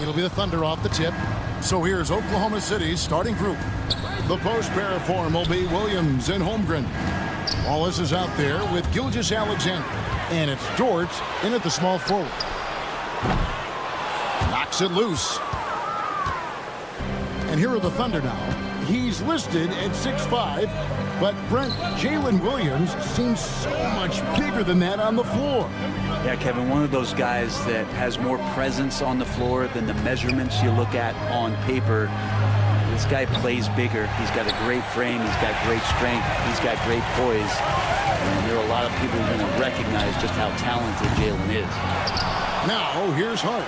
It'll be the Thunder off the tip. So here's Oklahoma City's starting group. The post pair form will be Williams and Holmgren. Wallace is out there with Gilgeous-Alexander. And it's George in at the small forward. Knocks it loose. And here are the Thunder now. He's listed at 6'5", but Brent, Jalen Williams seems so much bigger than that on the floor. Yeah, Kevin, one of those guys that has more presence on the floor than the measurements you look at on paper. This guy plays bigger. He's got a great frame. He's got great strength. He's got great poise. And there are a lot of people who are going to recognize just how talented Jalen is. Now, here's Hart.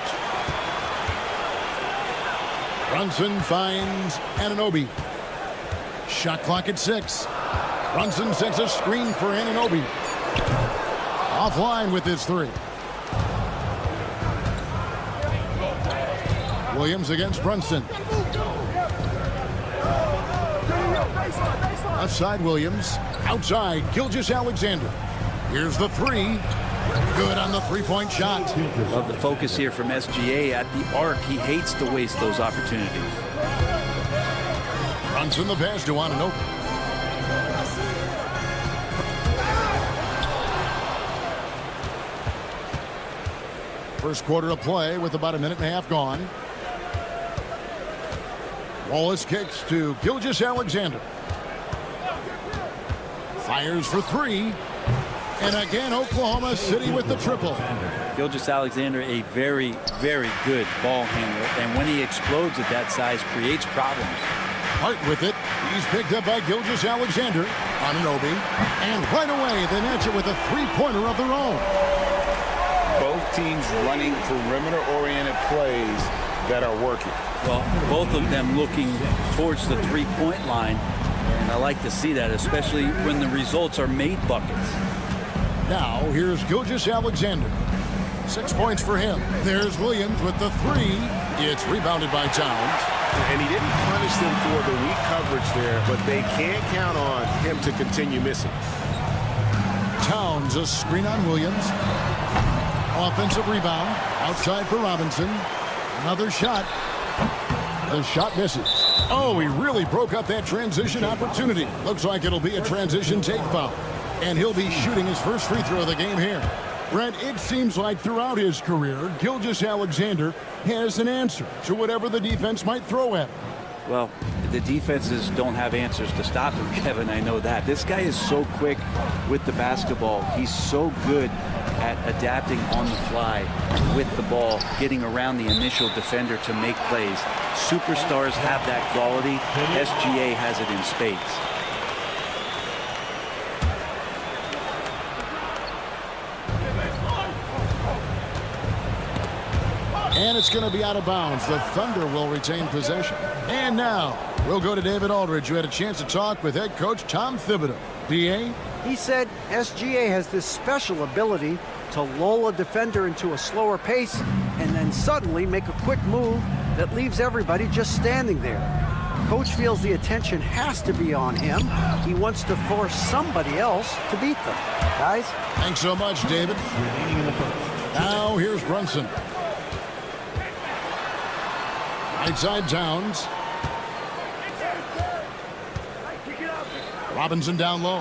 Brunson finds Anunoby. Shot clock at 6. Brunson sends a screen for Anunoby. Offline with his 3. Williams against Brunson. Left side Williams. Outside Gilgeous-Alexander. Here's the 3. Good on the three-point shot. Love the focus here from SGA at the arc. He hates to waste those opportunities. Brunson the pass to Anunoby. First quarter of play with about a minute and a half gone. Wallace kicks to Gilgeous-Alexander. Fires for 3. And again, Oklahoma City with the triple. Gilgeous-Alexander, a very, very good ball handler. And when he explodes at that size, creates problems. Hart with it. He's picked up by Gilgeous-Alexander. Anunoby. And right away, they match it with a three-pointer of their own. Both teams running perimeter-oriented plays that are working. Well, both of them looking towards the three-point line. And I like to see that, especially when the results are made buckets. Now, here's Gilgeous-Alexander. 6 points for him. There's Williams with the 3. It's rebounded by Towns. And he didn't punish them for the weak coverage there, but they can't count on him to continue missing. Towns, a screen on Williams. Offensive rebound. Outside for Robinson. Another shot. The shot misses. Oh, he really broke up that transition opportunity. Looks like it'll be a transition take foul. And he'll be shooting his first free throw of the game here. Brent, it seems like throughout his career, Gilgeous-Alexander has an answer to whatever the defense might throw at him. Well, the defenses don't have answers to stop him, Kevin. I know that. This guy is so quick with the basketball. He's so good at adapting on the fly with the ball, getting around the initial defender to make plays. Superstars have that quality. SGA has it in spades. And it's going to be out of bounds. The Thunder will retain possession. And now, we'll go to David Aldridge, who had a chance to talk with head coach Tom Thibodeau. DA? He said SGA has this special ability to lull a defender into a slower pace and then suddenly make a quick move that leaves everybody just standing there. Coach feels the attention has to be on him. He wants to force somebody else to beat them. Guys? Thanks so much, David. Now, here's Brunson. Right side Towns. Robinson down low.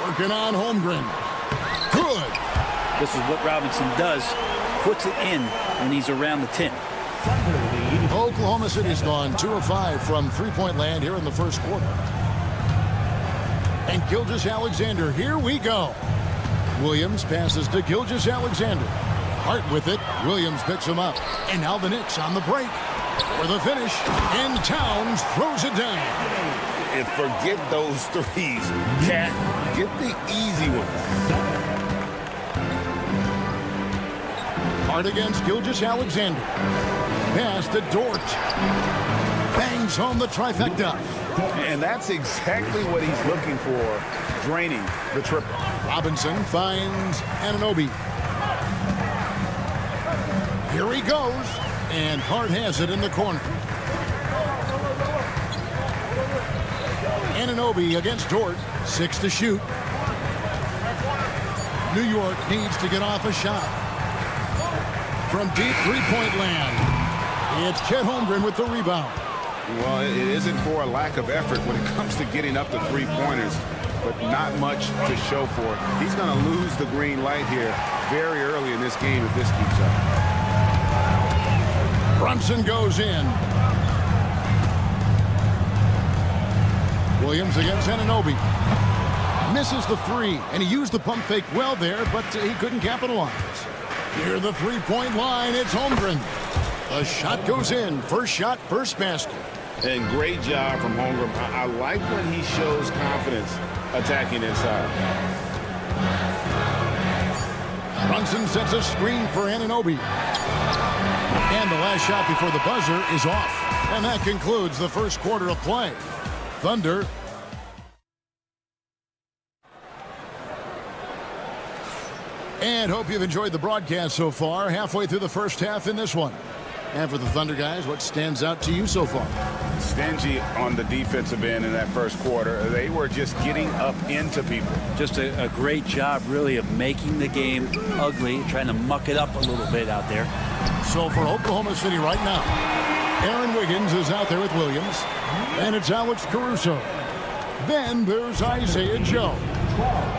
Working on Holmgren. Good. This is what Robinson does. Puts it in when he's around the 10. Oklahoma City's gone 2 of 5 from three-point land here in the first quarter. And Gilgeous-Alexander, here we go. Williams passes to Gilgeous-Alexander. Hart with it. Williams picks him up. And now the Knicks on the break. For the finish. And Towns throws it down. And forget those threes. Cat, get the easy ones. Hart against Gilgeous-Alexander. Pass to Dort. Bangs home the trifecta. And that's exactly what he's looking for, draining the triple. Robinson finds Anunoby. Here he goes. And Hart has it in the corner. Anunoby against Dort. 6 to shoot. New York needs to get off a shot. From deep three-point land, it's Chet Holmgren with the rebound. Well, it isn't for a lack of effort when it comes to getting up to three-pointers, but not much to show for it. He's going to lose the green light here very early in this game if this keeps up. Brunson goes in. Williams against Anunoby. Misses the three, and he used the pump fake well there, but he couldn't capitalize. Near the three-point line, it's Holmgren. The shot goes in. First shot, first basket. And great job from Holmgren. I like when he shows confidence attacking inside. Brunson sets a screen for Anunoby. And the last shot before the buzzer is off. And that concludes the first quarter of play. Thunder. And hope you've enjoyed the broadcast so far. Halfway through the first half in this one. And for the Thunder guys, what stands out to you so far? Stingy on the defensive end in that first quarter. They were just getting up into people. Just a great job, really, of making the game ugly, trying to muck it up a little bit out there. So for Oklahoma City right now, Aaron Wiggins is out there with Williams. And it's Alex Caruso. Then there's Isaiah Joe.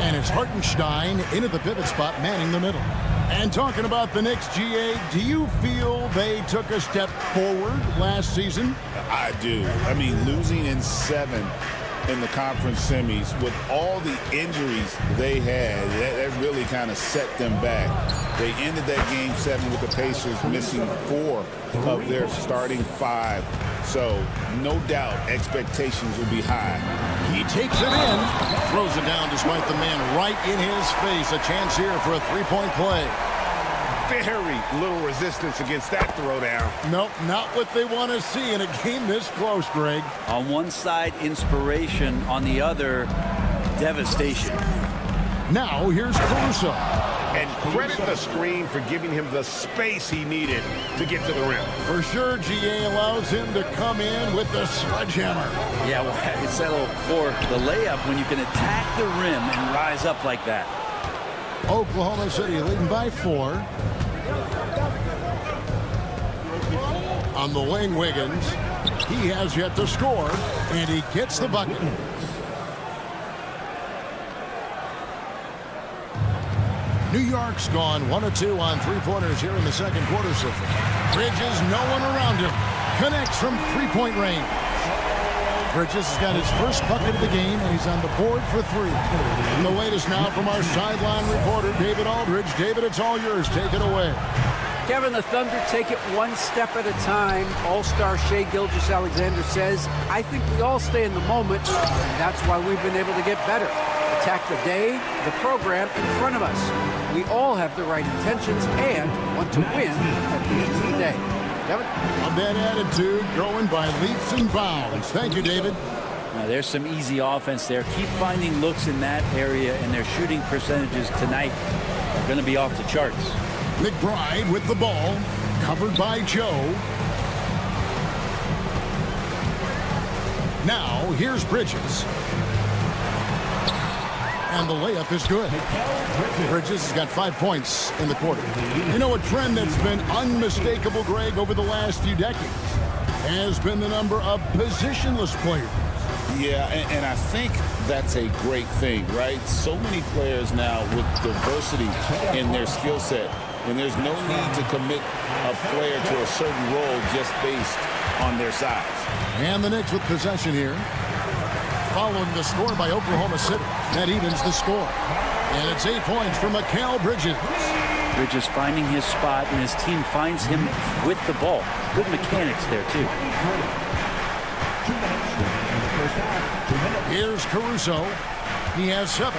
And it's Hartenstein into the pivot spot, manning the middle. And talking about the Knicks, GA, do you feel they took a step forward last season? I do. I mean, losing in 7 in the conference semis with all the injuries they had, that really kind of set them back. They ended that game 7 with the Pacers missing 4 of their starting 5. So, no doubt, expectations will be high. He takes it in, throws it down despite the man right in his face. A chance here for a three-point play. Very little resistance against that throwdown. Nope, not what they want to see in a game this close, Greg. On one side, inspiration. On the other, devastation. Now, here's Caruso. And credit the screen for giving him the space he needed to get to the rim. For sure, GA allows him to come in with the sledgehammer. Yeah, well, it's settled for the layup when you can attack the rim and rise up like that. Oklahoma City leading by 4. On the wing, Wiggins. He has yet to score, and he gets the bucket. New York's gone 1 of 2 on three-pointers here in the second quarter so far. Bridges, no one around him. Connects from three-point range. Bridges has got his first bucket of the game, and he's on the board for 3. And the latest now from our sideline reporter, David Aldridge. David, it's all yours. Take it away. Kevin, the Thunder take it one step at a time. All-star Shai Gilgeous-Alexander says, I think we all stay in the moment, and that's why we've been able to get better. Attack the day, the program in front of us. We all have the right intentions and want to win at the end of the day. Kevin? A bad attitude, growing by leaps and bounds. Thank you, David. Now, there's some easy offense there. Keep finding looks in that area, and their shooting percentages tonight are going to be off the charts. McBride with the ball, covered by Joe. Now, here's Bridges. And the layup is good. Bridges has got 5 points in the quarter. You know, a trend that's been unmistakable, Greg, over the last few decades has been the number of positionless players. Yeah, and I think that's a great thing, right? So many players now with diversity in their skill set, and there's no need to commit a player to a certain role just based on their sides. And the Knicks with possession here. Following the score by Oklahoma City. That evens the score. And it's 8 points for Mikal Bridges. Bridges finding his spot, and his team finds him with the ball. Good mechanics there, too. Here's Caruso. He has 7.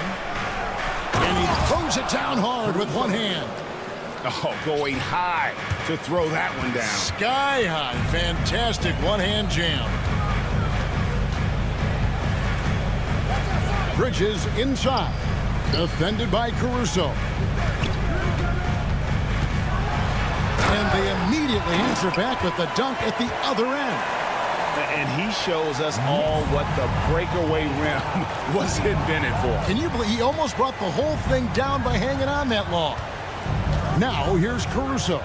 And he throws it down hard with one hand. Oh, going high to throw that one down. Sky high. Fantastic one-hand jam. Bridges inside. Defended by Caruso. And they immediately answer back with the dunk at the other end. And he shows us all what the breakaway rim was invented for. Can you believe he almost brought the whole thing down by hanging on that long? Now here's Caruso.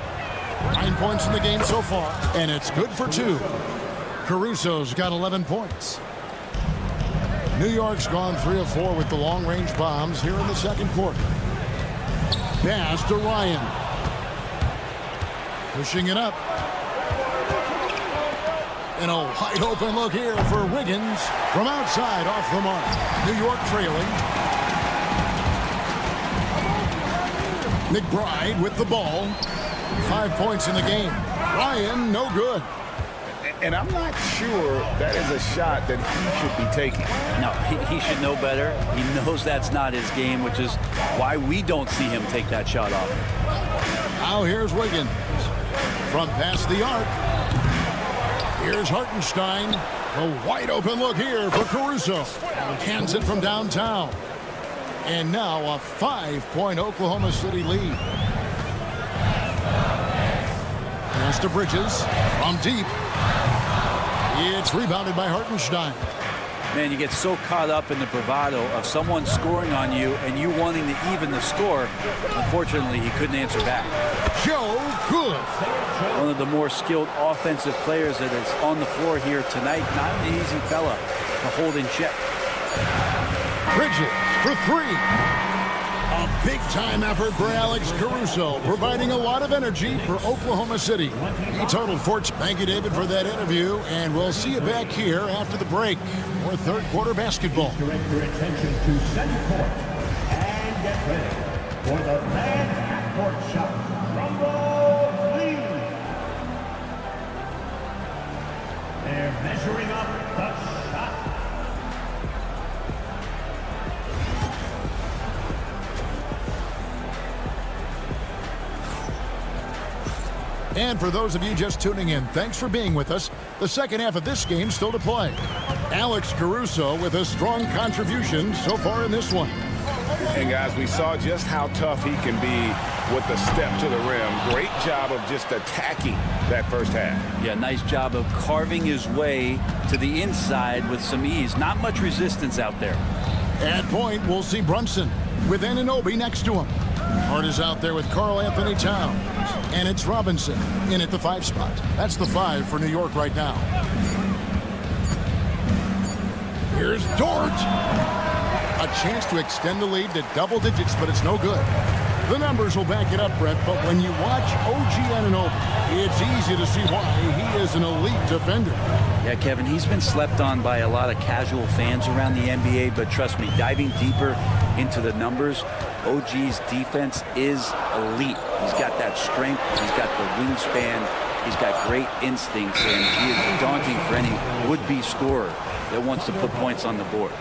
9 points in the game so far, and it's good for 2. Caruso's got 11 points. New York's gone 3 of 4 with the long-range bombs here in the second quarter. Pass to Ryan. Pushing it up. And a wide open look here for Wiggins from outside off the mark. New York trailing. McBride with the ball. 5 points in the game. Ryan, no good. And I'm not sure that is a shot that he should be taking. No, he should know better. He knows that's not his game, which is why we don't see him take that shot off. Now here's Wiggins from past the arc. Here's Hartenstein. A wide open look here for Caruso. Hands it from downtown. And now a 5-point Oklahoma City lead. Pass to Bridges from deep. It's rebounded by Hartenstein. Man, you get so caught up in the bravado of someone scoring on you and you wanting to even the score. Unfortunately, he couldn't answer back. Joe Good. One of the more skilled offensive players that is on the floor here tonight. Not an easy fella to hold in check. Bridges for 3. A big-time effort for Alex Caruso, providing a lot of energy for Oklahoma City. He totaled 14. Thank you, David, for that interview, and we'll see you back here after the break for third quarter basketball. Direct your attention to center court and get ready for the fan half-court shot from the lead. They're measuring up the shot. And for those of you just tuning in, thanks for being with us. The second half of this game still to play. Alex Caruso with a strong contribution so far in this one. And guys, we saw just how tough he can be with the step to the rim. Great job of just attacking that first half. Yeah, nice job of carving his way to the inside with some ease. Not much resistance out there. At point, we'll see Brunson with Anunoby next to him. Hart is out there with Karl Anthony Towns. And it's Robinson in at the 5 spot. That's the 5 for New York right now. Here's Dort. A chance to extend the lead to double digits, but it's no good. The numbers will back it up, Brett, but when you watch OG Anunoby, it's easy to see why he is an elite defender. Yeah, Kevin, he's been slept on by a lot of casual fans around the NBA, but trust me, diving deeper into the numbers, OG's defense is elite. He's got that strength, he's got the wingspan, he's got great instincts, and he is daunting for any would-be scorer that wants to put points on the board.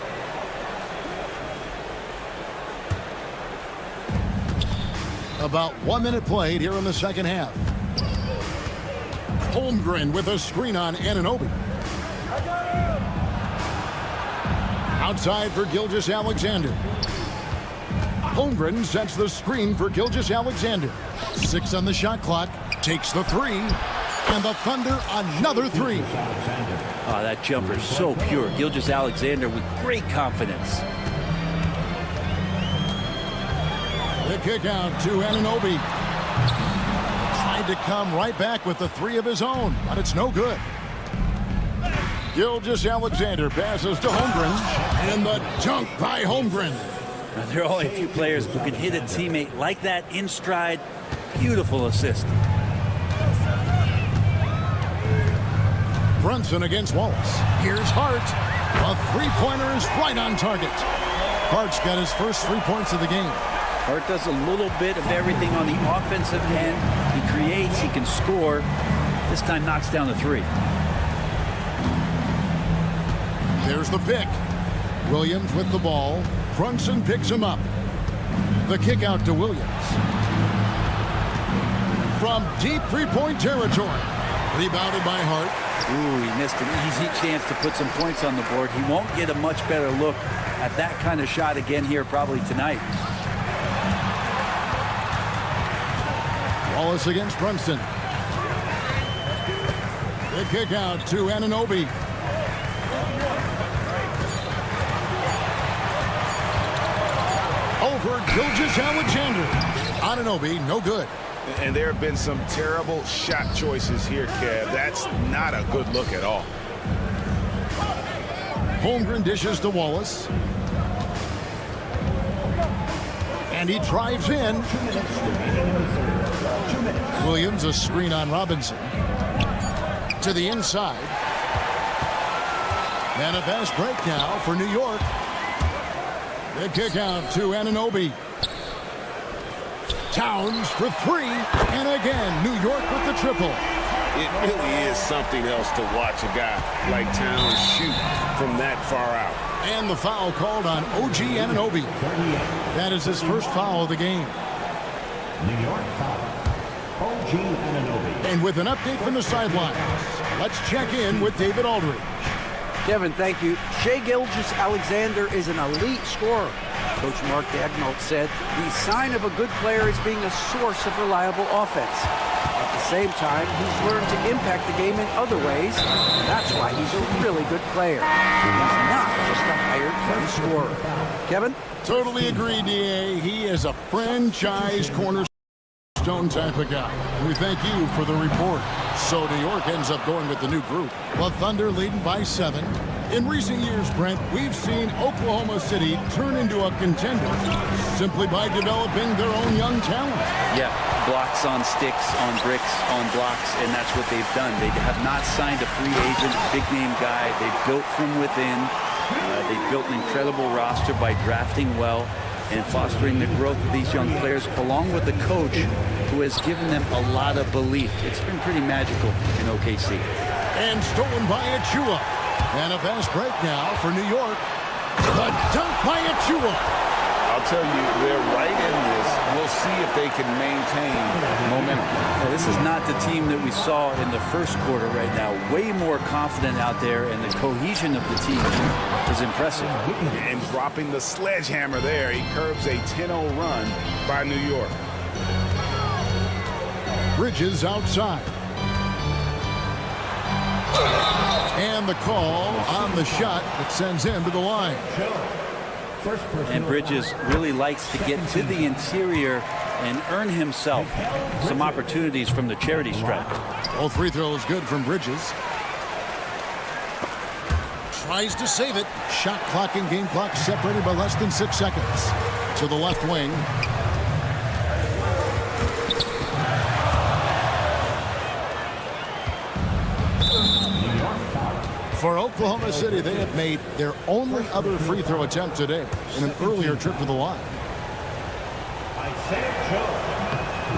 About 1 minute played here in the second half. Holmgren with a screen on Anunoby. Outside for Gilgeous-Alexander. Holmgren sets the screen for Gilgeous-Alexander. 6 on the shot clock. Takes the 3. And the Thunder another 3. Oh, that jumper is so pure. Gilgeous-Alexander with great confidence. The kick out to Anunoby. Tried to come right back with the 3 of his own, but it's no good. Gilgeous-Alexander passes to Holmgren, and the dunk by Holmgren. Now, there are only a few players who can hit a teammate like that in stride. Beautiful assist. Brunson against Wallace. Here's Hart. A three-pointer is right on target. Hart's got his first 3 points of the game. Hart does a little bit of everything on the offensive end. He creates, he can score. This time knocks down the three. There's the pick. Williams with the ball. Brunson picks him up. The kick out to Williams. From deep three-point territory. Rebounded by Hart. Ooh, he missed an easy chance to put some points on the board. He won't get a much better look at that kind of shot again here probably tonight. Wallace against Brunson. The kick out to Anunoby. Over Gilgeous-Alexander. Anunoby, no good. And there have been some terrible shot choices here, Kev. That's not a good look at all. Holmgren dishes to Wallace. And he drives in. Williams, a screen on Robinson. To the inside. And a fast break now for New York. The kick out to Anunoby. Towns for three. And again, New York with the triple. It really is something else to watch a guy like Towns shoot from that far out. And the foul called on OG Anunoby. That is his first foul of the game. New York foul. OG Anunoby. And with an update from the sidelines, let's check in with David Aldridge. Kevin, thank you. Shai Gilgeous-Alexander is an elite scorer. Coach Mark Daigneault said the sign of a good player is being a source of reliable offense. At the same time, he's learned to impact the game in other ways. And that's why he's a really good player. He's not just a hired fun scorer. Kevin? Totally agree, D.A. He is a franchise cornerstone type of guy. We thank you for the report. So New York ends up going with the new group. The Thunder leading by 7. In recent years, Brent, we've seen Oklahoma City turn into a contender simply by developing their own young talent. Yeah, blocks on sticks, on bricks, on blocks, and that's what they've done. They have not signed a free agent, big-name guy. They've built from within. They've built an incredible roster by drafting well and fostering the growth of these young players, along with the coach who has given them a lot of belief. It's been pretty magical in OKC. And stolen by Achua. And a fast break now for New York. The dunk by Achua. I'll tell you, they're right in this. We'll see if they can maintain momentum. Well, this is not the team that we saw in the first quarter right now. Way more confident out there, and the cohesion of the team is impressive. And dropping the sledgehammer there, he curbs a 10-0 run by New York. Bridges outside. And the call on the shot that sends him to the line. And Bridges really likes to get to the interior and earn himself some opportunities from the charity stripe. Both free throws good from Bridges. Tries to save it. Shot clock and game clock separated by less than 6 seconds. To the left wing. For Oklahoma City, they have made their only other free throw attempt today in an earlier trip to the line.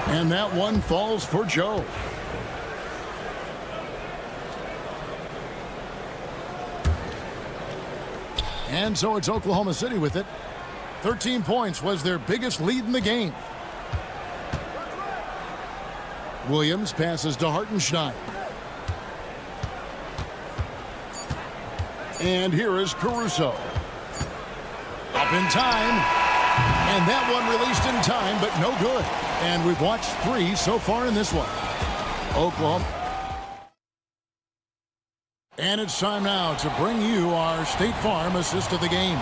And that one falls for Joe. And so it's Oklahoma City with it. 13 points was their biggest lead in the game. Williams passes to Hartenstein. And here is Caruso. Up in time. And that one released in time, but no good. And we've watched 3 so far in this one. Oklahoma. And it's time now to bring you our State Farm assist of the game.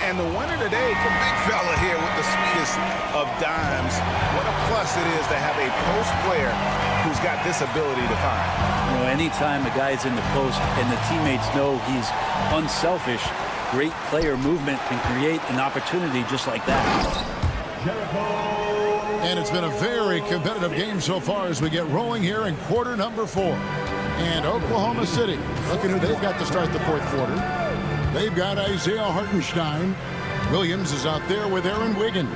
And the winner today, the big fella here with the sweetest of dimes. What a plus it is to have a post player who's got this ability to find. You know, anytime a guy's in the post and the teammates know he's unselfish, great player movement can create an opportunity just like that. And it's been a very competitive game so far as we get rolling here in quarter number 4. And Oklahoma City, looking who they've got to start the fourth quarter. They've got Isaiah Hartenstein. Williams is out there with Aaron Wiggins.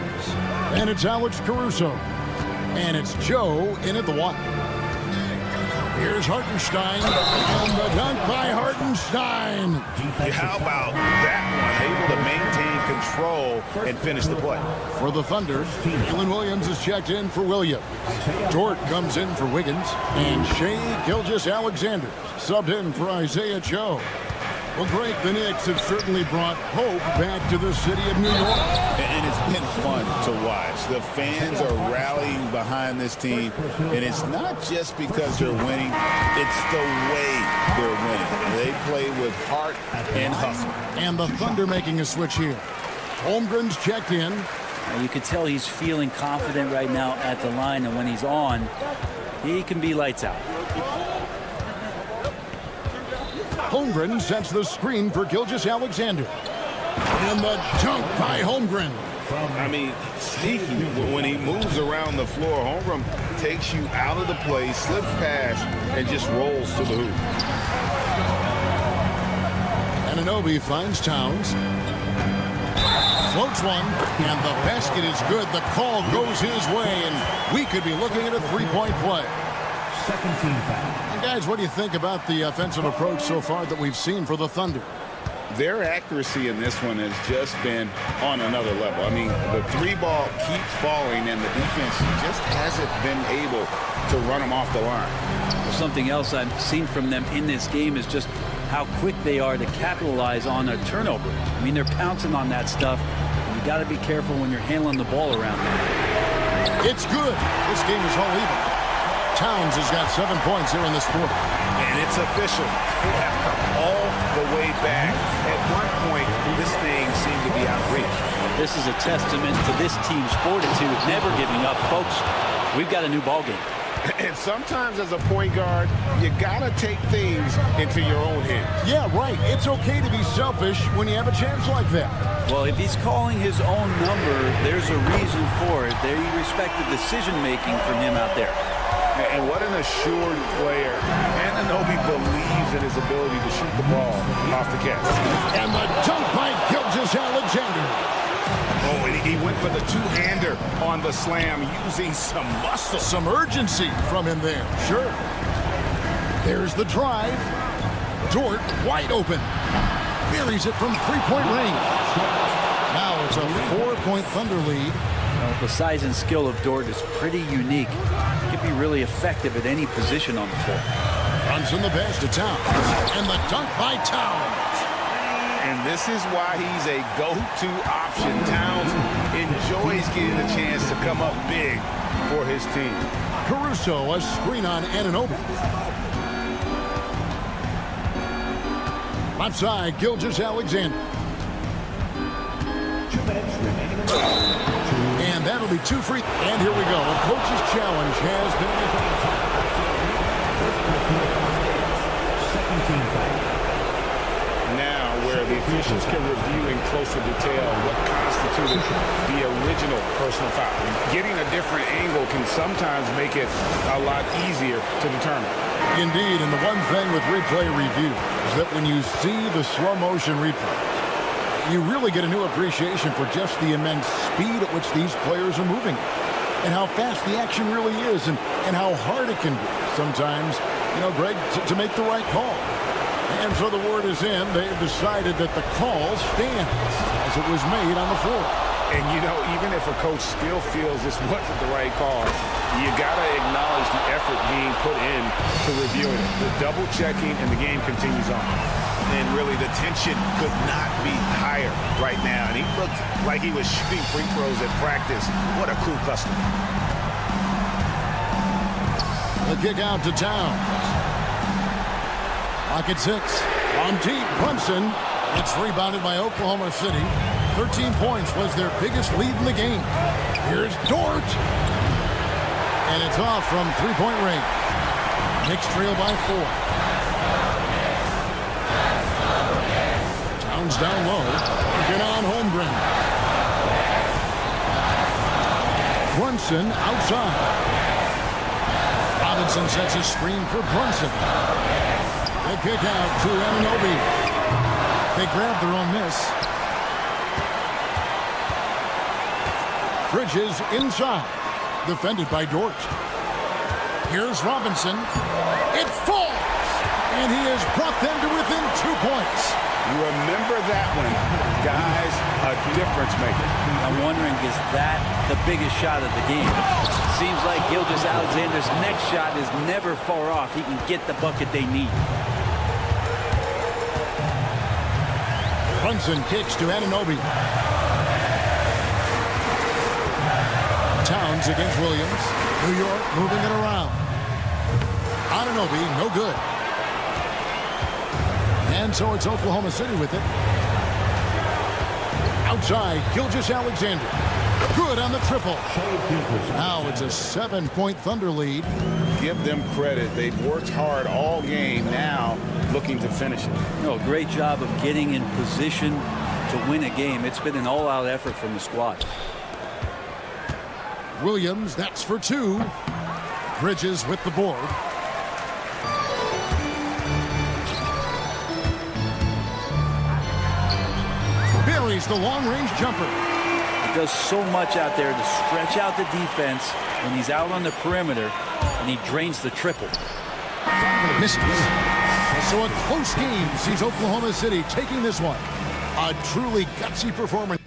And it's Alex Caruso. And it's Joe in at the one. Here's Hartenstein. And the dunk by Hartenstein. How about that one? Able to maintain control and finish the play. For the Thunder, Jalen Williams is checked in for Williams. Dort comes in for Wiggins. And Shea Gilgeous-Alexander subbed in for Isaiah Joe. Well, Greg, the Knicks have certainly brought hope back to the city of New York. And it's been fun to watch. The fans are rallying behind this team. And it's not just because they're winning. It's the way they're winning. They play with heart and hustle. And the Thunder making a switch here. Holmgren's checked in. You can tell he's feeling confident right now at the line. And when he's on, he can be lights out. Holmgren sets the screen for Gilgeous-Alexander. And the dunk by Holmgren. I mean, sneaky. When he moves around the floor, Holmgren takes you out of the play, slips past, and just rolls to the hoop. Anunoby finds Towns. Floats one, and the basket is good. The call goes his way, and we could be looking at a three-point play. Second team foul. And guys, what do you think about the offensive approach so far that we've seen for the Thunder? Their accuracy in this one has just been on another level. I mean, the three ball keeps falling, and the defense just hasn't been able to run them off the line. Well, something else I've seen from them in this game is just how quick they are to capitalize on a turnover. I mean, they're pouncing on that stuff. You got to be careful when you're handling the ball around them. It's good. This game is all even. Towns has got 7 points here in this quarter. And it's official. They have come all the way back. At one point, this thing seemed to be out of reach. This is a testament to this team's fortitude, never giving up. Folks, we've got a new ball game. And sometimes as a point guard, you got to take things into your own hands. Yeah, right. It's okay to be selfish when you have a chance like that. Well, if he's calling his own number, there's a reason for it. They respect the decision-making from him out there. And what an assured player. Anunoby believes in his ability to shoot the ball off the catch. And the dunk by Gilgeous-Alexander. Oh, and he went for the two-hander on the slam, using some muscle. Some urgency from him there. Sure. There's the drive. Dort wide open. Buries it from three-point range. Now it's a 4-point Thunder lead. The size and skill of Dort is pretty unique. He can be really effective at any position on the floor. Runs in the pass to Towns. And the dunk by Towns. And this is why he's a go-to option. Towns enjoys getting the chance to come up big for his team. Caruso, a screen on Anunoby. Left side, Gilgeous-Alexander. 2 minutes remaining. And that'll be 2 free. And here we go. A coach's challenge has been. Second team foul. Now, where the officials can review in closer detail what constituted the original personal foul. Getting a different angle can sometimes make it a lot easier to determine. Indeed, and the one thing with replay review is that when you see the slow motion replay, you really get a new appreciation for just the immense speed at which these players are moving and how fast the action really is and how hard it can be sometimes, Greg, to make the right call. And so the word is in. They've decided that the call stands as it was made on the floor. And, even if a coach still feels this wasn't the right call, you got to acknowledge the effort being put in to reviewing it. The double checking, and the game continues on. And really, the tension could not be higher right now. And he looked like he was shooting free throws at practice. What a cool customer. The kick out to Towns. Pocket 6. On deep, Clemson. It's rebounded by Oklahoma City. 13 points was their biggest lead in the game. Here's Dort. And it's off from three-point range. Knicks trail by 4. Towns down low. Working on Holmgren. Brunson outside. Robinson sets a screen for Brunson. They kick out to Anunoby. They grab their own miss. Bridges inside. Defended by Dort. Here's Robinson. It falls! And he has brought them to within 2 points. You remember that one, guys, a difference maker. I'm wondering, is that the biggest shot of the game? Seems like Gilgeous-Alexander's next shot is never far off. He can get the bucket they need. Brunson kicks to Anunoby. Towns against Williams. New York moving it around. Anunoby, no good. And so it's Oklahoma City with it. Outside, Gilgeous-Alexander. Good on the triple. Now it's a 7-point Thunder lead. Give them credit. They've worked hard all game, now looking to finish it. No, great job of getting in position to win a game. It's been an all-out effort from the squad. Williams, that's for 2. Bridges with the board. Buries the long-range jumper. He does so much out there to stretch out the defense when he's out on the perimeter, and he drains the triple. Misses. So a close game sees Oklahoma City taking this one. A truly gutsy performance.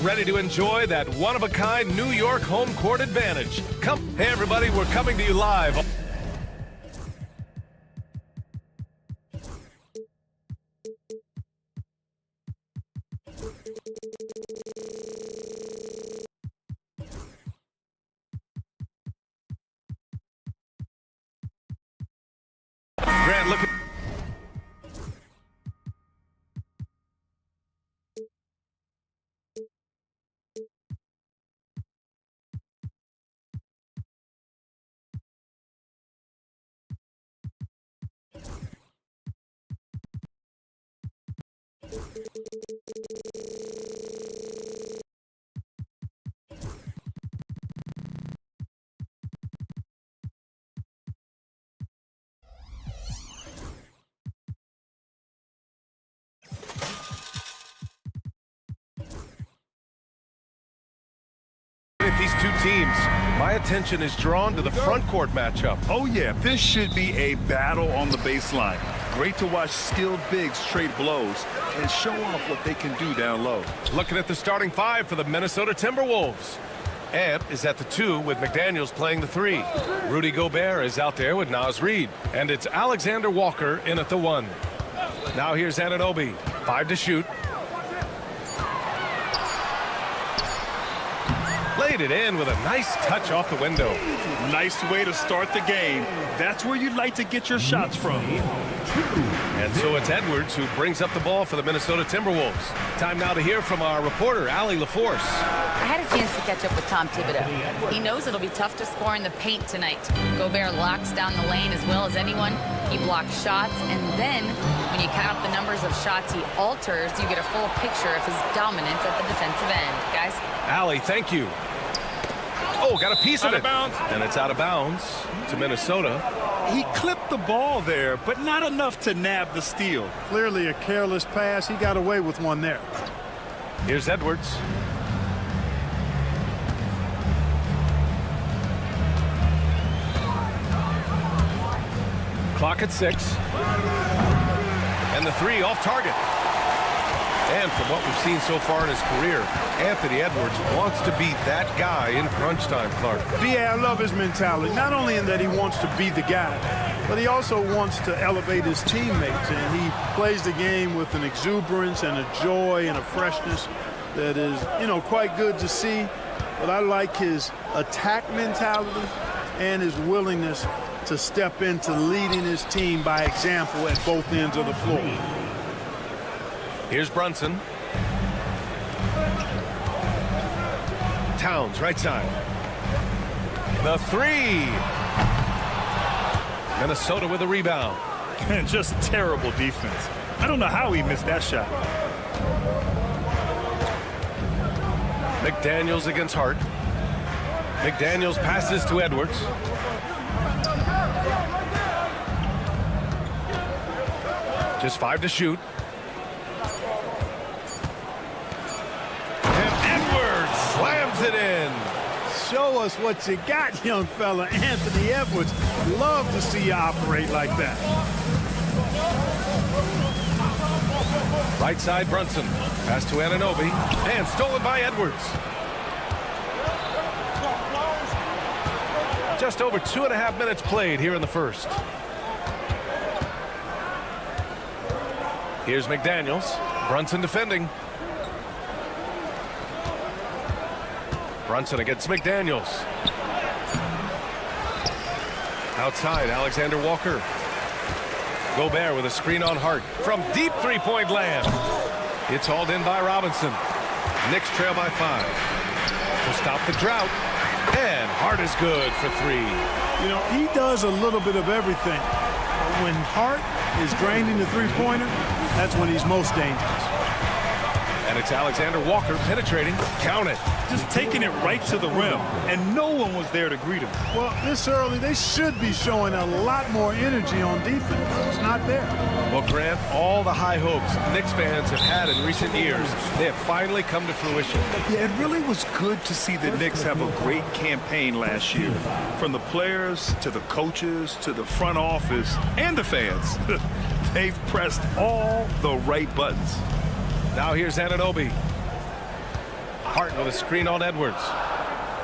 ready to enjoy that one-of-a-kind New York home court advantage. Hey everybody, we're coming to you live. Grant, look at... these two teams, my attention is drawn to the front court matchup. Oh yeah, this should be a battle on the baseline. Great to watch skilled bigs trade blows and show off what they can do down low. Looking at the starting five for the Minnesota Timberwolves. Ant is at the 2 with McDaniels playing the 3. Rudy Gobert is out there with Naz Reid. And it's Alexander Walker in at the 1. Now here's Anunoby. 5 to shoot. Laid it in with a nice touch off the window. Nice way to start the game. That's where you'd like to get your shots from. And so it's Edwards who brings up the ball for the Minnesota Timberwolves. Time now to hear from our reporter, Allie LaForce. I had a chance to catch up with Tom Thibodeau. He knows it'll be tough to score in the paint tonight. Gobert locks down the lane as well as anyone. He blocks shots, and then when you count up the numbers of shots he alters, you get a full picture of his dominance at the defensive end. Guys? Allie, thank you. Oh, got a piece of it. Out of bounds. And it's out of bounds to Minnesota. He clipped the ball there, but not enough to nab the steal. Clearly a careless pass. He got away with one there. Here's Edwards. Clock at 6. And the 3 off target. And from what we've seen so far in his career, Anthony Edwards wants to be that guy in crunch time, Clark. Yeah, I love his mentality. Not only in that he wants to be the guy, but he also wants to elevate his teammates. And he plays the game with an exuberance and a joy and a freshness that is, quite good to see. But I like his attack mentality and his willingness to step into leading his team by example at both ends of the floor. Here's Brunson. Towns, right side. The 3. Minnesota with a rebound. Just terrible defense. I don't know how he missed that shot. McDaniels against Hart. McDaniels passes to Edwards. Just 5 to shoot. Slams it in. Show us what you got, young fella. Anthony Edwards. Love to see you operate like that. Right side, Brunson. Pass to Anunoby. And stolen by Edwards. Just over 2.5 minutes played here in the first. Here's McDaniels. Brunson defending. Brunson against McDaniels. Outside, Alexander Walker. Gobert with a screen on Hart. From deep three-point land. It's hauled in by Robinson. Knicks trail by 5. To stop the drought. And Hart is good for 3. He does a little bit of everything. When Hart is draining the three-pointer, that's when he's most dangerous. And it's Alexander Walker penetrating. Count it. Just taking it right to the rim, and no one was there to greet him. Well, this early, they should be showing a lot more energy on defense. It's not there. Well, Grant, all the high hopes Knicks fans have had in recent years, they have finally come to fruition. Yeah, it really was good to see the Knicks have a great campaign last year. From the players to the coaches to the front office and the fans. They've pressed all the right buttons. Now here's Anunoby. Hart with a screen on Edwards.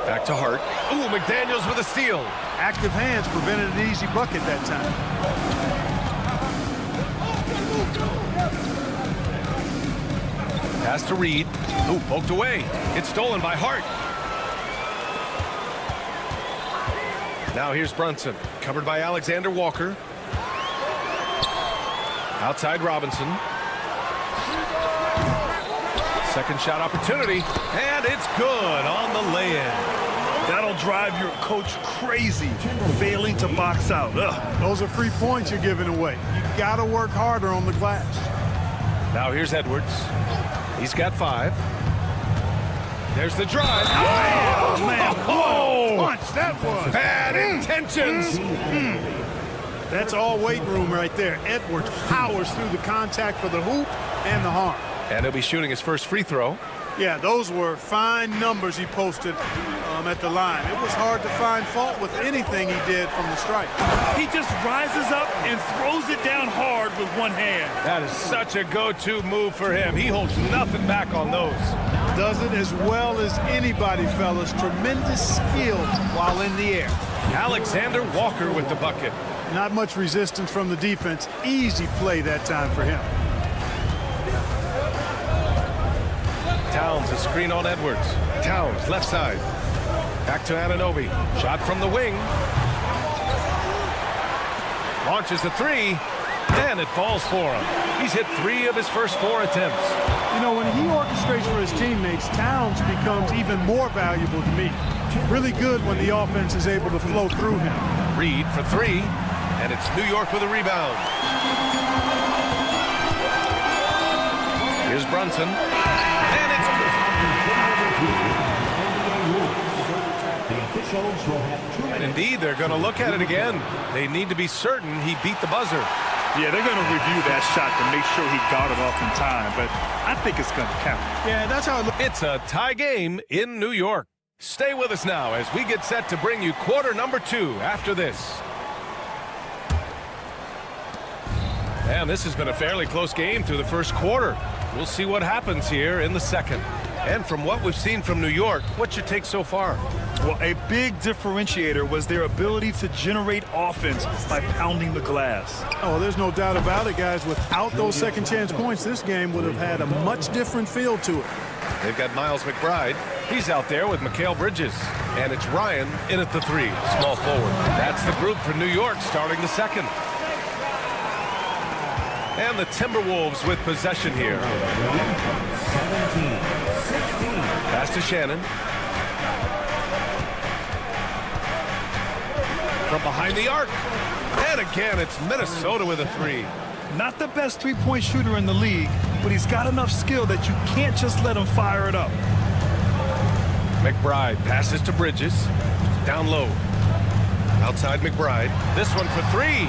Back to Hart. Ooh, McDaniels with a steal. Active hands prevented an easy bucket that time. Pass to Reed. Ooh, poked away. It's stolen by Hart. Now here's Brunson. Covered by Alexander Walker. Outside Robinson. Second shot opportunity. And it's good on the lay-in. That'll drive your coach crazy, failing to box out. Ugh. Those are free points you're giving away. You got to work harder on the glass. Now here's Edwards. He's got 5. There's the drive. Oh, man. Oh, Punch, that was. bad intentions. That's all weight room right there. Edwards powers through the contact for the hoop and the harm. And he'll be shooting his first free throw. Yeah, those were fine numbers he posted at the line. It was hard to find fault with anything he did from the stripe. He just rises up and throws it down hard with one hand. That is such a go-to move for him. He holds nothing back on those. Does it as well as anybody, fellas. Tremendous skill while in the air. Alexander Walker with the bucket. Not much resistance from the defense. Easy play that time for him. Towns, a screen on Edwards. Towns, left side. Back to Anunoby. Shot from the wing. Launches a 3, and it falls for him. He's hit 3 of his first 4 attempts. You know, when he orchestrates for his teammates, Towns becomes even more valuable to me. Really good when the offense is able to flow through him. Reed for 3, and it's New York with a rebound. Here's Brunson, and it's indeed, they're going to look at it again. They need to be certain he beat the buzzer. Yeah, they're going to review that shot to make sure he got it off in time, but I think it's going to count. Yeah, that's how it looks. It's a tie game in New York. Stay with us now as we get set to bring you quarter number 2 after this. And this has been a fairly close game through the first quarter. We'll see what happens here in the second. And from what we've seen from New York, what's your take so far? Well, a big differentiator was their ability to generate offense by pounding the glass. Oh, there's no doubt about it, guys. Without those second chance points, this game would have had a much different feel to it. They've got Miles McBride. He's out there with Mikal Bridges. And it's Ryan in at the 3, small forward. That's the group for New York starting the second. And the Timberwolves with possession here. 17, 16. Pass to Shannon. From behind the arc. And again, it's Minnesota with a 3. Not the best three-point shooter in the league, but he's got enough skill that you can't just let him fire it up. McBride passes to Bridges. Down low. Outside McBride. This one for 3.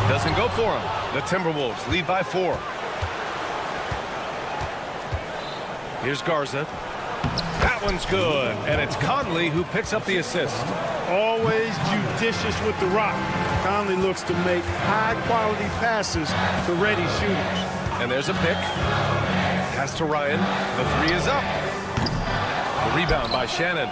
Doesn't go for him. The Timberwolves lead by 4. Here's Garza. That one's good. And it's Conley who picks up the assist. Always judicious with the rock. Conley looks to make high-quality passes to ready shooters. And there's a pick. Pass to Ryan. The 3 is up. The rebound by Shannon.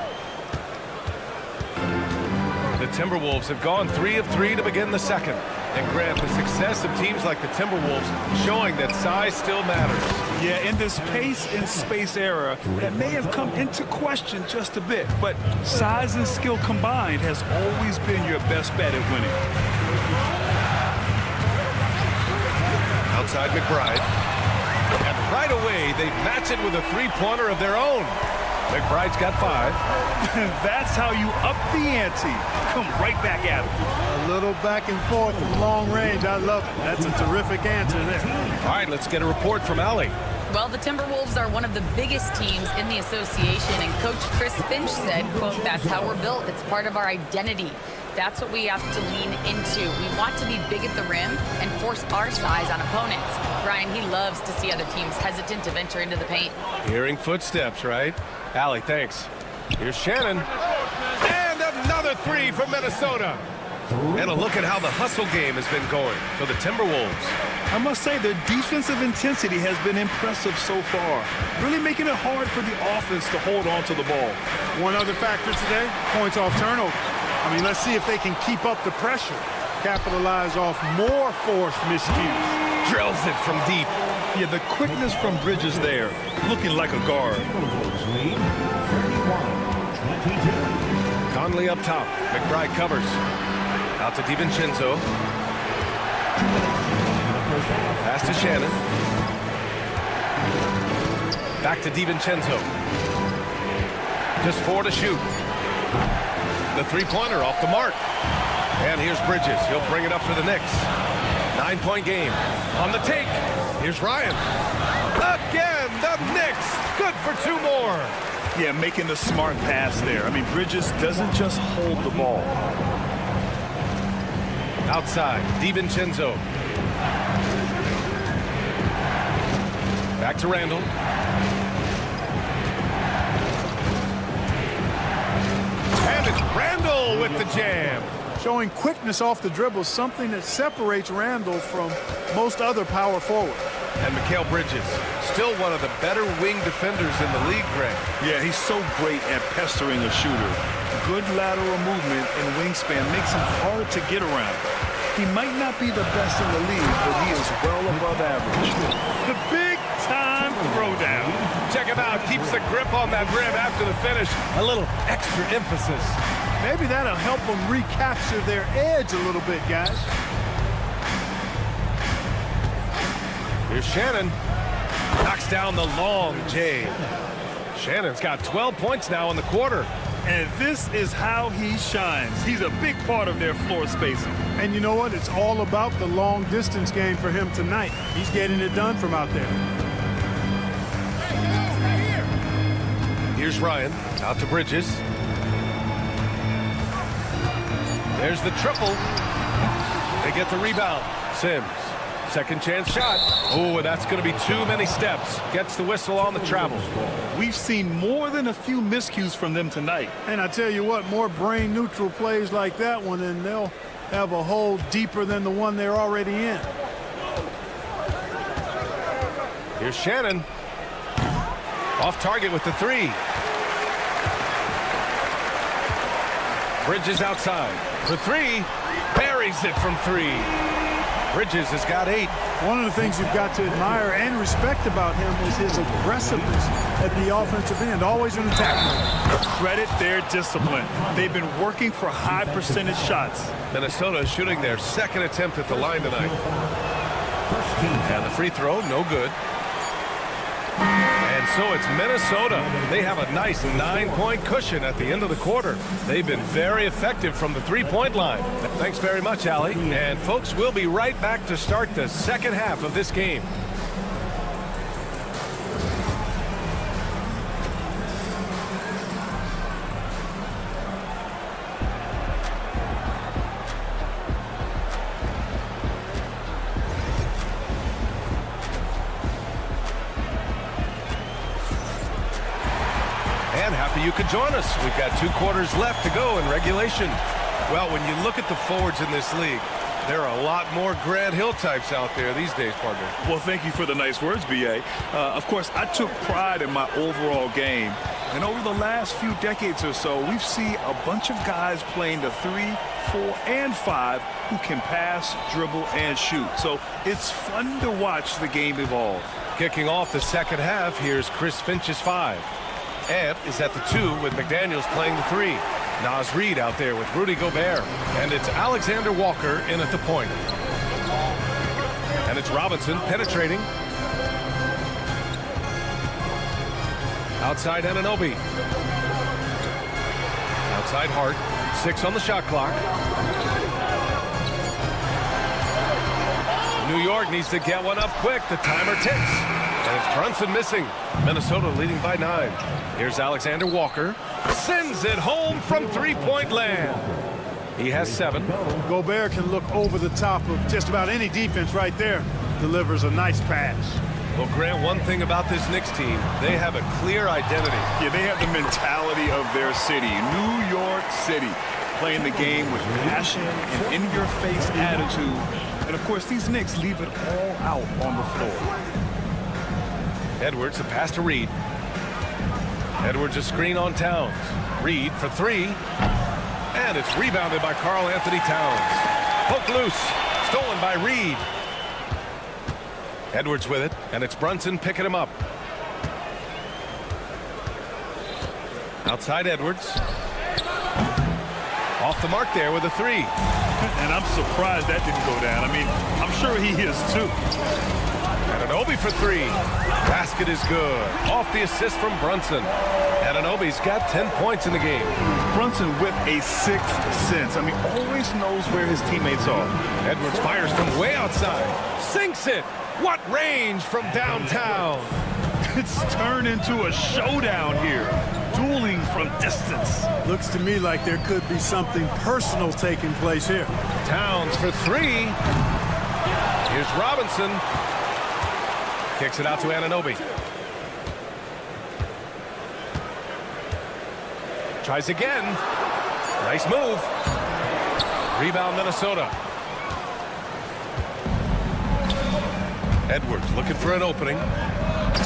The Timberwolves have gone 3 of 3 to begin the second. And Grant, the success of teams like the Timberwolves showing that size still matters. Yeah, in this pace and space era, that may have come into question just a bit, but size and skill combined has always been your best bet at winning. Outside McBride. And right away, they match it with a 3-pointer of their own. McBride's got 5. That's how you up the ante. Come right back at him. A little back and forth from long range. I love it. That's a terrific answer there. All right, let's get a report from Allie. Well, the Timberwolves are one of the biggest teams in the association, and Coach Chris Finch said, quote, "That's how we're built. It's part of our identity. That's what we have to lean into. We want to be big at the rim and force our size on opponents." Brian, he loves to see other teams hesitant to venture into the paint. Hearing footsteps, right? Allie, thanks. Here's Shannon. And another 3 from Minnesota. And a look at how the hustle game has been going for the Timberwolves. I must say their defensive intensity has been impressive so far, really making it hard for the offense to hold on to the ball. One other factor today, points off turnover. I mean, let's see if they can keep up the pressure, capitalize off more forced miscues. Drills it from deep. Yeah, the quickness from Bridges there, looking like a guard. Conley up top. McBride covers. Out to DiVincenzo. Pass to Shannon. Back to DiVincenzo. Just 4 to shoot. The three-pointer off the mark. And here's Bridges. He'll bring it up for the Knicks. 9-point game. On the take. Here's Ryan. Again, the Knicks. Good for 2 more. Yeah, making the smart pass there. I mean, Bridges doesn't just hold the ball. Outside, DiVincenzo. Back to Randall. And it's Randall with the jam. Showing quickness off the dribble, something that separates Randall from most other power forwards. And Mikal Bridges, still one of the better wing defenders in the league, Greg. Yeah, he's so great at pestering a shooter. Good lateral movement and wingspan makes him hard to get around. He might not be the best in the league, but he is well above average. The big-time throwdown. Check him out. Keeps the grip on that rim after the finish. A little extra emphasis. Maybe that'll help them recapture their edge a little bit, guys. Here's Shannon. Knocks down the long J. Shannon's got 12 points now in the quarter. And this is how he shines. He's a big part of their floor spacing. And you know what? It's all about the long distance game for him tonight. He's getting it done from out there. Here's Ryan. Out to Bridges. There's the triple. They get the rebound. Sims. Second chance shot. Oh, and that's going to be too many steps. Gets the whistle on the travel. We've seen more than a few miscues from them tonight. And I tell you what, more brain neutral plays like that one, and they'll have a hole deeper than the one they're already in. Here's Shannon. Off target with the 3. Bridges outside. The 3. Buries it from 3. Bridges has got 8. One of the things you've got to admire and respect about him is his aggressiveness at the offensive end, always in attack. Credit their discipline. They've been working for high percentage shots. Minnesota is shooting their second attempt at the line tonight. And the free throw, no good. And so it's Minnesota. They have a nice 9-point cushion at the end of the quarter. They've been very effective from the three-point line. Thanks very much, Allie. And folks, we'll be right back to start the second half of this game. You could join us. We've got 2 quarters left to go in regulation. Well, when you look at the forwards in this league, there are a lot more Grant Hill types out there these days, partner. Well, thank you for the nice words, B.A. Of course, I took pride in my overall game. And over the last few decades or so, we've seen a bunch of guys playing the 3, 4, and 5 who can pass, dribble, and shoot. So it's fun to watch the game evolve. Kicking off the second half, here's Chris Finch's 5. Ant is at the 2 with McDaniels playing the 3. Naz Reid out there with Rudy Gobert. And it's Alexander Walker in at the point. And it's Robinson penetrating. Outside Anunoby. Outside Hart. 6 on the shot clock. New York needs to get one up quick. The timer ticks. And it's Brunson missing. Minnesota leading by 9. Here's Alexander Walker. Sends it home from three-point land. He has 7. Gobert can look over the top of just about any defense right there. Delivers a nice pass. Well, Grant, one thing about this Knicks team, they have a clear identity. Yeah, they have the mentality of their city, New York City. playing the game with passion and in-your-face attitude. And, of course, these Knicks leave it all out on the floor. Edwards, the pass to Reed. Edwards, a screen on Towns. Reed for three. And it's rebounded by Karl Anthony Towns. Poked loose. Stolen by Reed. Edwards with it, and it's Brunson picking him up. Outside Edwards. Off the mark there with a three. And I'm surprised that didn't go down. I mean, I'm sure he is too. Anunoby for three. Basket is good. Off the assist from Brunson. Anunoby's got 10 points in the game. Brunson with a sixth sense. I mean, always knows where his teammates are. Edwards fires from way outside. Sinks it. What range from downtown. It's turned into a showdown here. Dueling from distance. Looks to me like there could be something personal taking place here. Towns for three. Here's Robinson. Kicks it out to Anunoby. Tries again. Nice move. Rebound Minnesota. Edwards looking for an opening.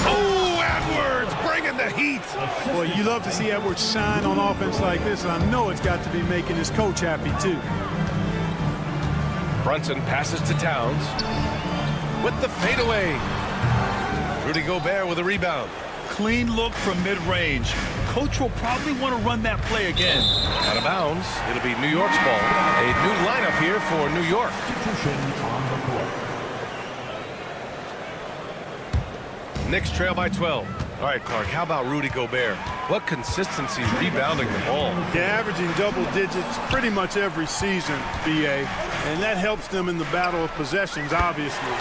Oh, Edwards bringing the heat. Boy, you love to see Edwards shine on offense like this, and I know it's got to be making his coach happy too. Brunson passes to Towns with the fadeaway. Rudy Gobert with a rebound. Clean look from mid-range. Coach will probably want to run that play again. Out of bounds. It'll be New York's ball. A new lineup here for New York. Knicks trail by 12. All right, Clark, how about Rudy Gobert? What consistency rebounding the ball. They're averaging double digits pretty much every season, BA, and that helps them in the battle of possessions, obviously.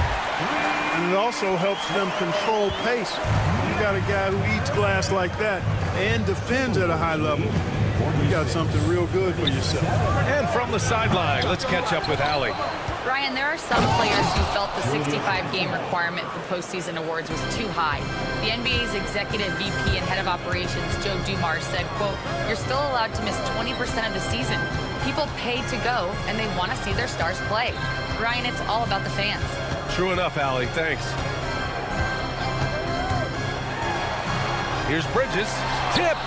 And it also helps them control pace. You got a guy who eats glass like that and defends at a high level. You got something real good for yourself. And from the sideline, let's catch up with Allie. Brian, there are some players who felt the 65-game requirement for postseason awards was too high. The NBA's executive VP and head of operations, Joe Dumars, said, quote, "You're still allowed to miss 20% of the season. People pay to go, and they want to see their stars play." Brian, it's all about the fans. True enough, Allie. Thanks. Here's Bridges. Tipped.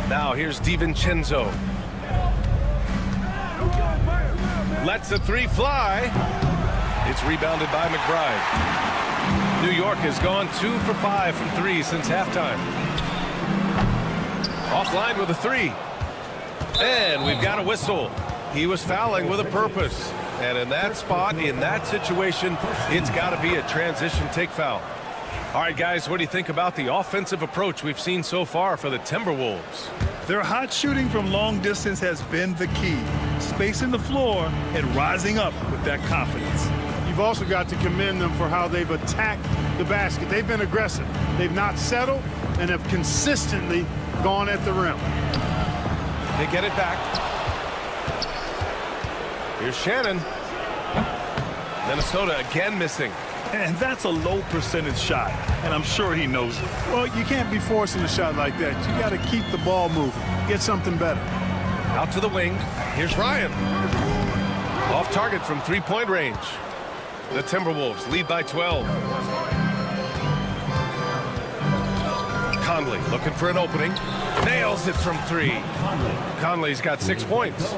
Now here's DiVincenzo. Lets the three fly. It's rebounded by McBride. New York has gone 2 for 5 from three since halftime. Offline with a three. And we've got a whistle. He was fouling with a purpose. And in that spot, in that situation, it's got to be a transition take foul. All right, guys, what do you think about the offensive approach we've seen so far for the Timberwolves? Their hot shooting from long distance has been the key. Spacing the floor and rising up with that confidence. You've also got to commend them for how they've attacked the basket. They've been aggressive. They've not settled and have consistently gone at the rim. They get it back. Here's Shannon. Minnesota again missing. And that's a low percentage shot, and I'm sure he knows it. Well, you can't be forcing a shot like that. You got to keep the ball moving. Get something better. Out to the wing. Here's Ryan. Off target from three-point range. The Timberwolves lead by 12. Conley looking for an opening. Nails it from three. Conley's got 6 points.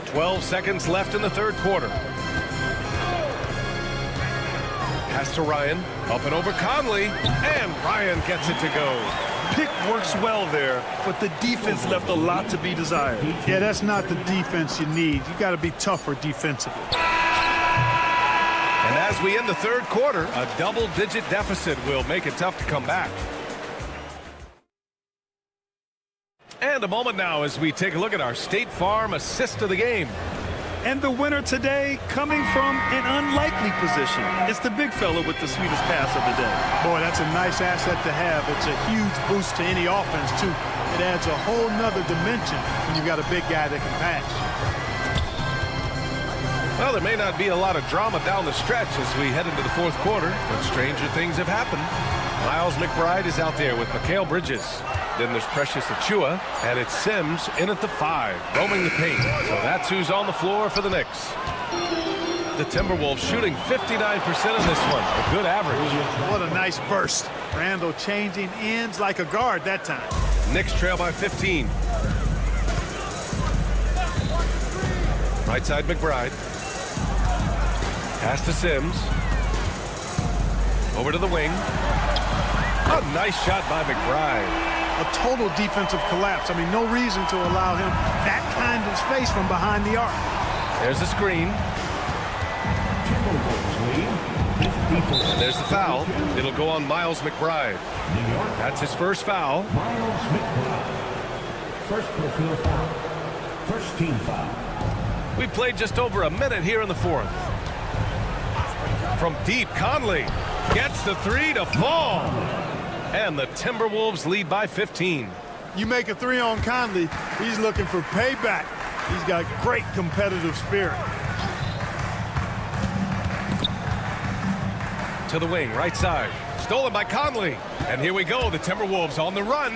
12 seconds left in the third quarter. Pass to Ryan. Up and over Conley. And Ryan gets it to go. Pick works well there, but the defense left a lot to be desired. Yeah, that's not the defense you need. You got to be tougher defensively. And as we end the third quarter, a double-digit deficit will make it tough to come back. And a moment now as we take a look at our State Farm assist of the game. And the winner today coming from an unlikely position. It's the big fella with the sweetest pass of the day. Boy, that's a nice asset to have. It's a huge boost to any offense, too. It adds a whole nother dimension when you've got a big guy that can pass. Well, there may not be a lot of drama down the stretch as we head into the fourth quarter, but stranger things have happened. Miles McBride is out there with Mikal Bridges. Then there's Precious Achiuwa, and it's Sims in at the 5, roaming the paint. So that's who's on the floor for the Knicks. The Timberwolves shooting 59% in this one, a good average. What a nice burst. Randall changing ends like a guard that time. Knicks trail by 15. Right side McBride. Pass to Sims. Over to the wing. A nice shot by McBride. A total defensive collapse. I mean, no reason to allow him that kind of space from behind the arc. There's the screen. And there's the foul. It'll go on Miles McBride. That's his first foul. Miles McBride. First personal foul. First team foul. We played just over a minute here in the 4th. From deep, Conley gets the 3 to fall. And the Timberwolves lead by 15. You make a 3 on Conley, he's looking for payback. He's got great competitive spirit. To the wing, right side. Stolen by Conley. And here we go, the Timberwolves on the run.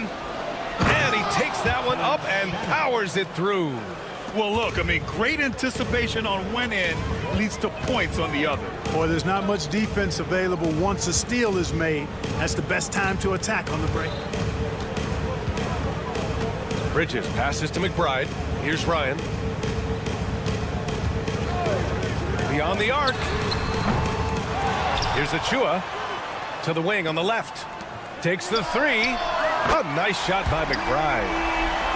And he takes that one up and powers it through. Well, look, I mean, great anticipation on one end leads to points on the other. Boy, there's not much defense available once a steal is made. That's the best time to attack on the break. Bridges passes to McBride. Here's Ryan. Beyond the arc. Here's Achiuwa to the wing on the left. Takes the 3. A nice shot by McBride.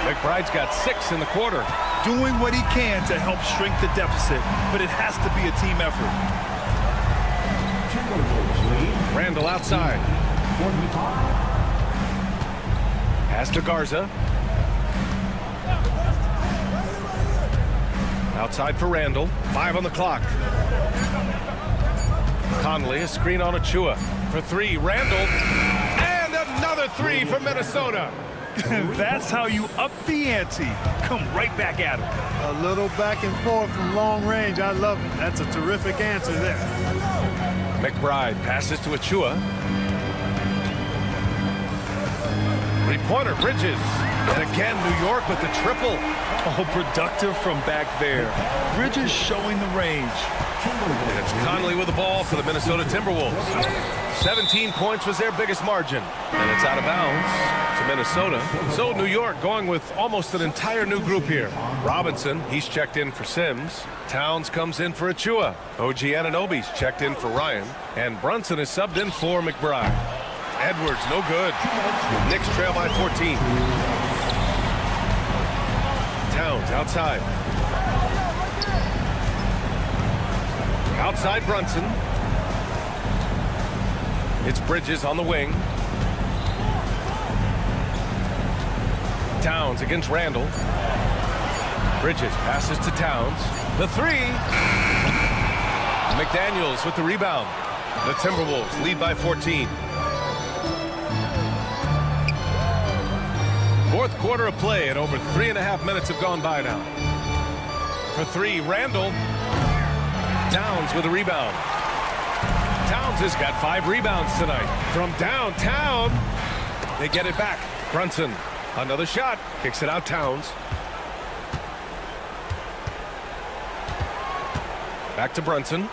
McBride's got 6 in the quarter. Doing what he can to help shrink the deficit, but it has to be a team effort. Randall outside. Pass to Garza. Outside for Randall. 5 on the clock. Conley, a screen on Achiuwa. For 3, Randall. And another 3 for Minnesota. That's how you up the ante. Come right back at him. A little back and forth from long range. I love it. That's a terrific answer there. McBride passes to Achiuwa. 3-pointer, Bridges. And again, New York with the triple. Oh, productive from back there. Bridges showing the range. And it's Conley with the ball for the Minnesota Timberwolves. 17 points was their biggest margin. And it's out of bounds to Minnesota. So New York going with almost an entire new group here. Robinson, he's checked in for Sims. Towns comes in for Achiuwa. OG Anunoby's checked in for Ryan. And Brunson is subbed in for McBride. Edwards, no good. Knicks trail by 14. Towns outside. Outside Brunson. It's Bridges on the wing. Towns against Randall. Bridges passes to Towns. The 3. McDaniels with the rebound. The Timberwolves lead by 14. Fourth quarter of play, and over 3.5 minutes have gone by now. For 3, Randall. Towns with a rebound. Towns has got 5 rebounds tonight. From downtown, they get it back. Brunson, another shot, kicks it out. Towns. Back to Brunson.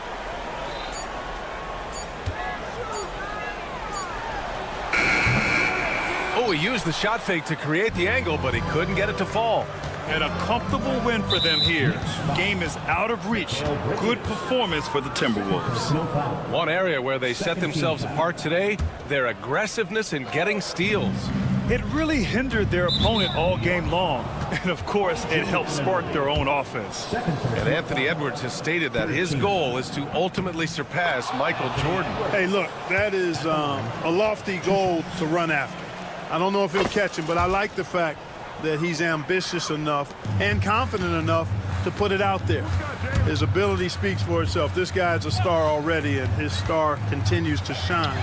Oh, he used the shot fake to create the angle, but he couldn't get it to fall. And a comfortable win for them here. Game is out of reach. Good performance for the Timberwolves. One area where they set themselves apart today, their aggressiveness in getting steals. It really hindered their opponent all game long. And of course, it helped spark their own offense. And Anthony Edwards has stated that his goal is to ultimately surpass Michael Jordan. Hey, look, that is a lofty goal to run after. I don't know if he'll catch him, but I like the fact that he's ambitious enough and confident enough to put it out there. His ability speaks for itself. This guy's a star already, and his star continues to shine.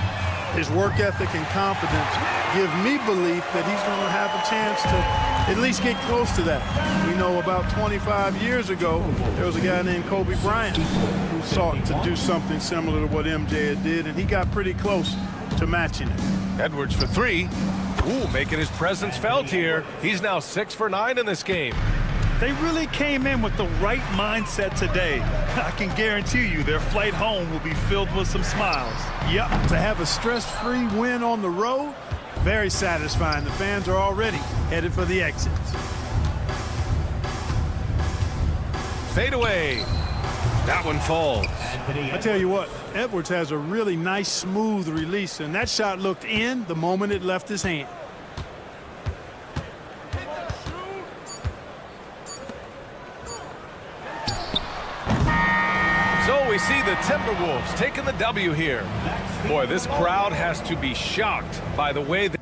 His work ethic and confidence give me belief that he's going to have a chance to at least get close to that. We know about 25 years ago, there was a guy named Kobe Bryant who sought to do something similar to what MJ did, and he got pretty close to matching it. Edwards for 3. Ooh, making his presence felt here. He's now 6 for 9 in this game. They really came in with the right mindset today. I can guarantee you their flight home will be filled with some smiles. Yep, to have a stress-free win on the road, very satisfying. The fans are already headed for the exits. Fade away. That one falls. I tell you what, Edwards has a really nice, smooth release, and that shot looked in the moment it left his hand. So we see the Timberwolves taking the W here. Boy, this crowd has to be shocked by the way that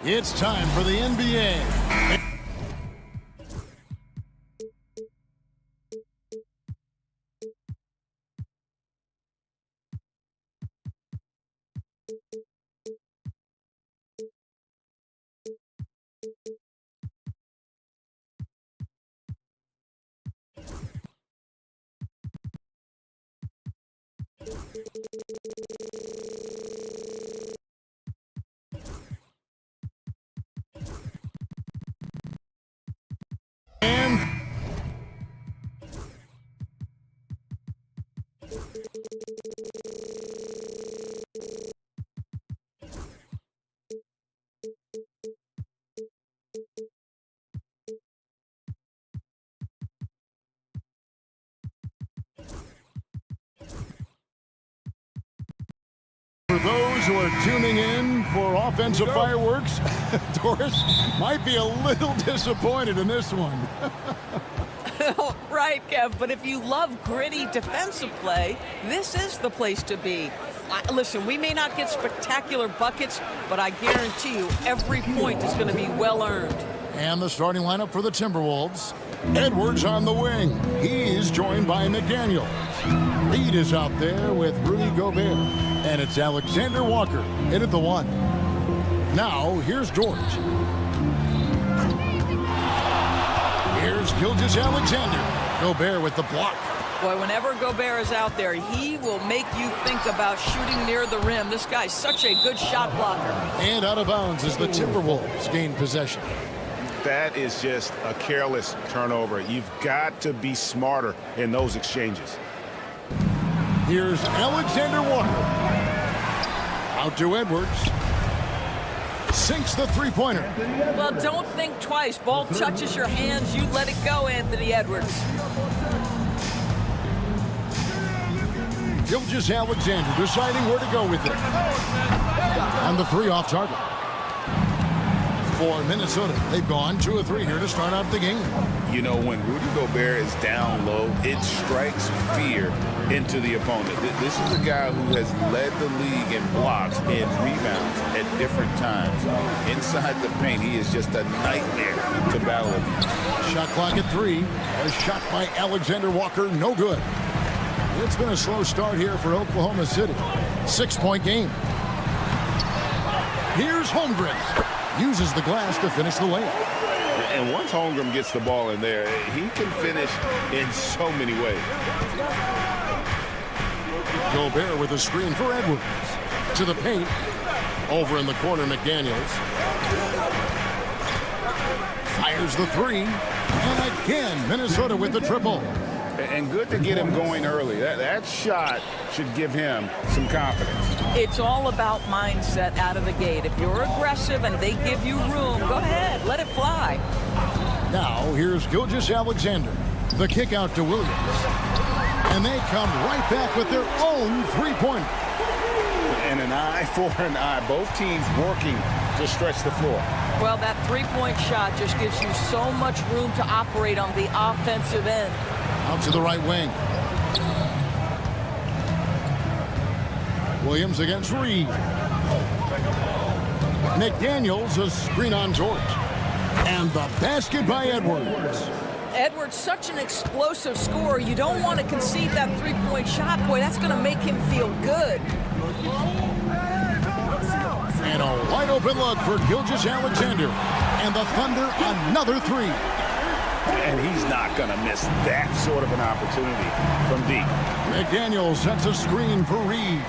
It's time for the NBA. And for those who are tuning in for offensive fireworks, Doris might be a little disappointed in this one. Right, Kev, but if you love gritty defensive play, this is the place to be. Listen, we may not get spectacular buckets, but I guarantee you every point is going to be well earned. And the starting lineup for the Timberwolves. Edwards on the wing. He's joined by McDaniels. Reed is out there with Rudy Gobert. And it's Alexander Walker in at the 1. Now, here's George. Here's Gilgeous-Alexander. Gobert with the block. Boy, whenever Gobert is out there, he will make you think about shooting near the rim. This guy's such a good shot blocker. And out of bounds as the Timberwolves gain possession. That is just a careless turnover. You've got to be smarter in those exchanges. Here's Alexander Walker. Out to Edwards. Sinks the three-pointer. Well, don't think twice. Ball touches your hands, you let it go, Anthony Edwards. Gilgeous-Alexander deciding where to go with it. And the 3 off target. For Minnesota, they've gone 2 of 3 here to start out the game. You know, when Rudy Gobert is down low, it strikes fear into the opponent. This is a guy who has led the league in blocks and rebounds at different times. Inside the paint, he is just a nightmare to battle against. Shot clock at 3. A shot by Alexander Walker, no good. It's been a slow start here for Oklahoma City. 6-point game. Here's Holmgren. Uses the glass to finish the layup. And once Holmgren gets the ball in there, he can finish in so many ways. Gobert with a screen for Edwards. To the paint. Over in the corner, McDaniels. Fires the 3. And again, Minnesota with the triple. And good to get him going early. That shot should give him some confidence. It's all about mindset out of the gate. If you're aggressive and they give you room, go ahead, let it fly. Now, here's Gilgeous-Alexander. The kick out to Williams. And they come right back with their own three-pointer. And an eye for an eye. Both teams working to stretch the floor. Well, that three-point shot just gives you so much room to operate on the offensive end. Out to the right wing. Williams against Reed. McDaniels, a screen on George. And the basket by Edwards. Edwards, such an explosive scorer. You don't want to concede that three-point shot. Boy, that's going to make him feel good. And a wide open look for Gilgeous-Alexander. And the Thunder, another 3. And he's not going to miss that sort of an opportunity from deep. McDaniels sets a screen for Reed.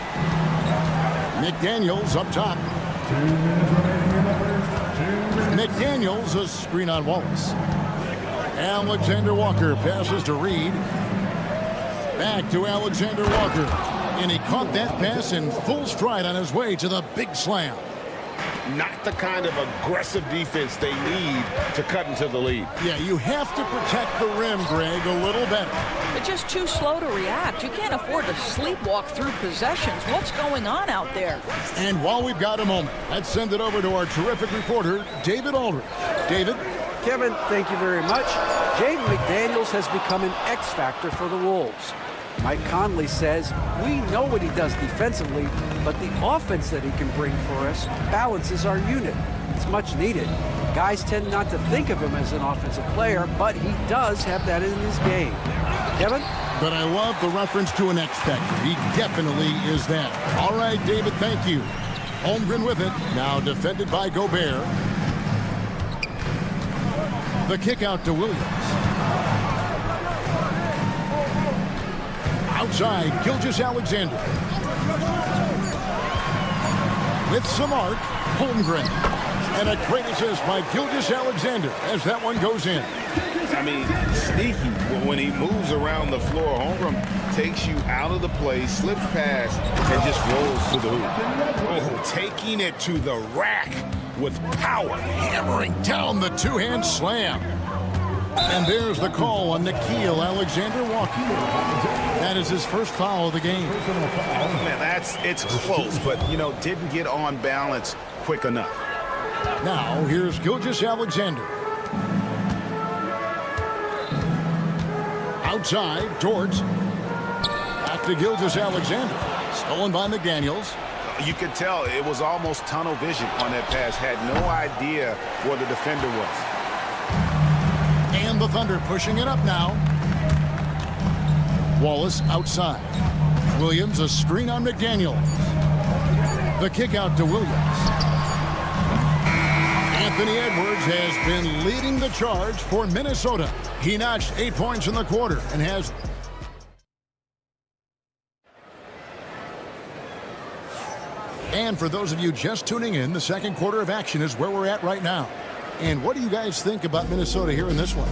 McDaniels up top. McDaniels, a screen on Wallace. Alexander Walker passes to Reed. Back to Alexander Walker. And he caught that pass in full stride on his way to the big slam. Not the kind of aggressive defense they need to cut into the lead. Yeah, you have to protect the rim, Greg, a little better. They're just too slow to react. You can't afford to sleepwalk through possessions. What's going on out there? And while we've got a moment, let's send it over to our terrific reporter, David Aldridge. David? Kevin, thank you very much. Jaden McDaniels has become an X factor for the Wolves. Mike Conley says, we know what he does defensively, but the offense that he can bring for us balances our unit. It's much needed. Guys tend not to think of him as an offensive player, but he does have that in his game. Kevin? But I love the reference to an X factor. He definitely is that. All right, David, thank you. Holmgren with it. Now defended by Gobert. The kick out to Williams. Outside, Gilgeous-Alexander. With some arc, Holmgren. And a great assist by Gilgeous-Alexander as that one goes in. I mean, sneaky. When he moves around the floor, Holmgren takes you out of the play, slips past, and just rolls to the hoop. Oh, taking it to the rack with power, hammering down the two-hand slam. And there's the call on Nickeil Alexander-Walker. That is his first foul of the game. Man, it's close, but, didn't get on balance quick enough. Now, here's Gilgeous-Alexander. Outside, Dort. Back to Gilgeous-Alexander. Stolen by McDaniels. You could tell it was almost tunnel vision on that pass. Had no idea where the defender was. And the Thunder pushing it up now. Wallace outside. Williams a screen on McDaniels. The kick out to Williams. Anthony Edwards has been leading the charge for Minnesota. He notched 8 points in the quarter and has... And for those of you just tuning in, the second quarter of action is where we're at right now. And what do you guys think about Minnesota here in this one?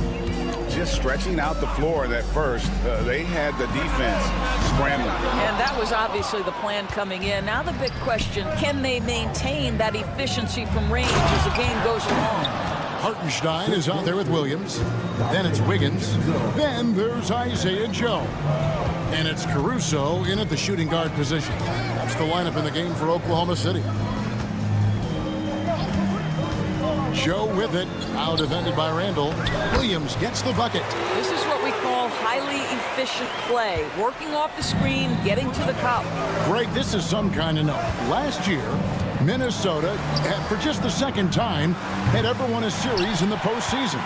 Just stretching out the floor at first. They had the defense scrambling. And that was obviously the plan coming in. Now the big question, can they maintain that efficiency from range as the game goes along? Hartenstein is out there with Williams. Then it's Wiggins. Then there's Isaiah Joe. And it's Caruso in at the shooting guard position. That's the lineup in the game for Oklahoma City. Joe with it, now defended by Randall. Williams gets the bucket. This is what we call highly efficient play. Working off the screen, getting to the cup. Greg, this is some kind of note. Last year, Minnesota, for just the second time, had ever won a series in the postseason.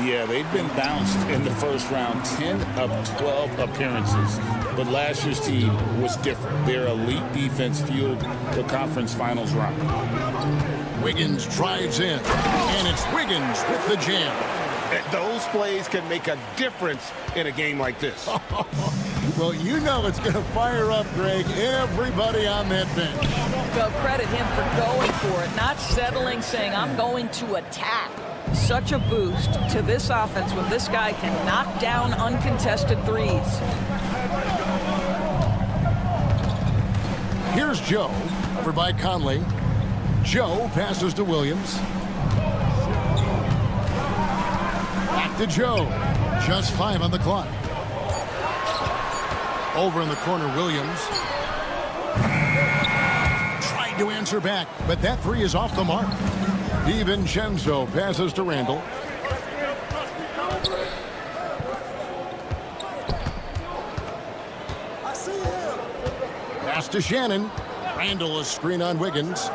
Yeah, they've been bounced in the first round, 10 of 12 appearances. But last year's team was different. Their elite defense fueled the conference finals run. Wiggins drives in, and it's Wiggins with the jam. Those plays can make a difference in a game like this. Well, you know it's going to fire up, Greg, everybody on that bench. Well, credit him for going for it, not settling, saying, I'm going to attack. Such a boost to this offense when this guy can knock down uncontested threes. Here's Joe, over by Conley. Joe passes to Williams. Back to Joe. Just 5 on the clock. Over in the corner, Williams. Tried to answer back, but that three is off the mark. DiVincenzo passes to Randall. Pass to Shannon. Randall a screen on Wiggins.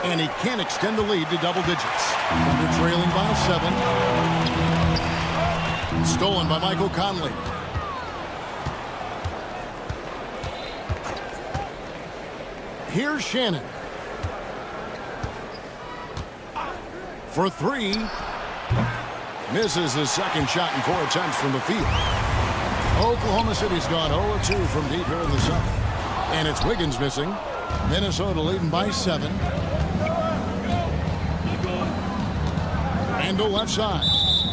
And he can't extend the lead to double digits. Under trailing by 7. Stolen by Michael Conley. Here's Shannon. For 3. Misses his second shot in 4 attempts from the field. Oklahoma City's gone 0-2 from deep here in the 7th. And it's Wiggins missing. Minnesota leading by 7. Randall left side.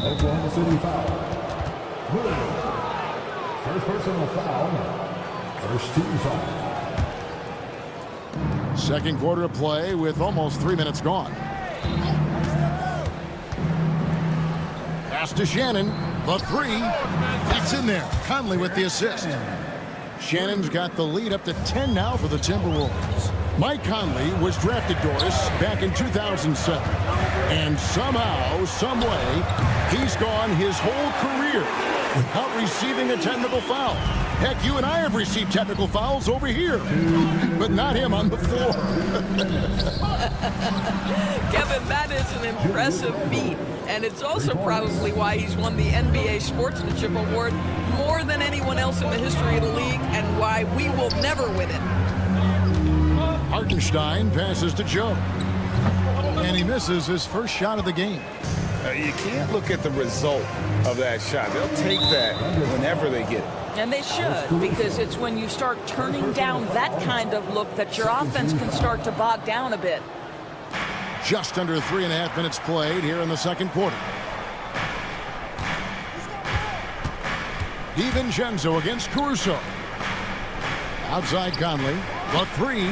Oklahoma City foul. First personal foul. First team foul. Second quarter of play with almost 3 minutes gone. Pass to Shannon. The 3. That's in there. Conley with the assist. Shannon's got the lead up to 10 now for the Timberwolves. Mike Conley was drafted, Doris, back in 2007. And somehow, some way, he's gone his whole career without receiving a technical foul. Heck, you and I have received technical fouls over here, but not him on the floor. Kevin, that is an impressive feat, and it's also probably why he's won the NBA Sportsmanship Award more than anyone else in the history of the league, and why we will never win it. Hartenstein passes to Joe, and he misses his first shot of the game. You can't look at the result of that shot. They'll take that whenever they get it. And they should, because it's when you start turning down that kind of look that your offense can start to bog down a bit. Just under 3.5 minutes played here in the second quarter. DiVincenzo against Caruso. Outside Conley. The three.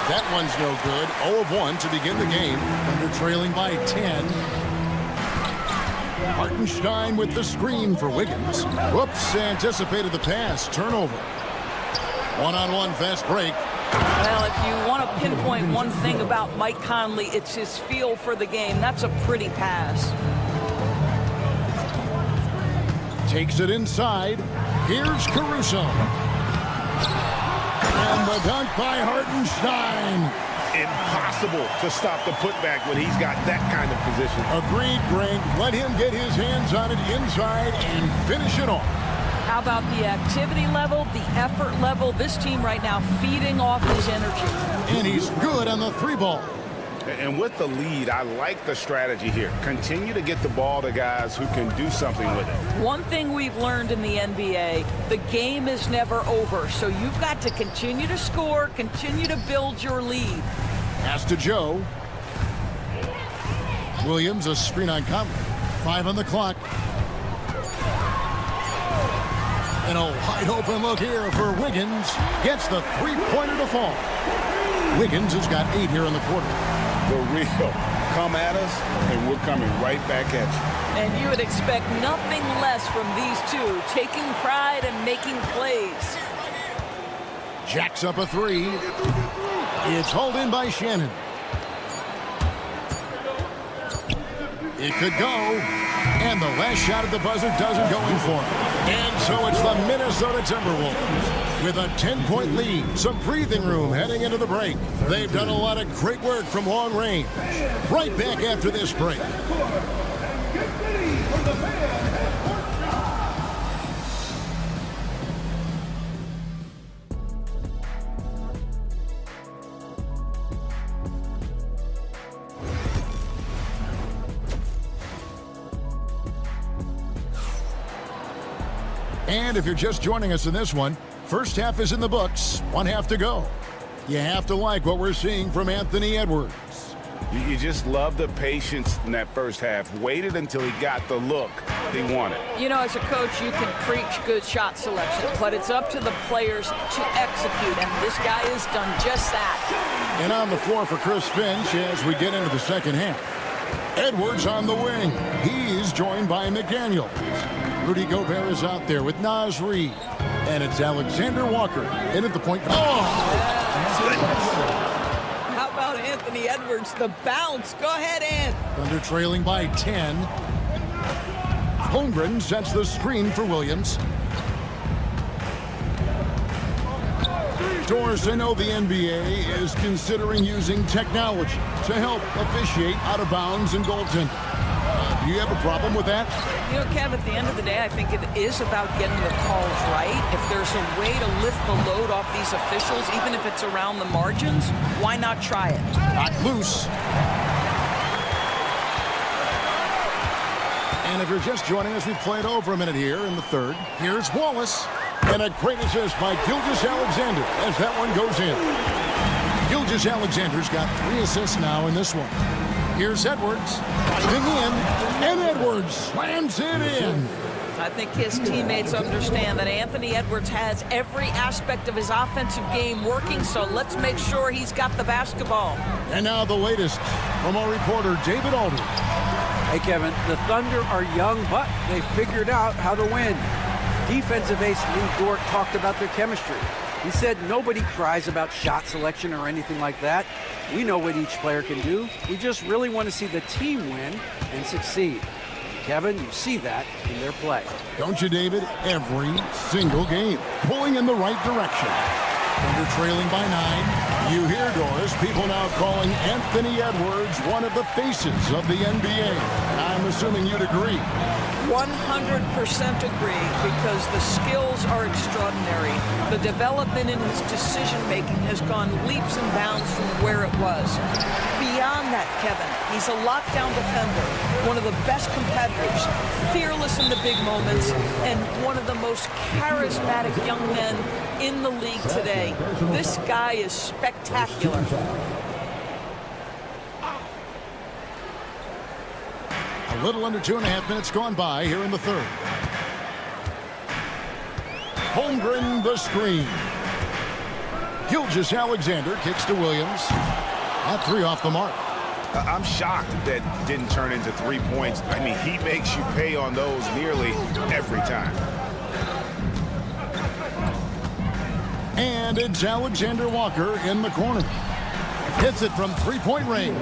That one's no good. 0 of 1 to begin the game. Under trailing by 10. Hartenstein with the screen for Wiggins. Whoops, anticipated the pass. Turnover. One-on-one fast break. Well, if you want to pinpoint one thing about Mike Conley, it's his feel for the game. That's a pretty pass. Takes it inside. Here's Caruso. And the dunk by Hartenstein. Impossible to stop the putback when he's got that kind of position. Agreed, Greg. Let him get his hands on it inside and finish it off. How about the activity level, the effort level? This team right now feeding off his energy. And he's good on the three ball. And with the lead, I like the strategy here. Continue to get the ball to guys who can do something with it. One thing we've learned in the NBA, the game is never over. So you've got to continue to score, continue to build your lead. Pass to Joe. Williams, a screen on Conley. 5 on the clock. And a wide open look here for Wiggins. Gets the three-pointer to fall. Wiggins has got 8 here in the quarter. The real come at us, and we're coming right back at you. And you would expect nothing less from these two, taking pride and making plays. Jacks up a three. It's hauled in by Shannon. It could go. And the last shot at the buzzer doesn't go in for him. And so it's the Minnesota Timberwolves with a 10-point lead. Some breathing room heading into the break. They've done a lot of great work from long range. Right back after this break. Get ready for the fan at court shot. And if you're just joining us in this one, first half is in the books, 1 half to go. You have to like what we're seeing from Anthony Edwards. You just love the patience in that first half. Waited until he got the look he wanted. You know, as a coach, you can preach good shot selection, but it's up to the players to execute, and this guy has done just that. And on the floor for Chris Finch as we get into the second half. Edwards on the wing. He's joined by McDaniels. Rudy Gobert is out there with Naz Reid. And it's Alexander Walker in at the point. How about Anthony Edwards, the bounce? Go ahead, Ant. Thunder trailing by 10. Holmgren sets the screen for Williams. Doris, I know the NBA is considering using technology to help officiate out of bounds and goaltending. Do you have a problem with that? You know, Kev, at the end of the day, I think it is about getting the calls right. If there's a way to lift the load off these officials, even if it's around the margins, why not try it? Not loose. And if you're just joining us, we've played over a minute here in the third. Here's Wallace. And a great assist by Gilgeous-Alexander as that one goes in. Gilgeous-Alexander's got 3 assists now in this one. Here's Edwards, diving in, and Edwards slams it in. I think his teammates understand that Anthony Edwards has every aspect of his offensive game working, so let's make sure he's got the basketball. And now the latest from our reporter, David Aldridge. Hey, Kevin, the Thunder are young, but they figured out how to win. Defensive ace Lou Dort talked about their chemistry. He said nobody cries about shot selection or anything like that. We know what each player can do. We just really want to see the team win and succeed. Kevin, you see that in their play. Don't you, David? Every single game. Pulling in the right direction. Thunder trailing by 9. You hear, Doris, people now calling Anthony Edwards one of the faces of the NBA. I'm assuming you'd agree. 100% agree, because the skills are extraordinary. The development in his decision-making has gone leaps and bounds from where it was. Beyond that, Kevin, he's a lockdown defender, one of the best competitors, fearless in the big moments, and one of the most charismatic young men in the league today. This guy is spectacular. A little under 2.5 minutes gone by here in the third. Holmgren the screen. Gilgeous-Alexander kicks to Williams. That 3 off the mark. I'm shocked that didn't turn into 3 points. I mean, he makes you pay on those nearly every time. And it's Alexander Walker in the corner. Hits it from 3-point range.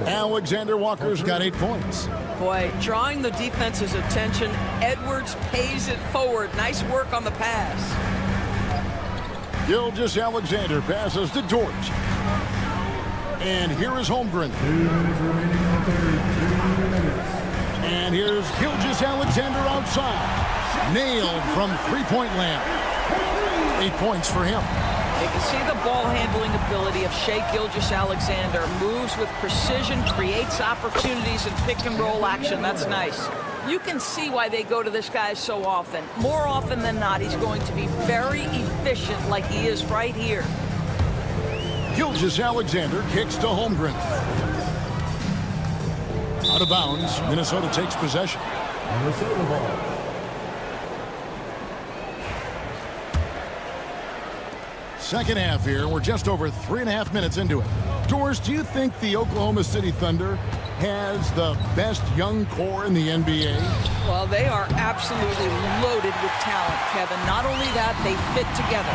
Alexander Walker's got 8 points. Boy, drawing the defense's attention, Edwards pays it forward. Nice work on the pass. Gilgeous-Alexander passes to George. And here is Holmgren. And here's Gilgeous-Alexander outside. Nailed from 3-point land. 8 points for him. You can see the ball handling ability of Shai Gilgeous-Alexander. Moves with precision, creates opportunities in pick and roll action. That's nice. You can see why they go to this guy so often. More often than not, he's going to be very efficient like he is right here. Gilgeous-Alexander kicks to Holmgren. Out of bounds, Minnesota takes possession. Minnesota ball. Second half here. We're just over 3.5 minutes into it. Doris, do you think the Oklahoma City Thunder has the best young core in the NBA? Well, they are absolutely loaded with talent, Kevin. Not only that, they fit together.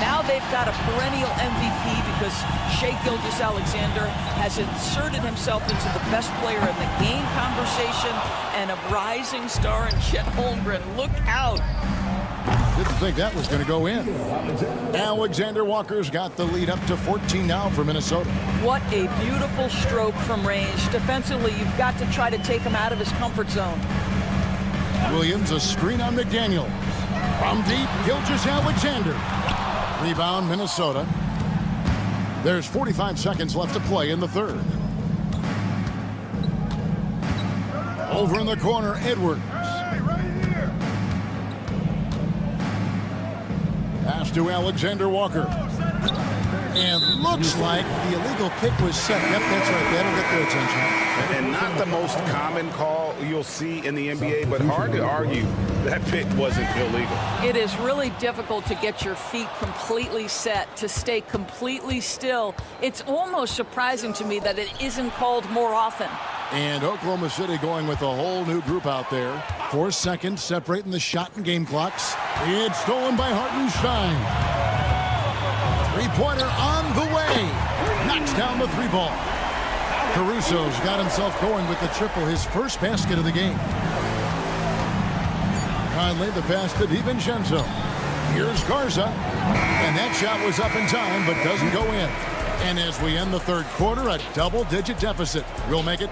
Now they've got a perennial MVP because Shai Gilgeous-Alexander has inserted himself into the best player in the game conversation and a rising star in Chet Holmgren. Look out. Didn't think that was going to go in. Alexander Walker's got the lead up to 14 now for Minnesota. What a beautiful stroke from range. Defensively, you've got to try to take him out of his comfort zone. Williams, a screen on McDaniel. From deep, Gilgeous-Alexander. Rebound, Minnesota. There's 45 seconds left to play in the third. Over in the corner, Edwards. Pass to Alexander Walker. And looks like the illegal pick was set. Yep, that's right. That'll get their attention. And not the most common call you'll see in the NBA, but hard to argue that pick wasn't illegal. It is really difficult to get your feet completely set, to stay completely still. It's almost surprising to me that it isn't called more often. And Oklahoma City going with a whole new group out there. 4 seconds separating the shot and game clocks. It's stolen by Hartenstein. Three-pointer on the way. Knocks down the 3-ball. Caruso's got himself going with the triple, his first basket of the game. Conley, the pass to DiVincenzo. Here's Garza. And that shot was up in time, but doesn't go in. And as we end the third quarter, a double-digit deficit. We'll make it.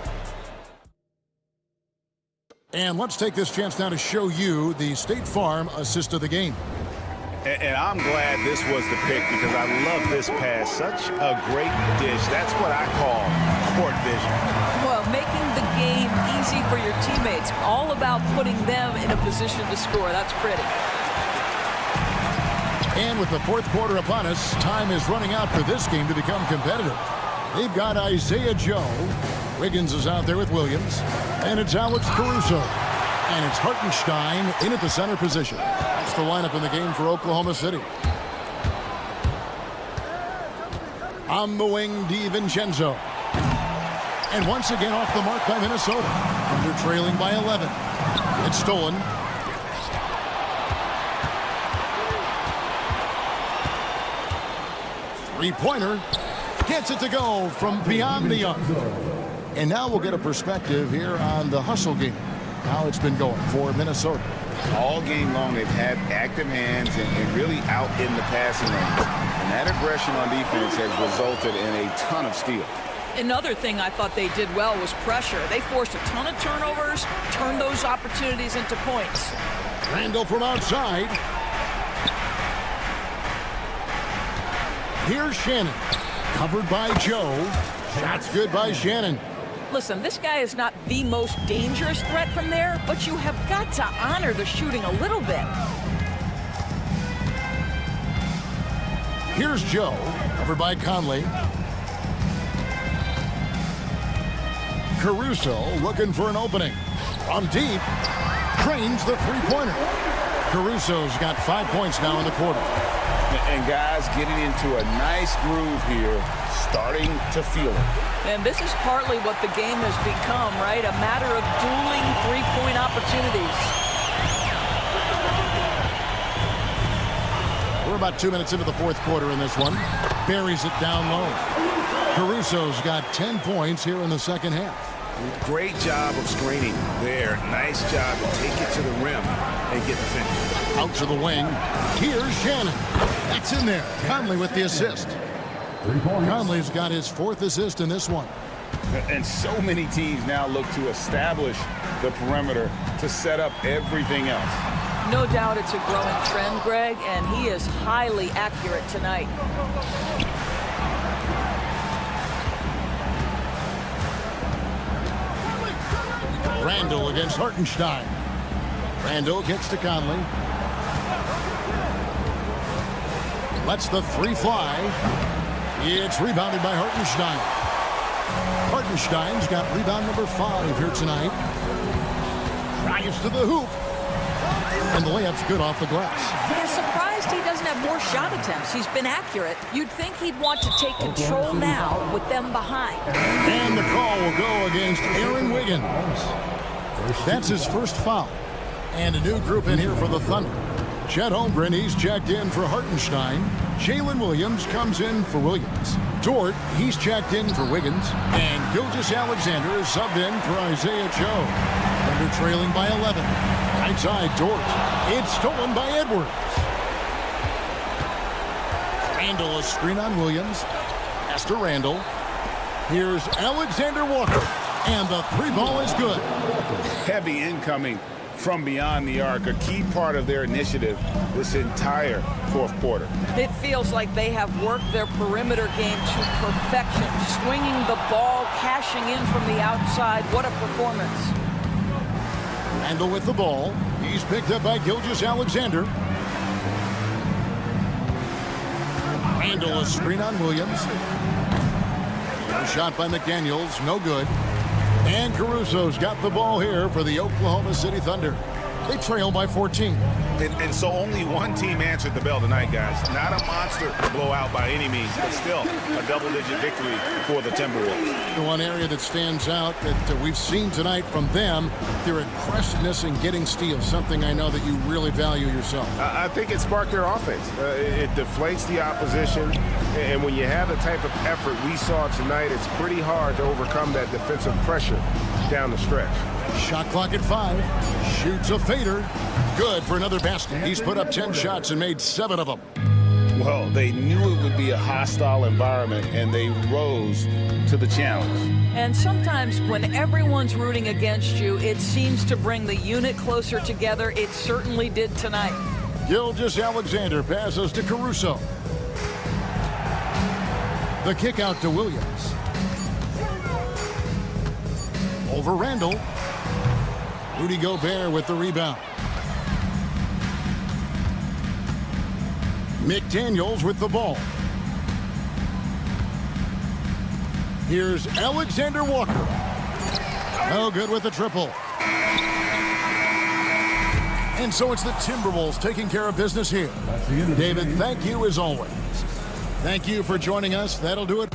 And let's take this chance now to show you the State Farm assist of the game. And I'm glad this was the pick because I love this pass. Such a great dish. That's what I call court vision. Well, making the game easy for your teammates. All about putting them in a position to score. That's pretty. And with the fourth quarter upon us, time is running out for this game to become competitive. They've got Isaiah Joe. Wiggins is out there with Williams. And it's Alex Caruso. And it's Hartenstein in at the center position. That's the lineup in the game for Oklahoma City. On the wing, DiVincenzo. And once again off the mark by Minnesota. Under trailing by 11. It's stolen. Three-pointer. Gets it to go from beyond the arc. And now we'll get a perspective here on the hustle game. how it's been going for Minnesota. All game long, they've had active hands and really out in the passing lane. And that aggression on defense has resulted in a ton of steals. Another thing I thought they did well was pressure. They forced a ton of turnovers, turned those opportunities into points. Randall from outside. Here's Shannon. Covered by Joe. Shot's good by Shannon. Listen, this guy is not the most dangerous threat from there, but you have got to honor the shooting a little bit. Here's Joe. Covered by Conley. Caruso looking for an opening. From deep. Trains the three-pointer. Caruso's got 5 points now in the quarter. And guys getting into a nice groove here, starting to feel it. And this is partly what the game has become, right? A matter of dueling three-point opportunities. We're about 2 minutes into the fourth quarter in this one. Buries it down low. Caruso's got 10 points here in the second half. Great job of screening there. Nice job to take it to the rim and get the finish. Out to the wing. Here's Shannon. That's in there. Conley with the assist. Conley's got his 4th assist in this one. And so many teams now look to establish the perimeter to set up everything else. No doubt it's a growing trend, Greg, and he is highly accurate tonight. Randall against Hartenstein. Randall gets to Conley. Lets the three fly. It's rebounded by Hartenstein. Hartenstein's got rebound number 5 here tonight. Drives to the hoop. And the layup's good off the glass. I'm surprised he doesn't have more shot attempts. He's been accurate. You'd think he'd want to take control now with them behind. And the call will go against Aaron Wiggins. That's his first foul. And a new group in here for the Thunder. Chet Holmgren, he's checked in for Hartenstein. Jalen Williams comes in for Williams. Dort, he's checked in for Wiggins. And Gilgeous-Alexander is subbed in for Isaiah Joe. Thunder trailing by 11. Right side, Dort. It's stolen by Edwards. Randall, a screen on Williams. Pass to Randall. Here's Alexander Walker. And the three ball is good. Heavy incoming from beyond the arc, a key part of their initiative this entire fourth quarter. It feels like they have worked their perimeter game to perfection, swinging the ball, cashing in from the outside. What a performance. Randall with the ball. He's picked up by Gilgeous-Alexander. Randall, a screen on Williams. No shot by McDaniels, no good. And Caruso's got the ball here for the Oklahoma City Thunder. They trail by 14. And so only one team answered the bell tonight, guys. Not a monster blowout by any means, but still a double-digit victory for the Timberwolves. The one area that stands out that we've seen tonight from them, their aggressiveness in getting steals, something I know that you really value yourself. I think it sparked their offense. It deflates the opposition, and when you have the type of effort we saw tonight, it's pretty hard to overcome that defensive pressure down the stretch. Shot clock at 5. Shoots a fader. Good for another basket. He's put up 10 shots and made 7 of them. Well, they knew it would be a hostile environment, and they rose to the challenge. And sometimes when everyone's rooting against you, it seems to bring the unit closer together. It certainly did tonight. Gilgeous-Alexander passes to Caruso. The kick out to Williams. Over Randall. Rudy Gobert with the rebound. McDaniels with the ball. Here's Alexander Walker. No good with the triple. And so it's the Timberwolves taking care of business here. David, thank you as always. Thank you for joining us. That'll do it.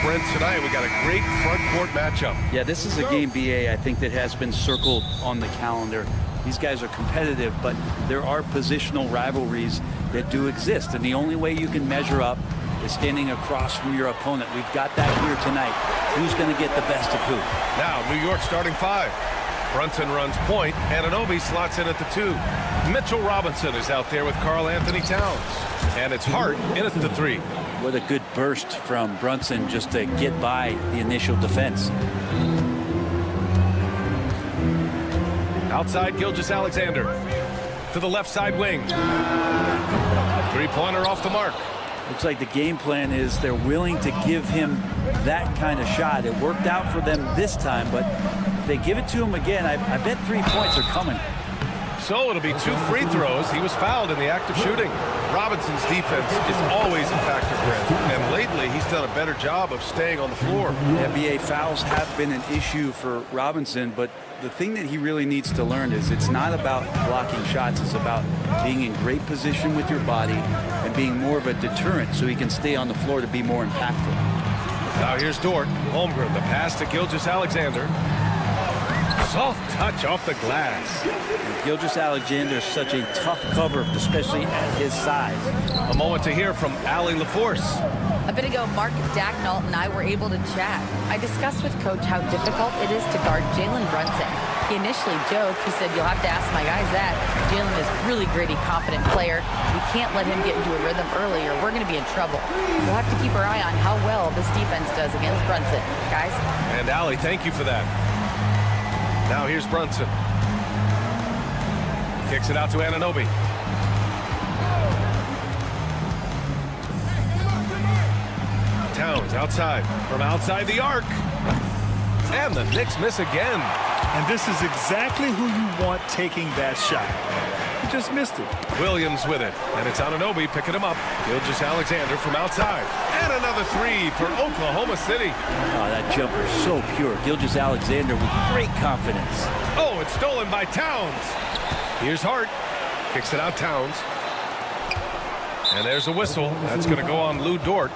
Brent, tonight we got a great front court matchup. Yeah, this is a game, BA, I think that has been circled on the calendar. These guys are competitive, but there are positional rivalries that do exist, and the only way you can measure up is standing across from your opponent. We've got that here tonight. Who's going to get the best of who? Now, New York starting five. Brunson runs point. Anunoby slots in at the 2. Mitchell Robinson is out there with Karl Anthony Towns. And it's Hart in at the 3. What a good burst from Brunson just to get by the initial defense. Outside, Gilgeous-Alexander. To the left side wing. Three-pointer off the mark. Looks like the game plan is they're willing to give him that kind of shot. It worked out for them this time, but if they give it to him again, I bet 3 points are coming. So it'll be 2 free throws. He was fouled in the act of shooting. Robinson's defense is always a factor for him, and lately he's done a better job of staying on the floor. NBA fouls have been an issue for Robinson, but the thing that he really needs to learn is it's not about blocking shots. It's about being in great position with your body and being more of a deterrent so he can stay on the floor to be more impactful. Now here's Dort. Holmgren, the pass to Gilgeous-Alexander. Soft touch off the glass. Gilgeous-Alexander is such a tough cover, especially at his size. A moment to hear from Allie LaForce. A bit ago, Mark Dagnall and I were able to chat. I discussed with Coach how difficult it is to guard Jalen Brunson. He initially joked. He said, "You'll have to ask my guys that. Jalen is a really gritty, confident player. We can't let him get into a rhythm early or we're going to be in trouble. We'll have to keep our eye on how well this defense does against Brunson, guys." And Allie, thank you for that. Now here's Brunson. Kicks it out to Anunoby. Towns outside. From outside the arc. And the Knicks miss again. And this is exactly who you want taking that shot. He just missed it. Williams with it. And it's Anunoby picking him up. Gilgeous-Alexander from outside. And another 3 for Oklahoma City. Oh, that jumper is so pure. Gilgeous-Alexander with great confidence. Oh, it's stolen by Towns. Here's Hart. Kicks it out Towns. And there's a whistle. That's going to go on Lou Dort.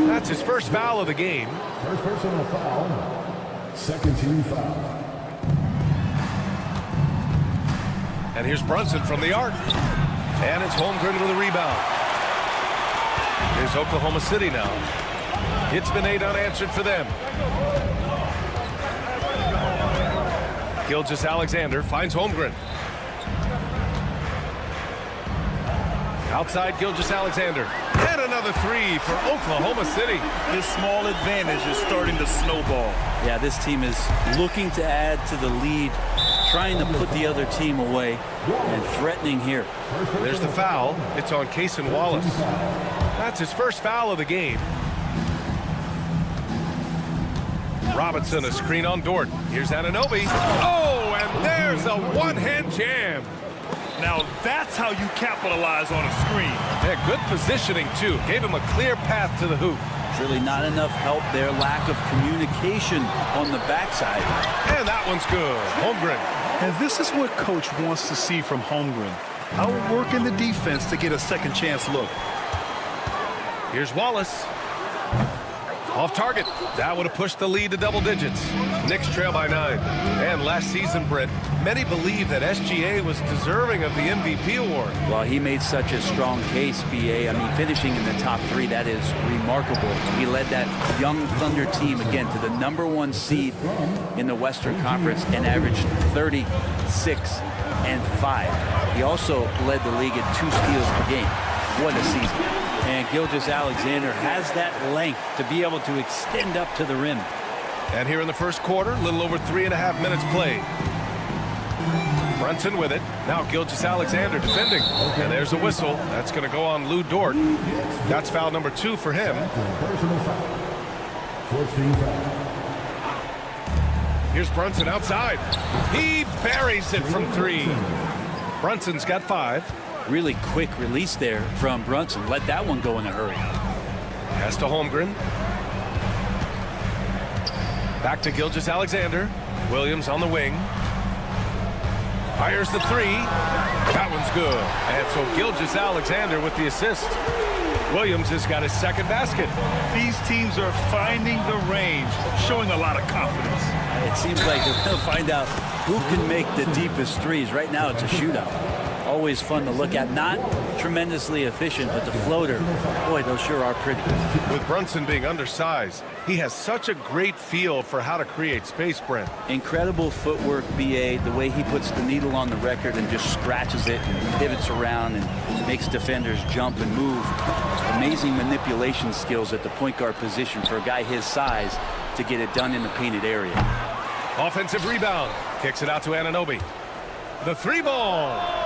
That's his first foul of the game. First personal foul. Second team foul. And here's Brunson from the arc. And it's Holmgren with a rebound. Here's Oklahoma City now. It's been 8 unanswered for them. Gilgeous-Alexander finds Holmgren. Outside Gilgeous-Alexander. And another 3 for Oklahoma City. This small advantage is starting to snowball. Yeah, this team is looking to add to the lead, trying to put the other team away, and threatening here. There's the foul. It's on Cason Wallace. That's his first foul of the game. Robinson, a screen on Dort. Here's Anunoby. Oh, and there's a one-hand jam. Now that's how you capitalize on a screen. Yeah, good positioning, too. Gave him a clear path to the hoop. It's really not enough help there. Lack of communication on the backside. And that one's good. Holmgren. And this is what Coach wants to see from Holmgren. Outworking the defense to get a second chance look. Here's Wallace. Off target. That would have pushed the lead to double digits. Knicks trail by 9. And last season, Brent, many believe that SGA was deserving of the MVP award. Well, he made such a strong case, BA. I mean, finishing in the top 3, that is remarkable. He led that young Thunder team, again, to the #1 seed in the Western Conference and averaged 36 and 5. He also led the league in 2 steals per game. What a season. And Gilgeous-Alexander has that length to be able to extend up to the rim. And here in the first quarter, a little over 3.5 minutes played. Brunson with it. Now Gilgeous-Alexander defending. And there's a whistle. That's going to go on Lou Dort. That's foul number 2 for him. Here's Brunson outside. He buries it from 3. Brunson's got 5. Really quick release there from Brunson. Let that one go in a hurry. Pass to Holmgren. Back to Gilgeous-Alexander. Williams on the wing. Fires the 3. That one's good. And so Gilgeous-Alexander with the assist. Williams has got his second basket. These teams are finding the range, showing a lot of confidence. It seems like they're going to find out who can make the deepest threes. Right now it's a shootout. Always fun to look at. Not tremendously efficient, but the floater, boy, those sure are pretty. With Brunson being undersized, he has such a great feel for how to create space, Brent. Incredible footwork, BA, the way he puts the needle on the record and just scratches it and pivots around and makes defenders jump and move. Amazing manipulation skills at the point guard position for a guy his size to get it done in the painted area. Offensive rebound. Kicks it out to Anunoby. The 3-ball.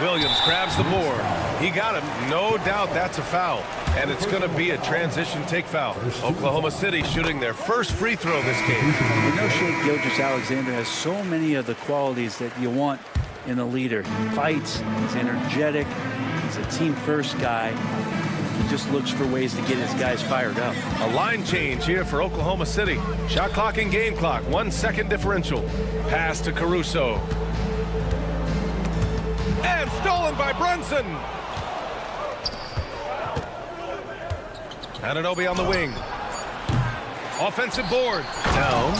Williams grabs the board. He got him. No doubt that's a foul. And it's going to be a transition take foul. Oklahoma City shooting their first free throw this game. You know, Shea Gilgeous-Alexander has so many of the qualities that you want in a leader. He fights. He's energetic. He's a team-first guy. He just looks for ways to get his guys fired up. A line change here for Oklahoma City. Shot clock and game clock. 1 second differential. Pass to Caruso. And stolen by Brunson. Anunoby on the wing. Offensive board. Towns.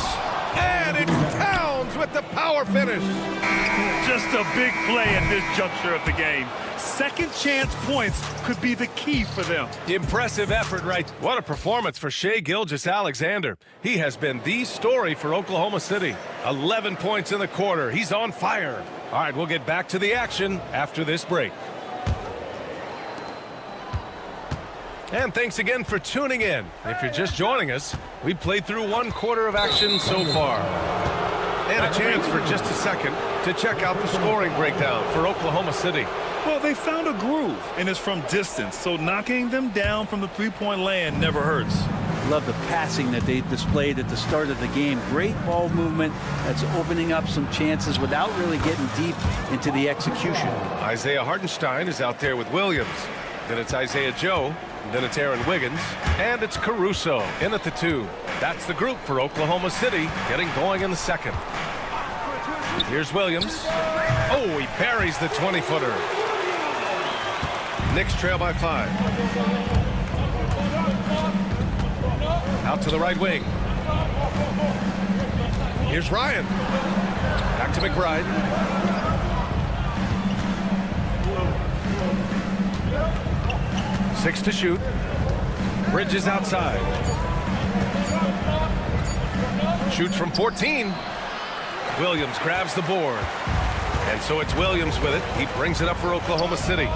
And it's Towns with the power finish. Just a big play at this juncture of the game. Second chance points could be the key for them. Impressive effort, right? What a performance for Shea Gilgeous-Alexander. He has been the story for Oklahoma City. 11 points in the quarter. He's on fire. All right, we'll get back to the action after this break. And thanks again for tuning in. If you're just joining us, we played through 1 quarter of action so far. And a chance for just a second to check out the scoring breakdown for Oklahoma City. Well, they found a groove, and it's from distance, so knocking them down from the three-point land never hurts. Love the passing that they displayed at the start of the game. Great ball movement that's opening up some chances without really getting deep into the execution. Isaiah Hartenstein is out there with Williams. Then it's Isaiah Joe. Then it's Aaron Wiggins. And it's Caruso in at the 2. That's the group for Oklahoma City getting going in the second. Here's Williams. Oh, he buries the 20-footer. Knicks trail by 5. Out to the right wing. Here's Ryan. Back to McBride. 6 to shoot. Bridges outside. Shoots from 14. Williams grabs the board. And so it's Williams with it. He brings it up for Oklahoma City.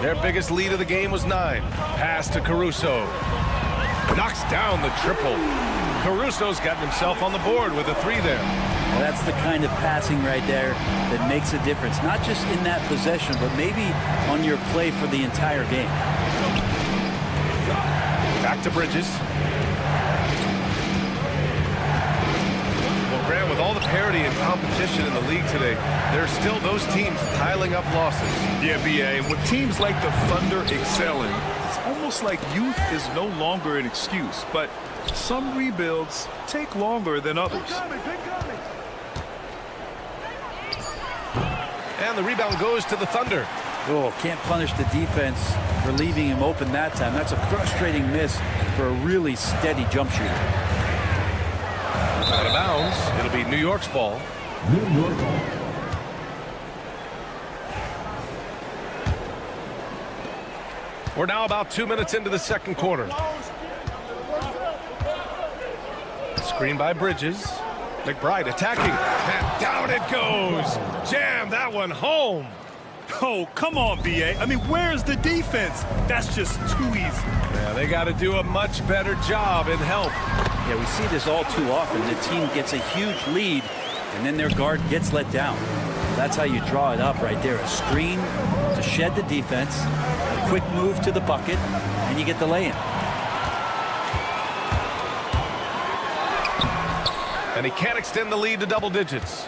Their biggest lead of the game was 9. Pass to Caruso. Knocks down the triple. Caruso's gotten himself on the board with a 3 there. Well, that's the kind of passing right there that makes a difference. Not just in that possession, but maybe on your play for the entire game. Back to Bridges. Well, Grant, with all the parity and competition in the league today, there's still those teams piling up losses. Yeah, B.A. And with teams like the Thunder excelling, it's almost like youth is no longer an excuse. But some rebuilds take longer than others. And the rebound goes to the Thunder. Oh, can't punish the defense for leaving him open that time. That's a frustrating miss for a really steady jump shooter. Out of bounds. It'll be New York's ball. New York ball. We're now about 2 minutes into the second quarter. Screen by Bridges. McBride attacking. And down it goes. Jam that one home. Oh, come on, B.A. I mean, where's the defense? That's just too easy. Yeah, they got to do a much better job in help. Yeah, we see this all too often. The team gets a huge lead, and then their guard gets let down. That's how you draw it up right there. A screen to shed the defense, a quick move to the bucket, and you get the lay-in. And he can't extend the lead to double digits.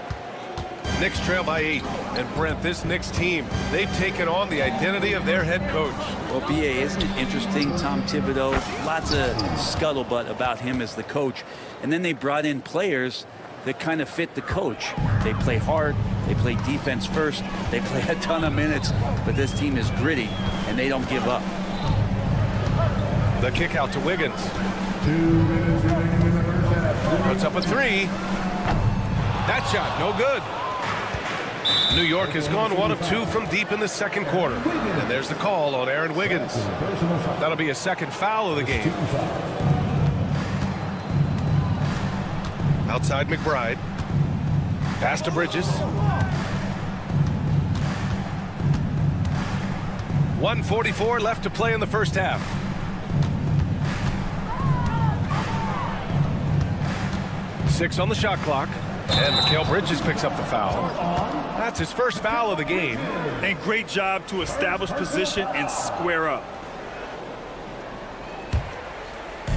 Knicks trail by 8. And Brent, this Knicks team, they've taken on the identity of their head coach. Well, B.A., isn't it interesting? Tom Thibodeau, lots of scuttlebutt about him as the coach. And then they brought in players that kind of fit the coach. They play hard, they play defense first, they play a ton of minutes, but this team is gritty, and they don't give up. The kick out to Wiggins. Puts up a 3. That shot, no good. New York has gone 1 of 2 from deep in the second quarter. And there's the call on Aaron Wiggins. That'll be a second foul of the game. Outside McBride. Pass to Bridges. 1:44 left to play in the first half. Six on the shot clock. And Mikal Bridges picks up the foul. That's his first foul of the game. And great job to establish position and square up.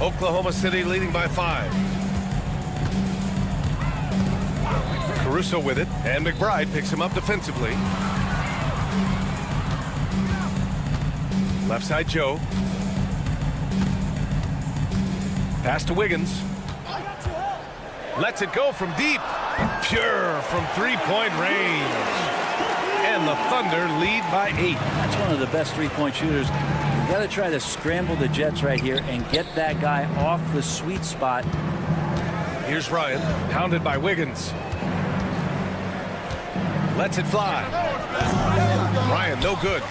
Oklahoma City leading by 5. Caruso with it, and McBride picks him up defensively. Left side Joe. Pass to Wiggins. Lets it go from deep. Pure from three-point range. And the Thunder lead by 8. That's one of the best three-point shooters. You got to try to scramble the Jets right here and get that guy off the sweet spot. Here's Ryan, hounded by Wiggins. Lets it fly. Ryan, no good.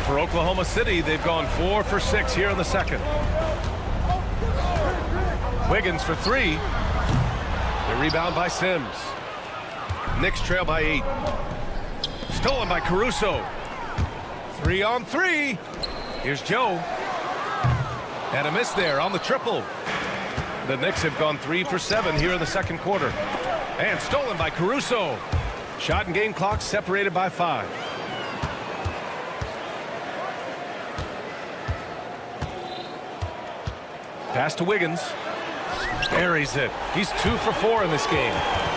For Oklahoma City, they've gone 4 for 6 here in the second. Wiggins for 3. The rebound by Sims. Knicks trail by 8. Stolen by Caruso. 3 on 3. Here's Joe. And a miss there on the triple. The Knicks have gone 3 for 7 here in the second quarter. And stolen by Caruso. Shot and game clock separated by 5. Pass to Wiggins. Buries it. He's 2 for 4 in this game.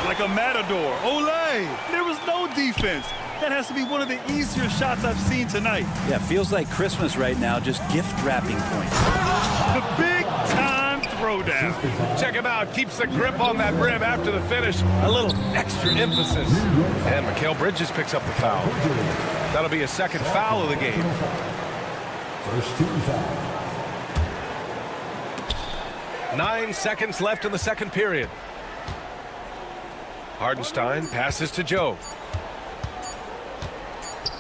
Like a matador. Olay! There was no defense. That has to be one of the easier shots I've seen tonight. Yeah, feels like Christmas right now, just gift wrapping points. The big-time throwdown. Check him out. Keeps the grip on that rim after the finish. A little extra emphasis. And Mikal Bridges picks up the foul. That'll be a second foul of the game. First team foul. 9 seconds left in the second period. Hardenstein passes to Joe.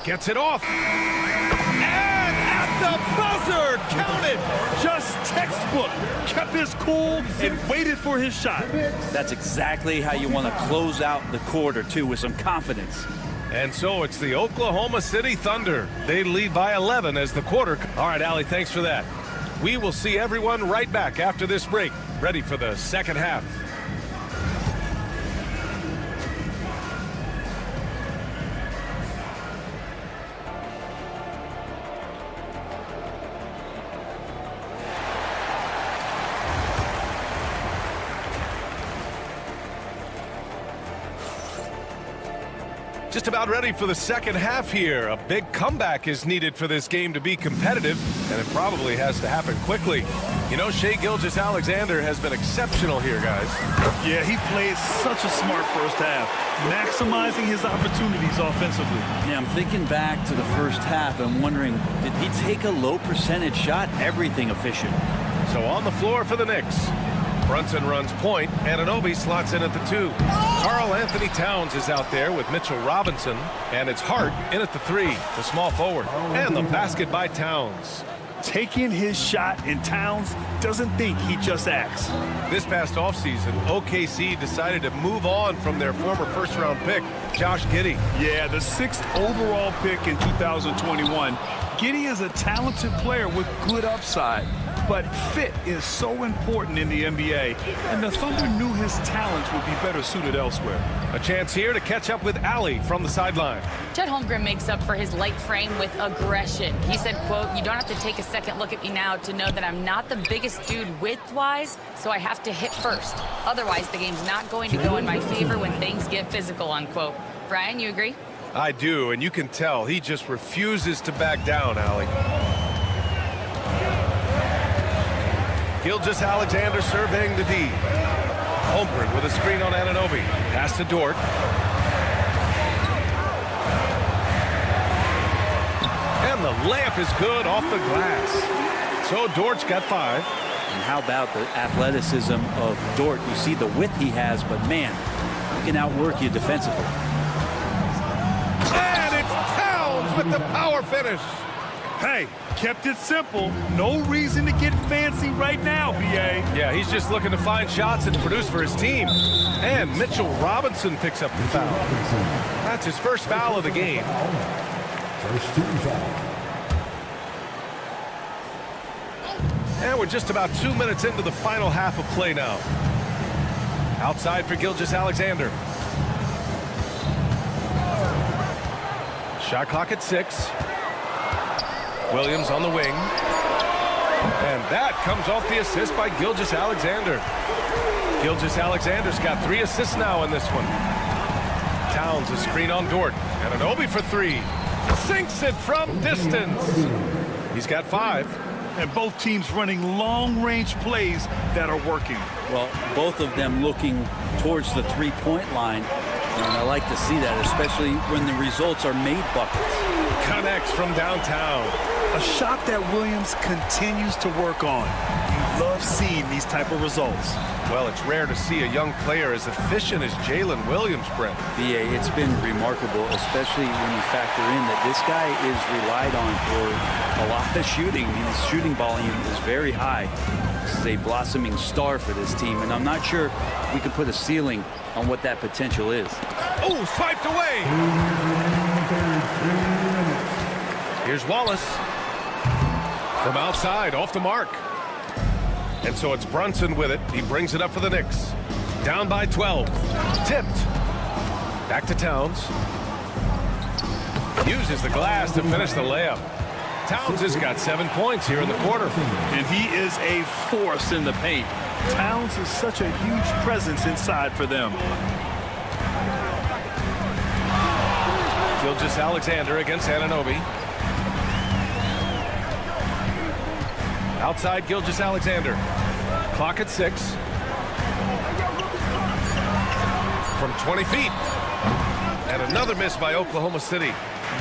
Gets it off. And The buzzer counted. Just textbook. Kept his cool and waited for his shot. That's exactly how you want to close out the quarter, too, with some confidence. And so it's the Oklahoma City Thunder. They lead by 11 as the quarter. All right, Allie, thanks for that. We will see everyone right back after this break, ready for the second half. Just about ready for the second half here. A big comeback is needed for this game to be competitive, and it probably has to happen quickly. You know, Shai Gilgeous-Alexander has been exceptional here, guys. Yeah, he played such a smart first half, maximizing his opportunities offensively. Yeah, I'm thinking back to the first half and wondering, did he take a low percentage shot? Everything efficient. So on the floor for the Knicks. Brunson runs point. Anunoby slots in at the 2. Karl Anthony Towns is out there with Mitchell Robinson. And it's Hart in at the 3, the small forward. And the basket by Towns. Taking his shot, and Towns doesn't think, he just acts. This past offseason, OKC decided to move on from their former first-round pick, Josh Giddey. Yeah, the 6th overall pick in 2021. Giddey is a talented player with good upside. But fit is so important in the NBA, and the Thunder knew his talents would be better suited elsewhere. A chance here to catch up with Allie from the sideline. Chet Holmgren makes up for his light frame with aggression. He said, quote, "You don't have to take a second look at me now to know that I'm not the biggest dude width-wise, so I have to hit first. Otherwise, the game's not going to go in my favor when things get physical," unquote. Brian, you agree? I do, and you can tell he just refuses to back down, Allie. Gilgeous-Alexander surveying the D. Holmgren with a screen on Anunoby. Pass to Dort. And the layup is good off the glass. So Dort's got 5. And how about the athleticism of Dort? You see the width he has, but man, he can outwork you defensively. And it's Towns with the power finish. Hey, kept it simple. No reason to get fancy right now, B.A. Yeah, he's just looking to find shots and produce for his team. And Mitchell Robinson picks up the foul. That's his first foul of the game. First team foul. And we're just about 2 minutes into the final half of play now. Outside for Gilgeous-Alexander. Shot clock at 6. Williams on the wing. And that comes off the assist by Gilgeous-Alexander. Gilgeous-Alexander's got 3 assists now in this one. Towns a screen on Dort. And Anunoby for 3. Sinks it from distance. He's got 5. And both teams running long-range plays that are working. Well, both of them looking towards the three-point line. And I like to see that, especially when the results are made buckets. Connects from downtown. A shot that Williams continues to work on. You love seeing these type of results. Well, it's rare to see a young player as efficient as Jalen Williams, Brent. B.A., it's been remarkable, especially when you factor in that this guy is relied on for a lot of shooting. I mean, his shooting volume is very high. This is a blossoming star for this team, and I'm not sure we can put a ceiling on what that potential is. Oh, swiped away. Here's Wallace. From outside, off the mark. And so it's Brunson with it. He brings it up for the Knicks. Down by 12. Tipped. Back to Towns. Uses the glass to finish the layup. Towns has got 7 points here in the quarter. And he is a force in the paint. Towns is such a huge presence inside for them. Gilgeous-Alexander against Anunoby. Outside Gilgeous-Alexander. Clock at 6. From 20 feet. And another miss by Oklahoma City.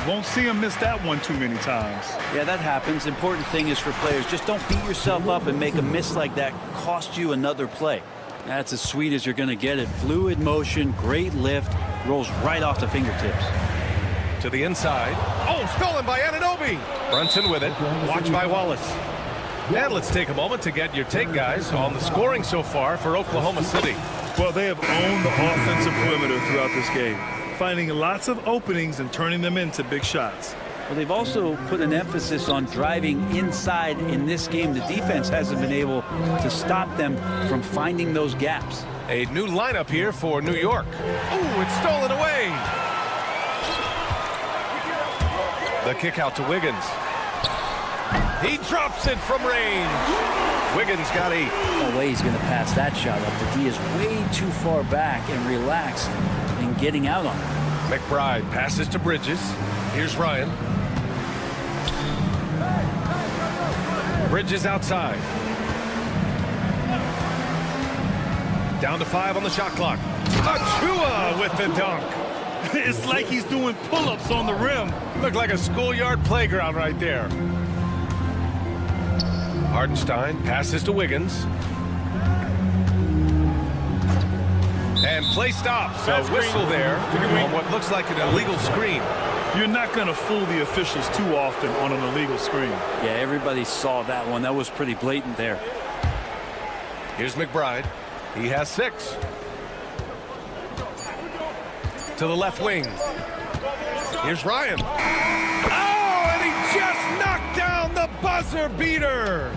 Won't see him miss that one too many times. Yeah, that happens. Important thing is for players, just don't beat yourself up and make a miss like that cost you another play. That's as sweet as you're going to get it. Fluid motion, great lift, rolls right off the fingertips. To the inside. Oh, stolen by Anunoby. Brunson with it. Watched by Wallace. And let's take a moment to get your take, guys, on the scoring so far for Oklahoma City. Well, they have owned the offensive perimeter throughout this game, finding lots of openings and turning them into big shots. Well, they've also put an emphasis on driving inside in this game. The defense hasn't been able to stop them from finding those gaps. A new lineup here for New York. Ooh, it's stolen away. The kick out to Wiggins. He drops it from range. Wiggins got 8. No way he's going to pass that shot up. The D is way too far back and relaxed in getting out on it. McBride passes to Bridges. Here's Ryan. Bridges outside. Down to 5 on the shot clock. Achua with the dunk. It's like he's doing pull-ups on the rim. Looked like a schoolyard playground right there. Hartenstein passes to Wiggins. And play stops. A whistle there on what looks like an illegal screen. You're not going to fool the officials too often on an illegal screen. Yeah, everybody saw that one. That was pretty blatant there. Here's McBride. He has 6. To the left wing. Here's Ryan. Oh, and he just knocked down the buzzer beater.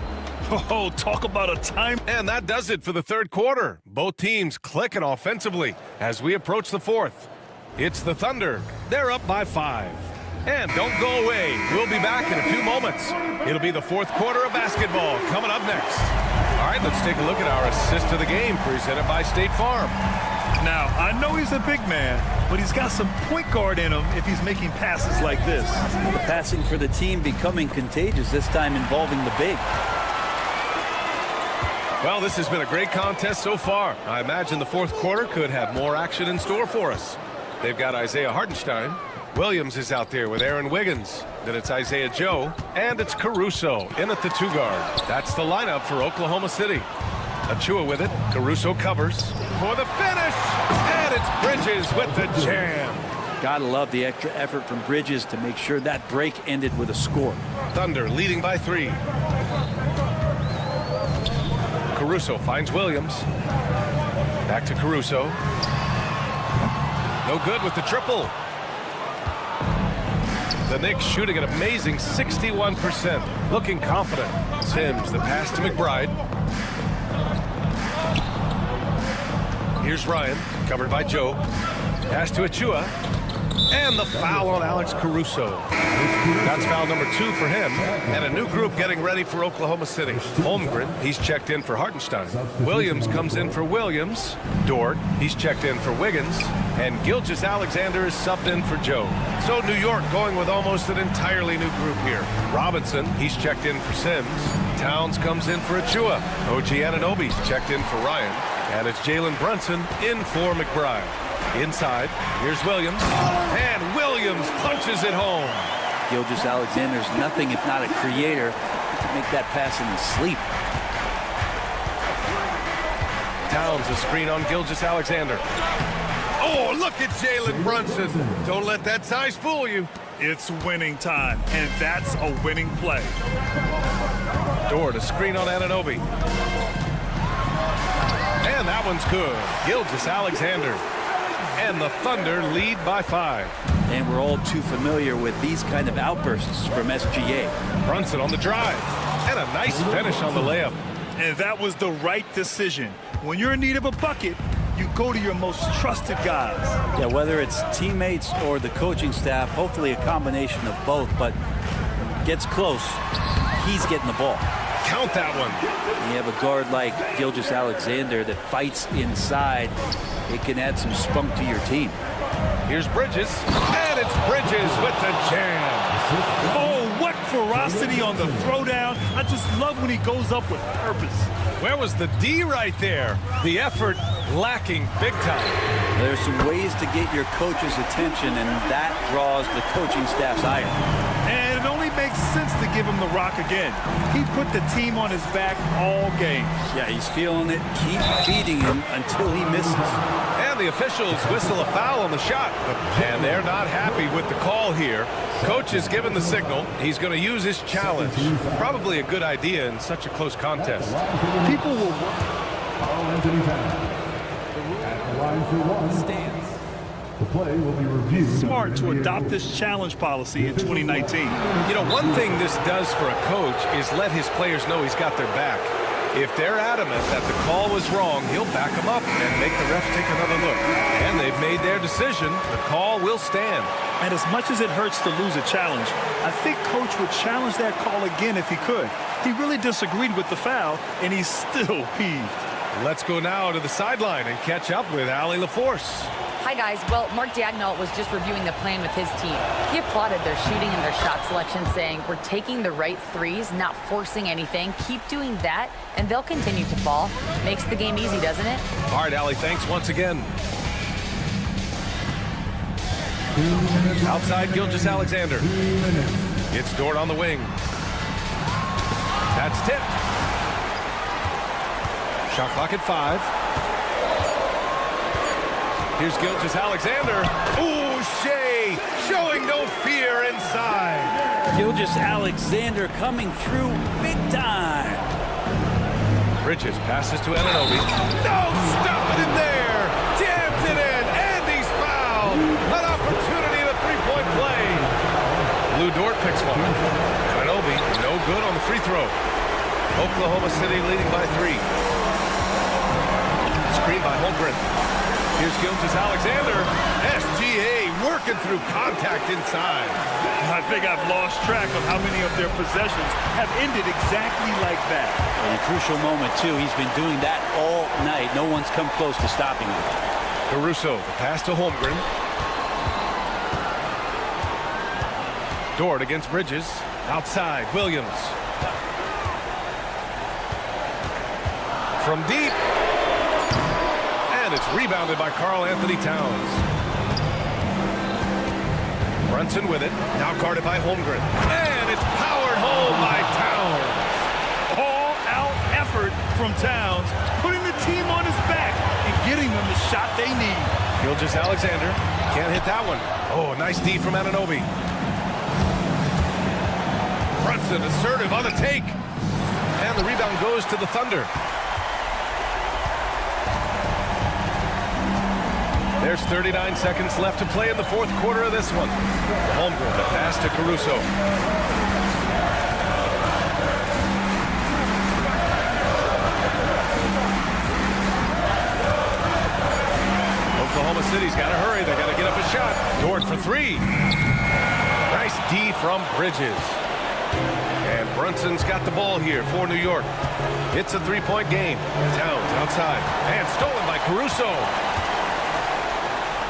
Oh, talk about a time. And that does it for the third quarter. Both teams clicking offensively as we approach the fourth. It's the Thunder. They're up by 5. And don't go away. We'll be back in a few moments. It'll be the fourth quarter of basketball coming up next. All right, let's take a look at our assist of the game presented by State Farm. Now, I know he's a big man, but he's got some point guard in him if he's making passes like this. The passing for the team becoming contagious, this time involving the big. Well, this has been a great contest so far. I imagine the fourth quarter could have more action in store for us. They've got Isaiah Hartenstein. Williams is out there with Aaron Wiggins. Then it's Isaiah Joe. And it's Caruso in at the 2 guard. That's the lineup for Oklahoma City. Achua with it. Caruso covers for the finish. And it's Bridges with the jam. Gotta love the extra effort from Bridges to make sure that break ended with a score. Thunder leading by 3. Caruso finds Williams. Back to Caruso. No good with the triple. The Knicks shooting an amazing 61%. Looking confident. Sims, the pass to McBride. Here's Ryan, covered by Joe. Pass to Achua. And the foul on Alex Caruso. That's foul number 2 for him. And a new group getting ready for Oklahoma City. Holmgren, he's checked in for Hartenstein. Williams comes in for Williams. Dort, he's checked in for Wiggins. And Gilgeous-Alexander is subbed in for Joe. So New York going with almost an entirely new group here. Robinson, he's checked in for Sims. Towns comes in for Achua. OG Anunoby's checked in for Ryan. And it's Jalen Brunson in for McBride. Inside, here's Williams. And Williams punches it home. Gilgeous-Alexander's nothing if not a creator to make that pass in his sleep. Towns a screen on Gilgeous-Alexander. Oh, look at Jalen Brunson. Don't let that size fool you. It's winning time, and that's a winning play. Dort a screen on Anunoby. And that one's good. Gilgeous-Alexander. And the Thunder lead by 5. And we're all too familiar with these kind of outbursts from SGA. Brunson on the drive. And a nice finish on the layup. And that was the right decision. When you're in need of a bucket, you go to your most trusted guys. Yeah, whether it's teammates or the coaching staff, hopefully a combination of both, but gets close, he's getting the ball. Count that one. You have a guard like Gilgeous-Alexander that fights inside. It can add some spunk to your team. Here's Bridges, and it's Bridges with the jam. Oh, what ferocity on the throwdown. I just love when he goes up with purpose. Where was the D right there? The effort lacking big time. There's some ways to get your coach's attention, and that draws the coaching staff's ire. And it only makes sense to give him the rock again. He put the team on his back all game. Yeah, he's feeling it. Keep feeding him until he misses. And And the officials whistle a foul on the shot. And they're not happy with the call here. Coach has given the signal. He's going to use his challenge. Probably a good idea in such a close contest. People will Stands. The play will be reviewed. Smart to adopt this challenge policy in 2019. You know, one thing this does for a coach is let his players know he's got their back. If they're adamant that the call was wrong, he'll back them up and make the refs take another look. And they've made their decision. The call will stand. And as much as it hurts to lose a challenge, I think Coach would challenge that call again if he could. He really disagreed with the foul, and he's still peeved. Let's go now to the sideline and catch up with Allie LaForce. Hi, guys. Well, Mark Daigneault was just reviewing the plan with his team. He applauded their shooting and their shot selection, saying, we're taking the right threes, not forcing anything. Keep doing that, and they'll continue to fall. Makes the game easy, doesn't it? All right, Allie, thanks once again. Outside, Gilgeous-Alexander. It's Dort on the wing. That's tipped. Shot clock at 5. Here's Gilgeous-Alexander. Ooh, Shea showing no fear inside. Gilgeous-Alexander coming through big time. Bridges passes to Anunoby. No, stop it in there. Jams it in, and he's fouled. An opportunity at a three-point play. Lou Dort picks one. Anunoby, no good on the free throw. Oklahoma City leading by 3. Screen by Holmgren. Here's Gilgeous-Alexander. SGA working through contact inside. I think I've lost track of how many of their possessions have ended exactly like that. In a crucial moment, too. He's been doing that all night. No one's come close to stopping him. Caruso, the pass to Holmgren. Dort against Bridges. Outside, Williams. From deep. And it's rebounded by Karl-Anthony Towns. Brunson with it. Now guarded by Holmgren. And it's powered home by Towns. All-out effort from Towns, putting the team on his back and getting them the shot they need. Gilgeous-Alexander can't hit that one. Oh, nice D from Anunoby. Brunson assertive on the take. And the rebound goes to the Thunder. There's 39 seconds left to play in the fourth quarter of this one. Holmgren, the pass to Caruso. Oklahoma City's got to hurry. They got to get up a shot. Dort for 3. Nice D from Bridges. And Brunson's got the ball here for New York. It's a three-point game. Towns outside. And stolen by Caruso.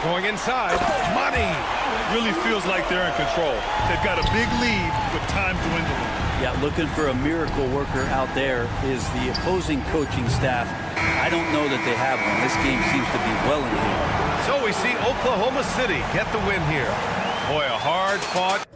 Going inside, money. Really feels like they're in control. They've got a big lead with time dwindling. Yeah, looking for a miracle worker out there is the opposing coaching staff. I don't know that they have one. This game seems to be well in hand. So we see Oklahoma City get the win here. Boy, a hard-fought.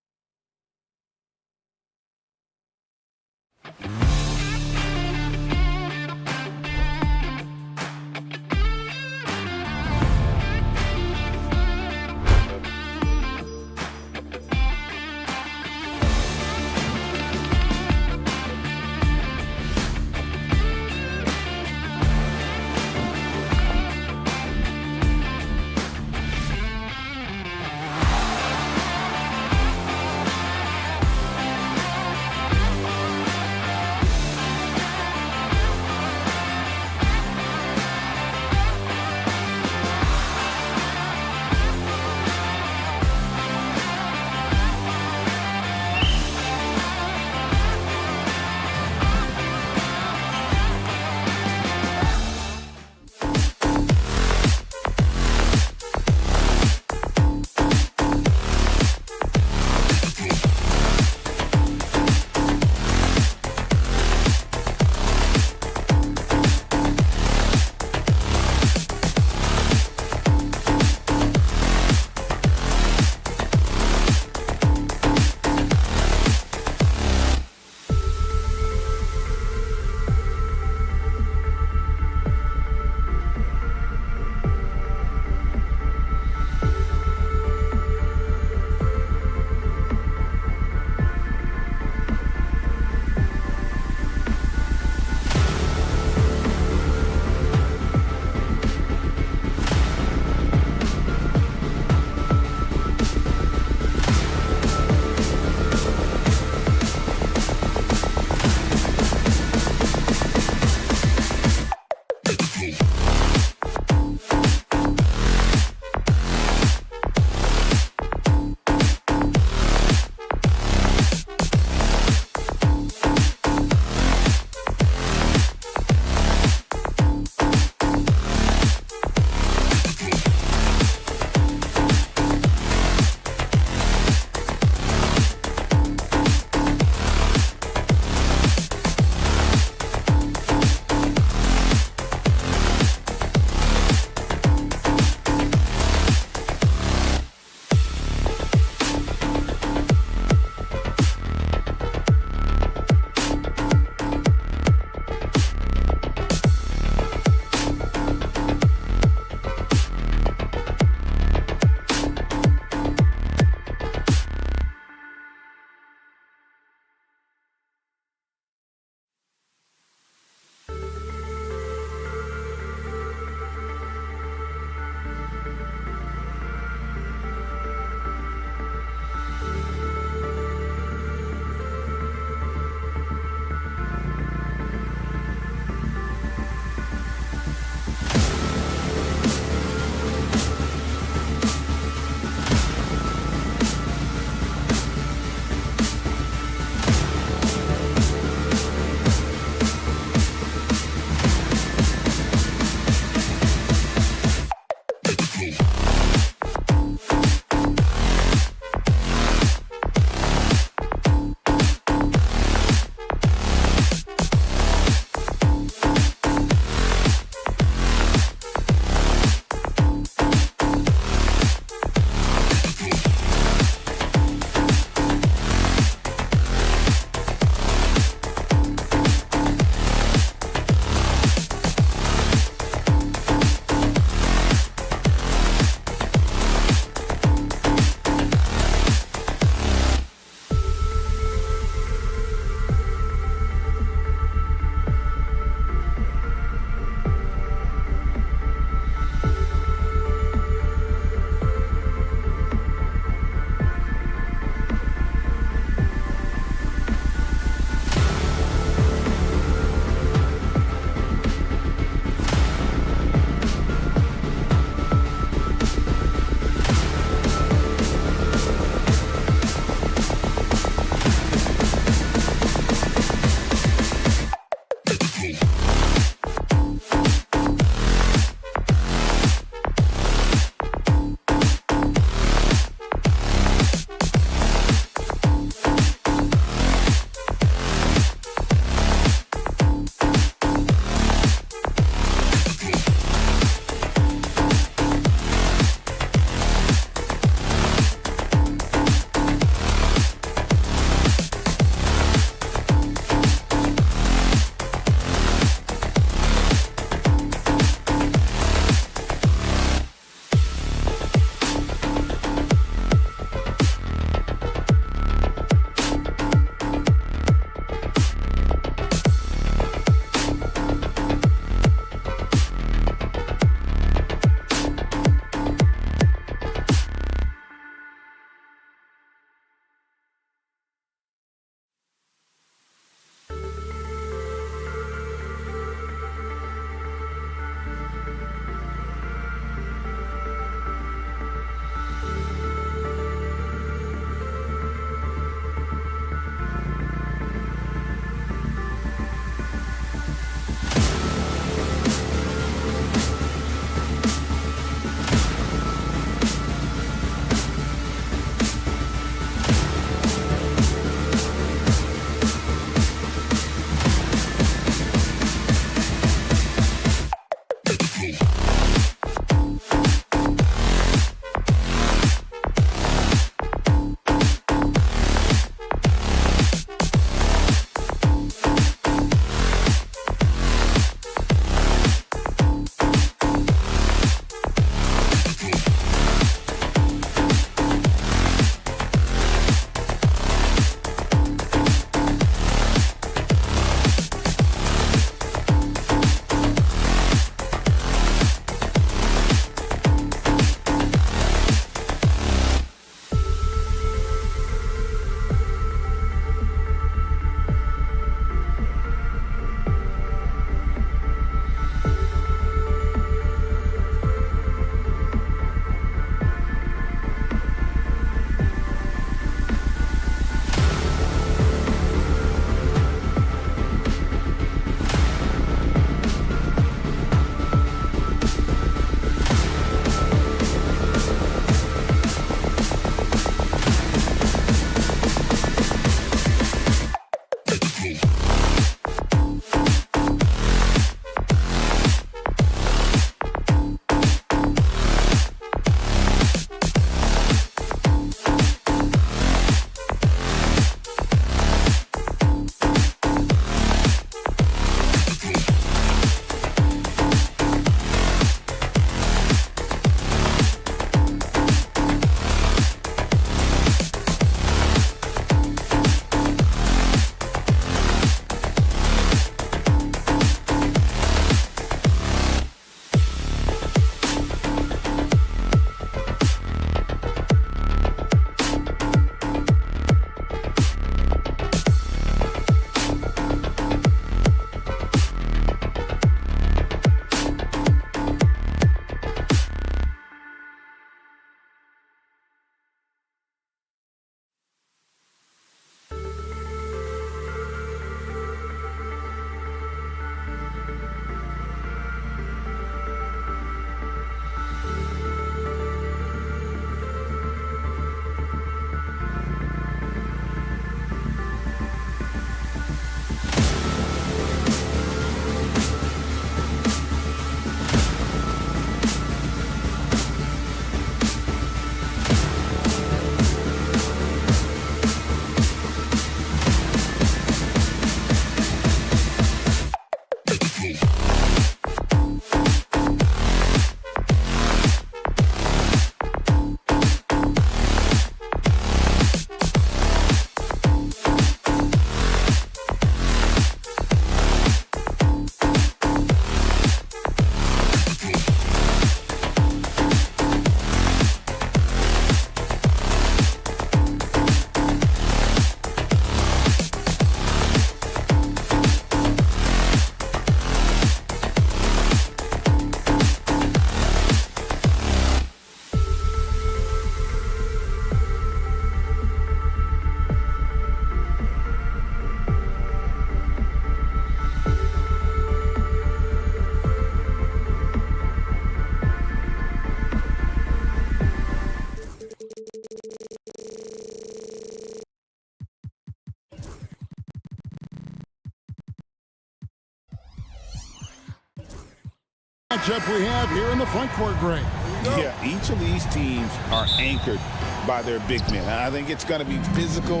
Matchup we have here in the front court, Greg. Yeah, each of these teams are anchored by their big men. I think it's going to be physical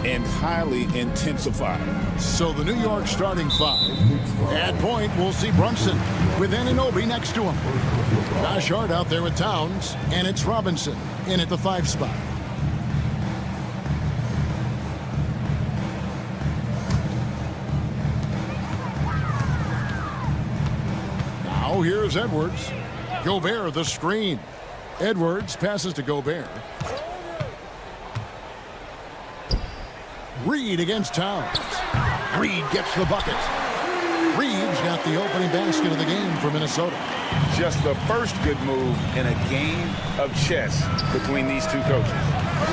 and highly intensified. So the New York starting five. At point, we'll see Brunson with Anunoby next to him. Josh Hart out there with Towns, and it's Robinson in at the 5 spot. Now here's Edwards. Gobert the screen. Edwards passes to Gobert. Reed against Towns. Reed gets the bucket. Reed's got the opening basket of the game for Minnesota. Just the first good move in a game of chess between these two coaches.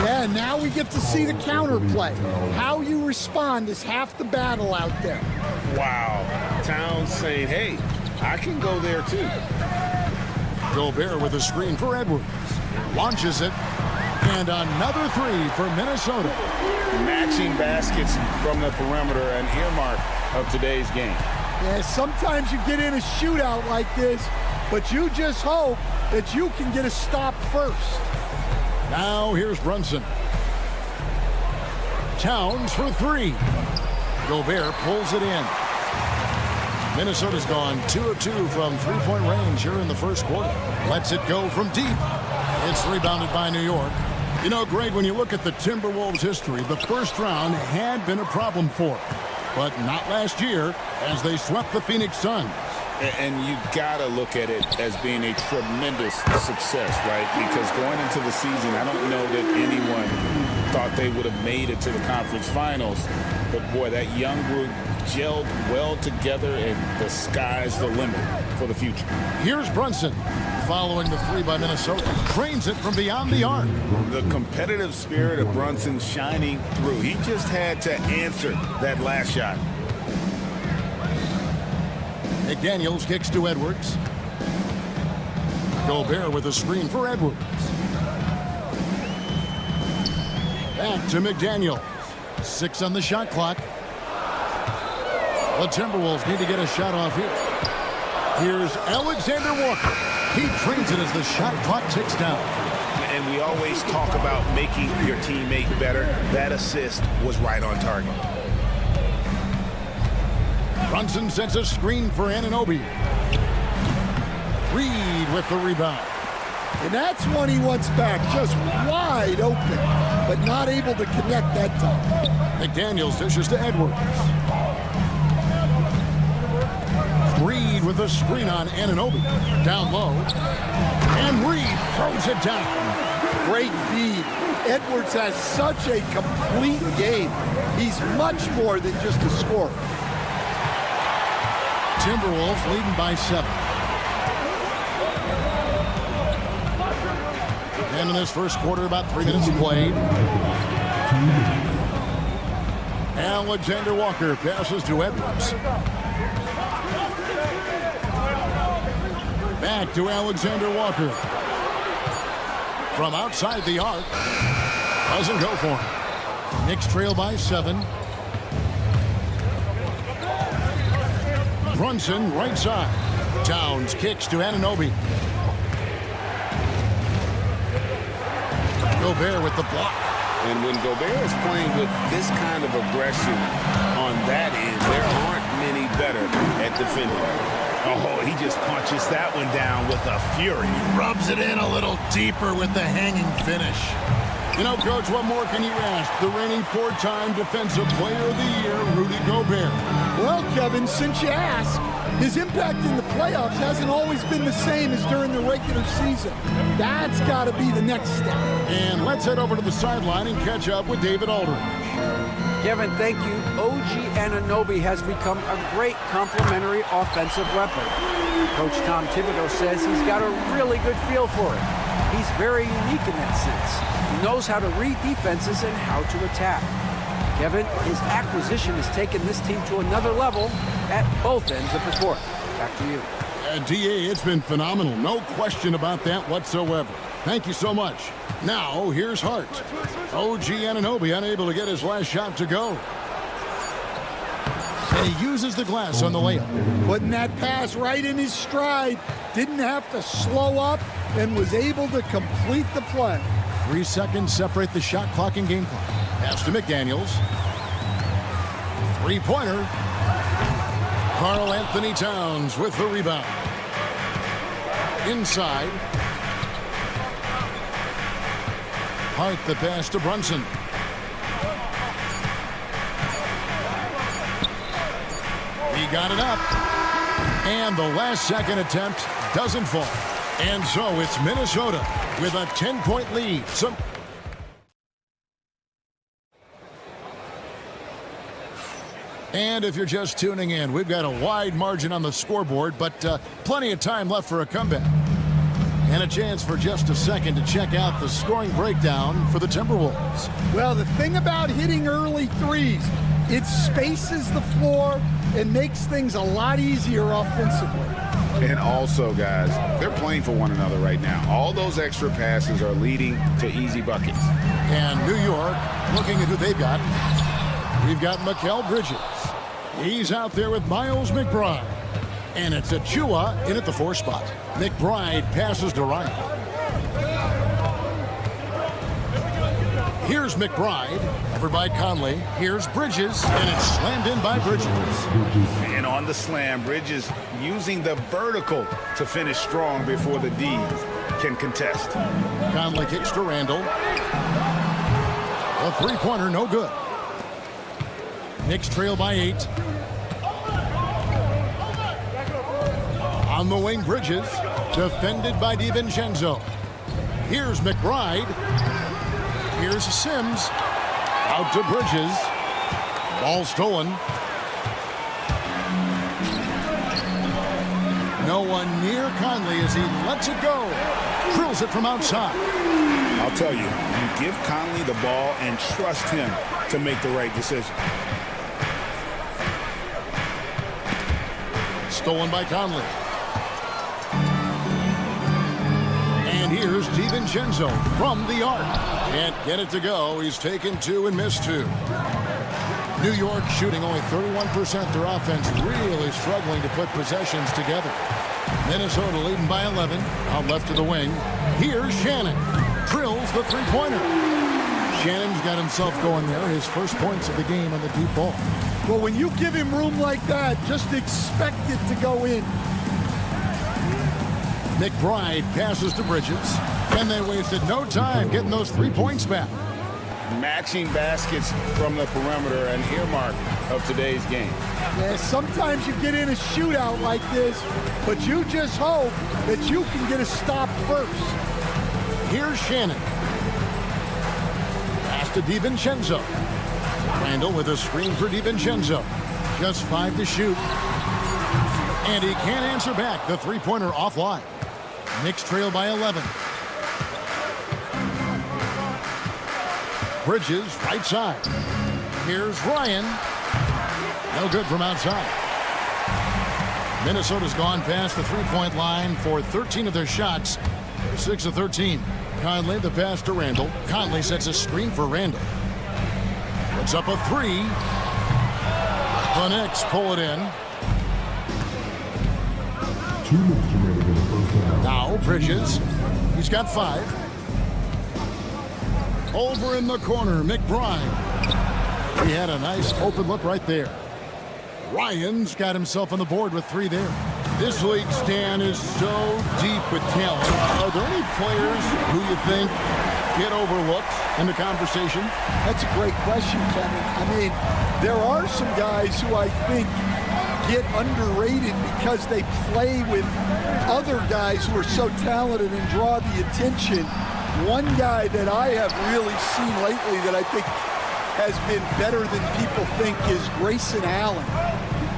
Yeah, now we get to see the counterplay. How you respond is half the battle out there. Wow. Towns saying, hey, I can go there too. Gobert with a screen for Edwards. Launches it. And another three for Minnesota. Matching baskets from the perimeter, an earmark of today's game. Yeah, sometimes you get in a shootout like this, but you just hope that you can get a stop first. Now here's Brunson. Towns for three. Gobert pulls it in. Minnesota's gone 2 of 2 from three-point range here in the first quarter. Lets it go from deep. It's rebounded by New York. You know, Greg, when you look at the Timberwolves' history, the first round had been a problem for them. But not last year, as they swept the Phoenix Suns. And you got to look at it as being a tremendous success, right? Because going into the season, I don't know that anyone thought they would have made it to the conference finals. But, boy, that young group gelled well together, and the sky's the limit for the future. Here's Brunson following the three by Minnesota. Trains it from beyond the arc. The competitive spirit of Brunson shining through. He just had to answer that last shot. McDaniels kicks to Edwards. Gobert with a screen for Edwards. Back to McDaniels. 6 on the shot clock. The Timberwolves need to get a shot off here. Here's Alexander Walker. He trains it as the shot clock ticks down. And we always talk about making your teammate better. That assist was right on target. Brunson sets a screen for Anunoby. Reed with the rebound. And that's one he wants back, just wide open, but not able to connect that time. McDaniels dishes to Edwards. Reed with a screen on Anunoby. Down low. And Reed throws it down. Great feed. Edwards has such a complete game. He's much more than just a scorer. Timberwolves leading by 7. And in this first quarter, about 3 minutes played. Alexander Walker passes to Edwards. Back to Alexander Walker. From outside the arc. Doesn't go for him. Knicks trail by 7. Brunson right side. Towns kicks to Anunoby. Gobert with the block. And when Gobert is playing with this kind of aggression on that end, there aren't many better at defending. Oh, he just punches that one down with a fury. Rubs it in a little deeper with the hanging finish. You know, Coach, what more can you ask? The reigning 4-time Defensive Player of the Year, Rudy Gobert. Well, Kevin, since you ask, his impact in the playoffs hasn't always been the same as during the regular season. That's got to be the next step. And let's head over to the sideline and catch up with David Aldridge. Kevin, thank you. OG Anunoby has become a great complementary offensive weapon. Coach Tom Thibodeau says he's got a really good feel for it. He's very unique in that sense. He knows how to read defenses and how to attack. Kevin, his acquisition has taken this team to another level at both ends of the court. Back to you. DA, it's been phenomenal. No question about that whatsoever. Thank you so much. Now, here's Hart. OG Anunoby unable to get his last shot to go. And he uses the glass on the layup. Putting that pass right in his stride. Didn't have to slow up and was able to complete the play. 3 seconds separate the shot clock and game clock. Pass to McDaniels. Three-pointer. Karl Anthony Towns with the rebound. Inside. Hart the pass to Brunson. He got it up. And the last second attempt doesn't fall. And so it's Minnesota with a 10-point lead. And if you're just tuning in, we've got a wide margin on the scoreboard, but plenty of time left for a comeback. And a chance for just a second to check out the scoring breakdown for the Timberwolves. Well, the thing about hitting early threes, it spaces the floor and makes things a lot easier offensively. And also, guys, they're playing for one another right now. All those extra passes are leading to easy buckets. And New York, looking at who they've got. We've got Mikal Bridges. He's out there with Miles McBride. And it's Achua in at the 4 spot. McBride passes to Ryan. Here's McBride, covered by Conley. Here's Bridges, and it's slammed in by Bridges. And on the slam, Bridges using the vertical to finish strong before the D can contest. Conley kicks to Randall. A three-pointer, no good. Knicks trail by 8. On the wing, Bridges, defended by DiVincenzo. Here's McBride. Here's Sims. Out to Bridges. Ball stolen. No one near Conley as he lets it go. Drills it from outside. I'll tell you give Conley the ball and trust him to make the right decision. Stolen by Conley. And here's DiVincenzo from the arc. Can't get it to go. He's taken 2 and missed 2. New York shooting only 31%. Their offense really struggling to put possessions together. Minnesota leading by 11. Out left to the wing. Here's Shannon. Drills the three-pointer. Shannon's got himself going there. His first points of the game on the deep ball. Well, when you give him room like that, just expect it to go in. McBride passes to Bridges, and they wasted no time getting those 3 points back. Matching baskets from the perimeter, an earmark of today's game. Yeah, sometimes you get in a shootout like this, but you just hope that you can get a stop first. Here's Shannon. Pass to DiVincenzo. Randall with a screen for DiVincenzo. Just 5 to shoot. And he can't answer back. The three-pointer offline. Knicks trail by 11. Bridges, right side. Here's Ryan. No good from outside. Minnesota's gone past the three-point line for 13 of their shots. They're 6 of 13. Conley, the pass to Randall. Conley sets a screen for Randall. Puts up a 3. The Knicks pull it in. Now Bridges. He's got 5. Over in the corner, McBride. He had a nice open look right there. Ryan's got himself on the board with 3 there. This league, Stan, is so deep with talent. Are there any players who you think get overlooked in the conversation? That's a great question, Kevin. I mean, there are some guys who I think get underrated because they play with other guys who are so talented and draw the attention. One guy that I have really seen lately that I think has been better than people think is Grayson Allen.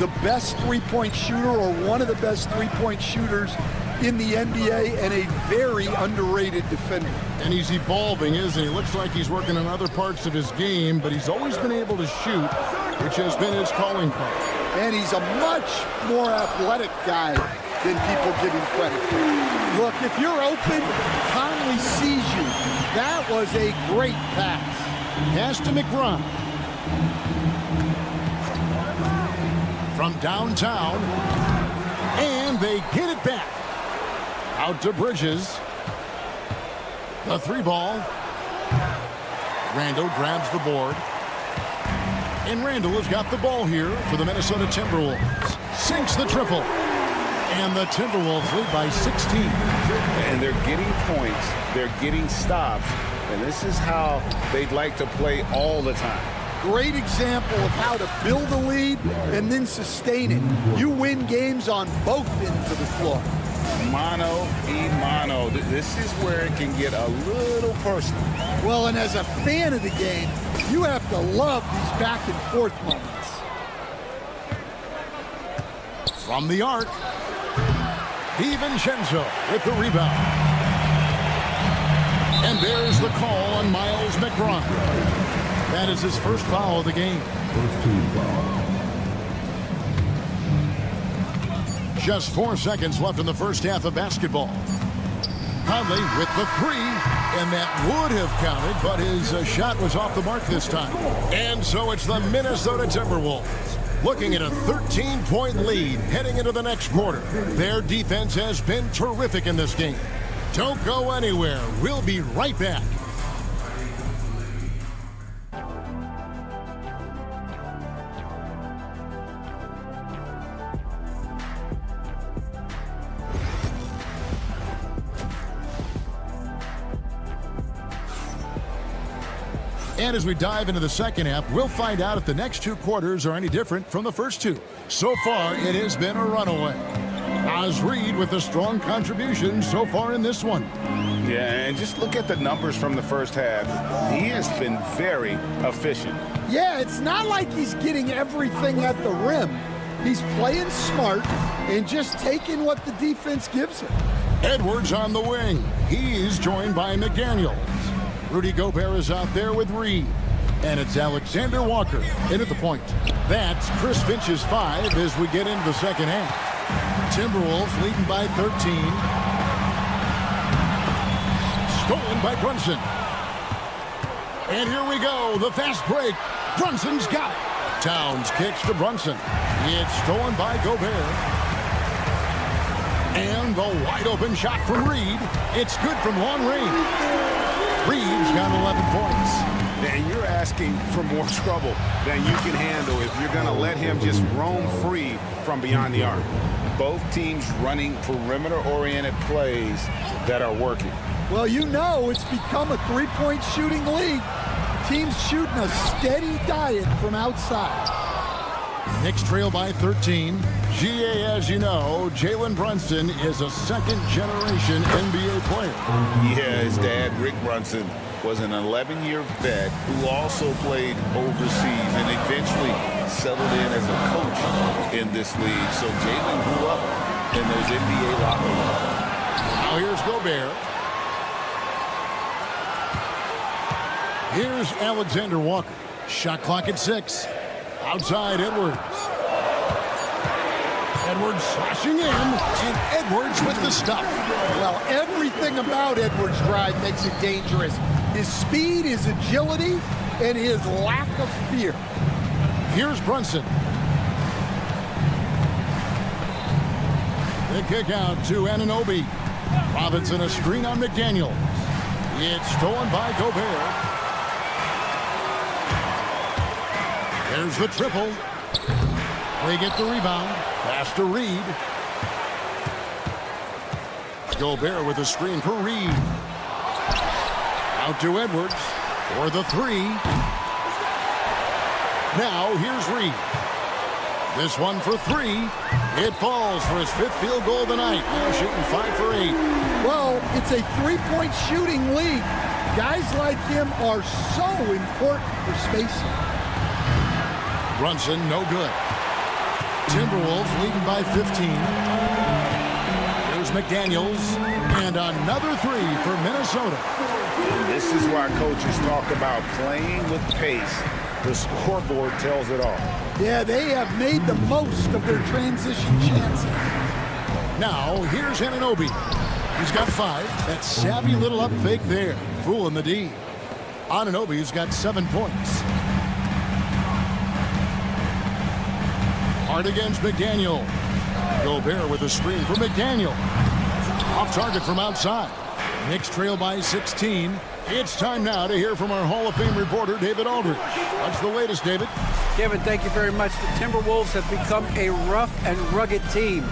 The best three-point shooter, or one of the best three-point shooters in the NBA, and a very underrated defender. And he's evolving, isn't he? Looks like he's working on other parts of his game, but he's always been able to shoot, which has been his calling card. And he's a much more athletic guy than people give him credit for. Look, if you're open, Conley sees you. That was a great pass. Pass to McBride. from downtown. And they get it back. Out to Bridges. The 3-ball. Randall grabs the board. And Randall has got the ball here for the Minnesota Timberwolves. Sinks the triple. And the Timberwolves lead by 16. And they're getting points. They're getting stops. And this is how they'd like to play all the time. Great example of how to build a lead and then sustain it. You win games on both ends of the floor. Mano a mano. This is where it can get a little personal. Well, and as a fan of the game, you have to love these back and forth moments. From the arc, DiVincenzo with the rebound. And there's the call on Miles McBride. That is his first foul of the game. First team foul. Just 4 seconds left in the first half of basketball. Conley with the 3, and that would have counted, but his shot was off the mark this time. And so it's the Minnesota Timberwolves looking at a 13-point lead heading into the next quarter. Their defense has been terrific in this game. Don't go anywhere. We'll be right back. And as we dive into the second half, we'll find out if the next 2 quarters are any different from the first 2. So far, it has been a runaway. Oz Reed with a strong contribution so far in this one. Yeah, and just look at the numbers from the first half. He has been very efficient. Yeah, it's not like he's getting everything at the rim. He's playing smart and just taking what the defense gives him. Edwards on the wing. He's joined by McDaniels. Rudy Gobert is out there with Reed. And it's Alexander Walker in at the point. That's Chris Finch's 5 as we get into the second half. Timberwolves leading by 13. Stolen by Brunson. And here we go, the fast break. Brunson's got it. Towns kicks to Brunson. It's stolen by Gobert. And the wide open shot from Reed. It's good from long range. Reed's got 11 points. And you're asking for more trouble than you can handle if you're going to let him just roam free from beyond the arc. Both teams running perimeter-oriented plays that are working. Well, you know it's become a 3-point shooting league. Teams shooting a steady diet from outside. Knicks trail by 13. GA, as you know, Jalen Brunson is a second-generation NBA player. Yeah, his dad, Rick Brunson, was an 11-year vet who also played overseas and eventually settled in as a coach in this league. So Jalen grew up in those NBA locker rooms. Now here's Gobert. Here's Alexander Walker. Shot clock at 6. Outside Edwards. Edwards slashing in, and Edwards with the stuff. Well, everything about Edwards' drive makes it dangerous. His speed, his agility, and his lack of fear. Here's Brunson. The kick out to Anunoby. Robinson a screen on McDaniels. It's stolen by Gobert. There's the triple. They get the rebound. Pass to Reed. Gobert with a screen for Reed. Out to Edwards for the 3. Now here's Reed. This one for 3. It falls for his 5th field goal of the night. Now shooting 5 for 8. Well, it's a 3-point shooting league. Guys like him are so important for spacing. Brunson, no good. Timberwolves leading by 15. Here's McDaniels. And another 3 for Minnesota. And this is why coaches talk about playing with pace. The scoreboard tells it all. Yeah, they have made the most of their transition chances. Now, here's Anunoby. He's got 5. That savvy little up fake there. Fooling the D. Anunoby's got 7 points. Hard against McDaniel. Gobert with a screen for McDaniel. Off target from outside. Knicks trail by 16. It's time now to hear from our Hall of Fame reporter, David Aldridge. What's the latest, David? Kevin, thank you very much. The Timberwolves have become a rough and rugged team.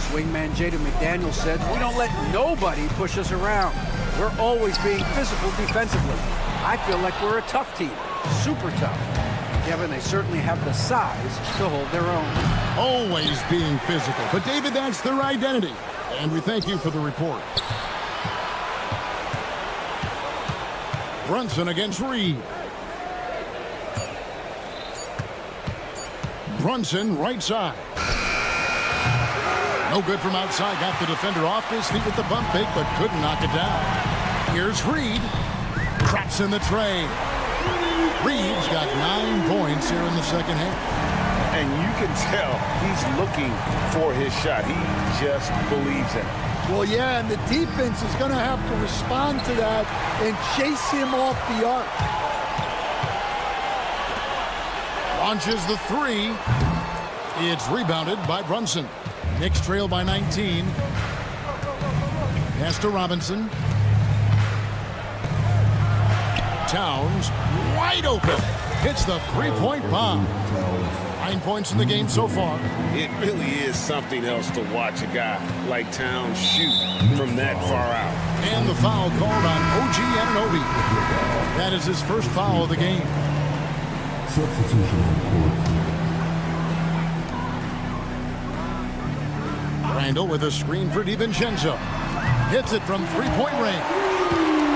Swingman Jaden McDaniel said, "We don't let nobody push us around. We're always being physical defensively. I feel like we're a tough team, super tough." Kevin, they certainly have the size to hold their own. Always being physical. But, David, that's their identity. And we thank you for the report. Brunson against Reed. Brunson right side. No good from outside. Got the defender off his feet with the bump fake, but couldn't knock it down. Here's Reed. Traps in the tray. Reed's got 9 points here in the second half. And you can tell he's looking for his shot. He just believes in it. Well, yeah, and the defense is going to have to respond to that and chase him off the arc. Launches the three. It's rebounded by Brunson. Knicks trail by 19. Pass to Robinson. Towns wide open. Hits the three-point bomb. 9 points in the game so far. It really is something else to watch a guy like Towns shoot from that far out. And the foul called on OG Anunoby. That is his first foul of the game. Substitution report. Randall with a screen for DiVincenzo. Hits it from three-point range.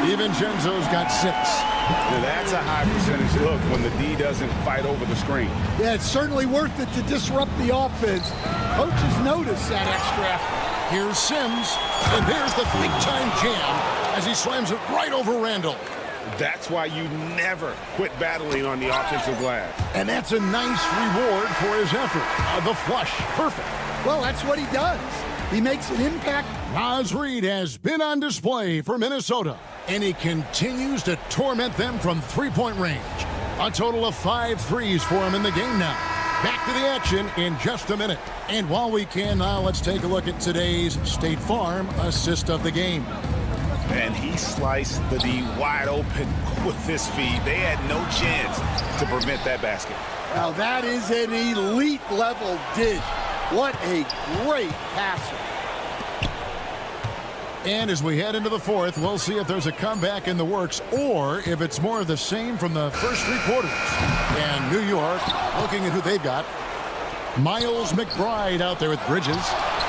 DiVincenzo's got 6. Now that's a high percentage look when the D doesn't fight over the screen. Yeah, it's certainly worth it to disrupt the offense. Coaches notice that extra effort. Here's Sims, and there's the big-time jam as he slams it right over Randall. That's why you never quit battling on the offensive glass. And that's a nice reward for his effort. The flush, perfect. Well, that's what he does. He makes an impact. Naz Reid has been on display for Minnesota, and he continues to torment them from three-point range. A total of 5 threes for him in the game now. Back to the action in just a minute. And while we can now, let's take a look at today's State Farm assist of the game. And he sliced the D wide open with his feed. They had no chance to prevent that basket. Now that is an elite level dish. What a great passer. And as we head into the fourth, we'll see if there's a comeback in the works or if it's more of the same from the first 3 quarters. And New York, looking at who they've got. Miles McBride out there with Bridges.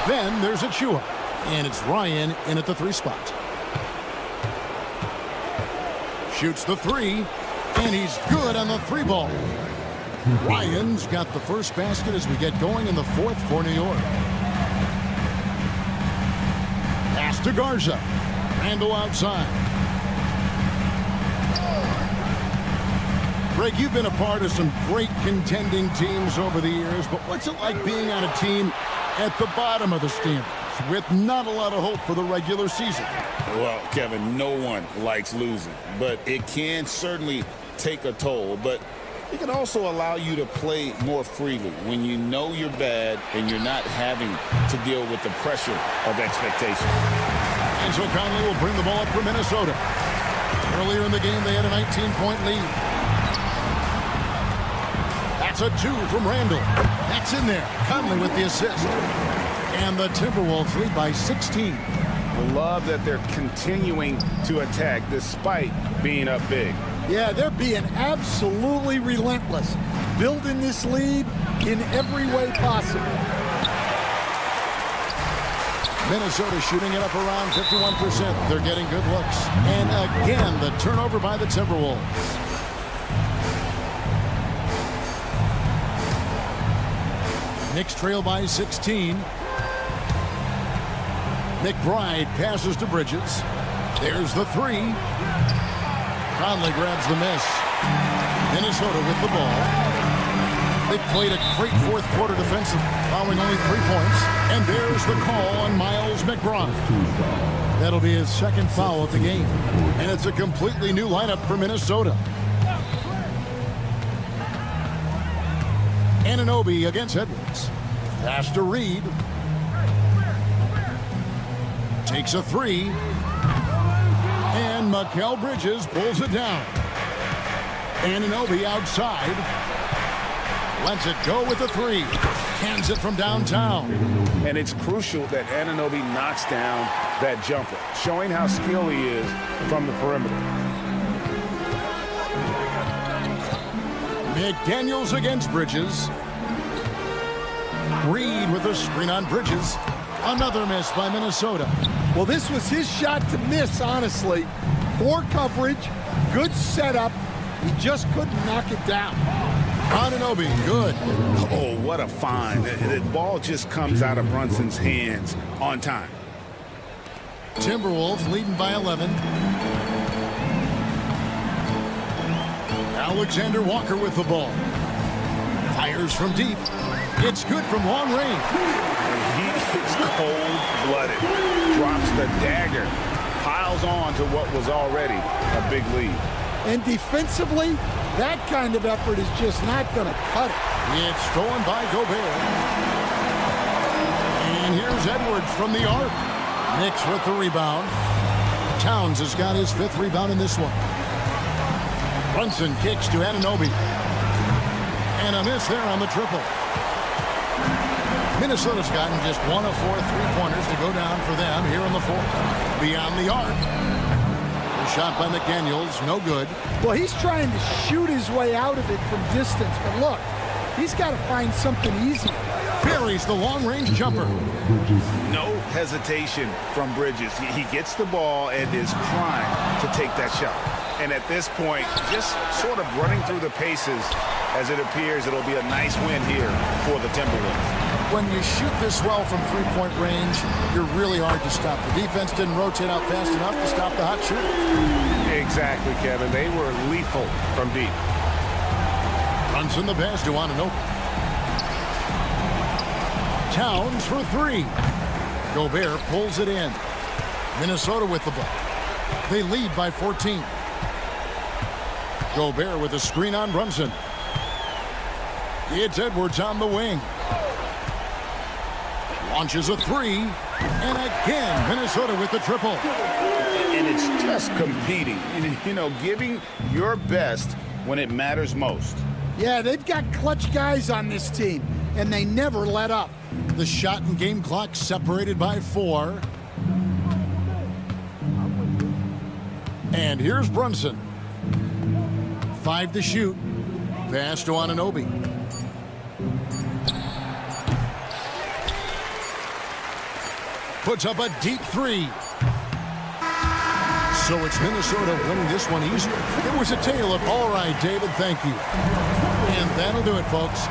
Then there's Achua. And it's Ryan in at the 3 spot. Shoots the 3. And he's good on the 3 ball. Ryan's got the first basket as we get going in the fourth for New York. Pass to Garza. Randall outside. Greg, you've been a part of some great contending teams over the years, but what's it like being on a team at the bottom of the standings with not a lot of hope for the regular season? Well, Kevin, no one likes losing, but it can certainly take a toll. But it can also allow you to play more freely when you know you're bad and you're not having to deal with the pressure of expectation. And so Conley will bring the ball up for Minnesota. Earlier in the game, they had a 19-point lead. That's a 2 from Randall. That's in there. Conley with the assist. And the Timberwolves lead by 16. I love that they're continuing to attack despite being up big. Yeah, they're being absolutely relentless, building this lead in every way possible. Minnesota shooting it up around 51%. They're getting good looks. And again, the turnover by the Timberwolves. Knicks trail by 16. McBride passes to Bridges. There's the 3. Conley grabs the miss. Minnesota with the ball. They played a great fourth quarter defensive, allowing only 3 points. And there's the call on Miles McBride. That'll be his second foul of the game. And it's a completely new lineup for Minnesota. Anunoby against Edwards. Pass to Reed. Takes a three. And Mikal Bridges pulls it down. Anunoby outside. Lets it go with a three. Cans it from downtown. And it's crucial that Anunoby knocks down that jumper, showing how skilled he is from the perimeter. McDaniels against Bridges. Reed with a screen on Bridges. Another miss by Minnesota. Well, this was his shot to miss, honestly. Poor coverage, good setup. He just couldn't knock it down. Anunoby, good. Oh, what a find. The ball just comes out of Brunson's hands on time. Timberwolves leading by 11. Alexander Walker with the ball. Fires from deep. It's good from long range. He is cold-blooded. Drops the dagger. Piles on to what was already a big lead. And defensively, that kind of effort is just not going to cut it. It's stolen by Gobert. And here's Edwards from the arc. Knicks with the rebound. Towns has got his 5th rebound in this one. Brunson kicks to Anunoby. And a miss there on the triple. Minnesota's gotten just 1 of 4 3-pointers to go down for them here in the 4th. Beyond the arc. The shot by McDaniels, no good. Well, he's trying to shoot his way out of it from distance, but look, he's got to find something easy. Buries the long-range jumper. No hesitation from Bridges. He gets the ball and is primed to take that shot. And at this point, just sort of running through the paces as it appears it'll be a nice win here for the Timberwolves. When you shoot this well from three-point range, you're really hard to stop. The defense didn't rotate out fast enough to stop the hot shooter. Exactly, Kevin. They were lethal from deep. Brunson the pass to Anunoby. Towns for 3. Gobert pulls it in. Minnesota with the ball. They lead by 14. Gobert with a screen on Brunson. It's Edwards on the wing. Launches a 3. And again, Minnesota with the triple. And it's just competing. You know, giving your best when it matters most. Yeah, they've got clutch guys on this team, and they never let up. The shot and game clock separated by 4. And here's Brunson. 5 to shoot. Pass to Anunoby. Puts up a deep 3. So it's Minnesota winning this one easy. It was a tale of all right, David, thank you. And that'll do it, folks.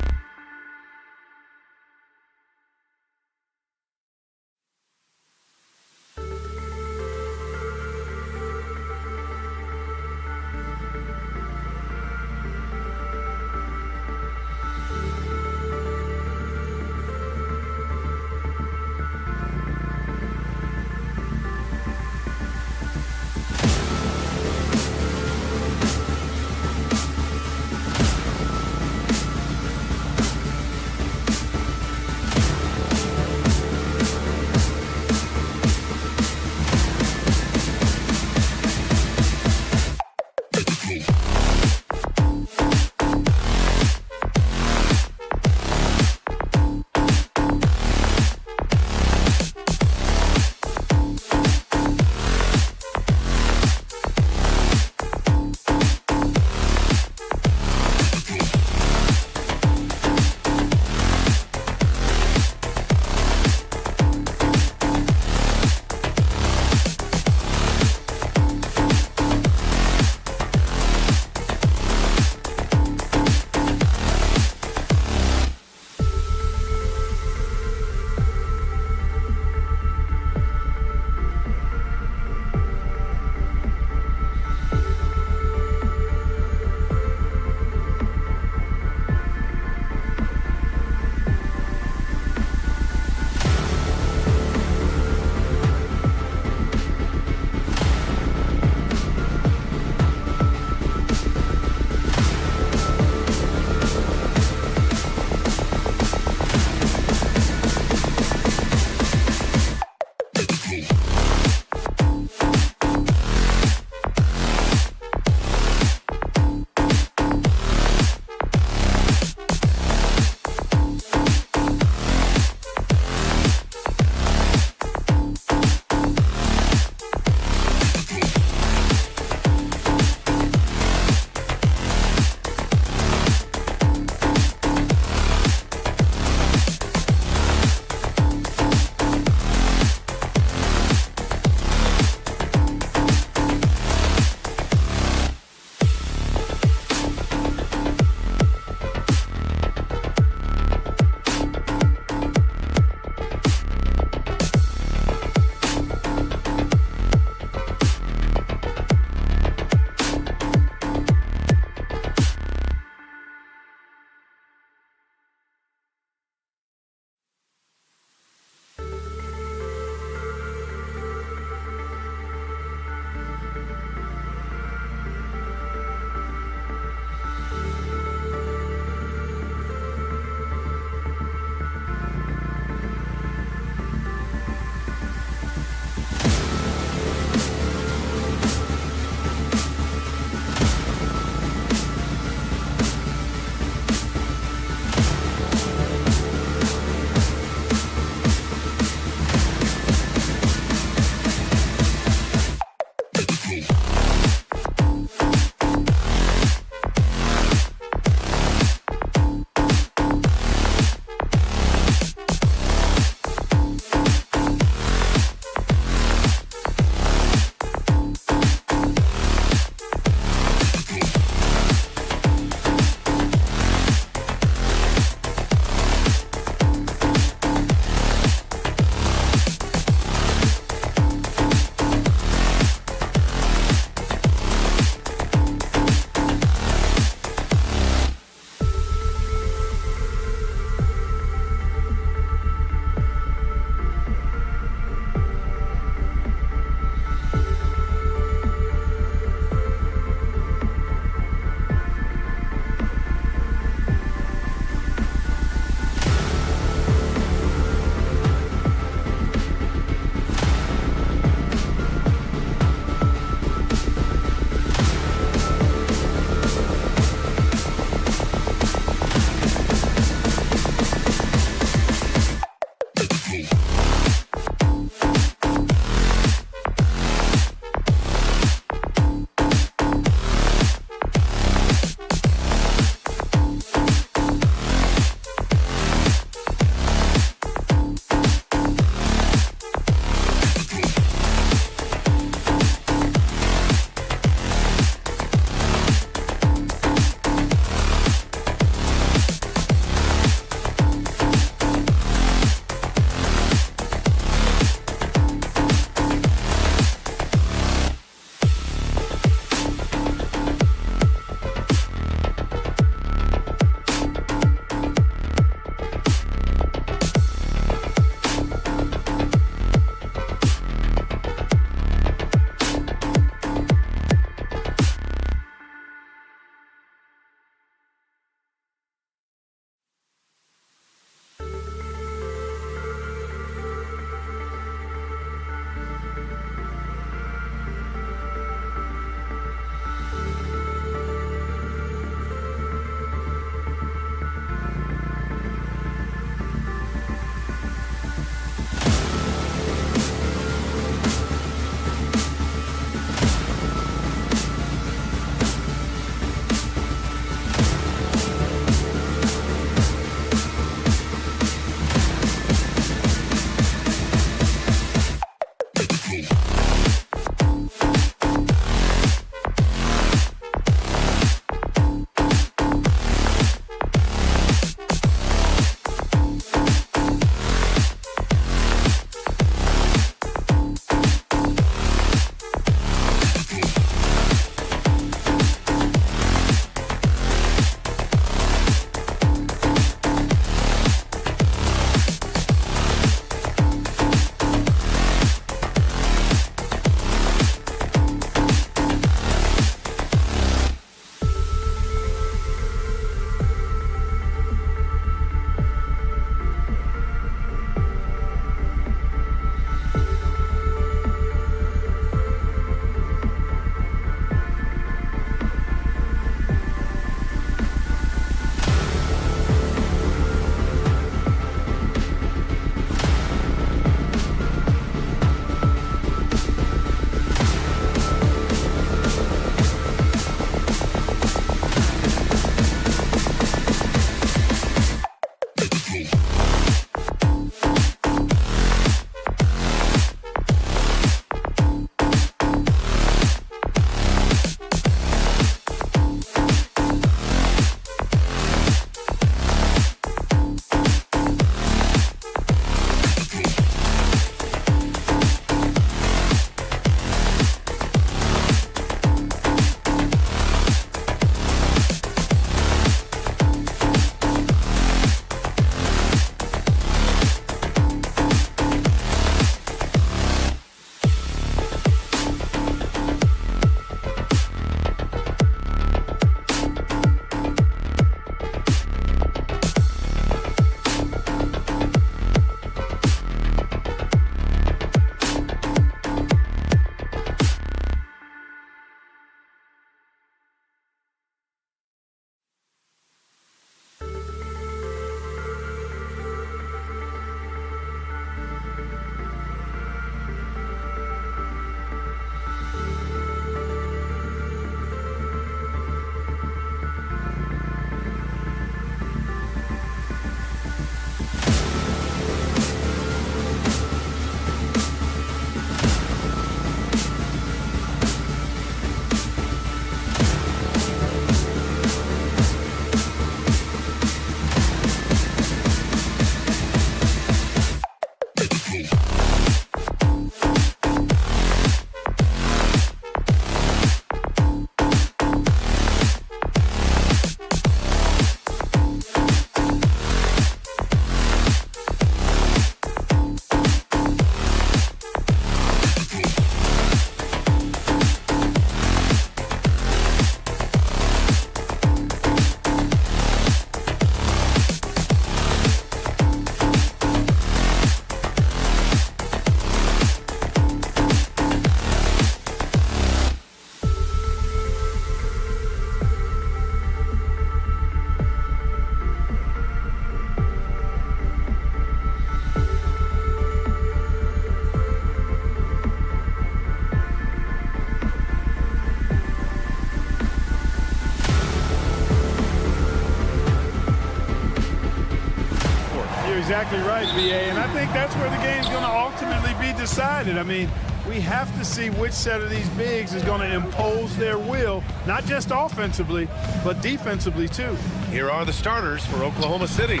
exactly right, BA, and I think that's where the game's going to ultimately be decided. I mean, we have to see which set of these bigs is going to impose their will, not just offensively, but defensively too. Here are the starters for Oklahoma City.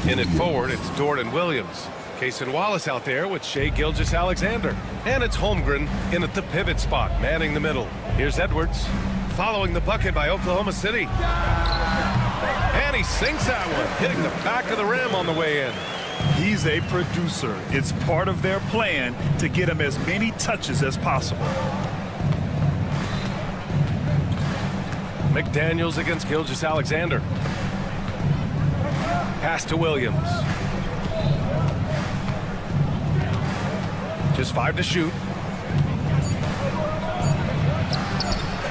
In it forward, it's Dort and Williams. Cason Wallace out there with Shai Gilgeous-Alexander. And it's Holmgren in at the pivot spot, manning the middle. Here's Edwards, following the bucket by Oklahoma City. And he sinks that one, hitting the back of the rim on the way in. He's a producer. It's part of their plan to get him as many touches as possible. McDaniels against Gilgeous-Alexander. Pass to Williams. Just 5 to shoot.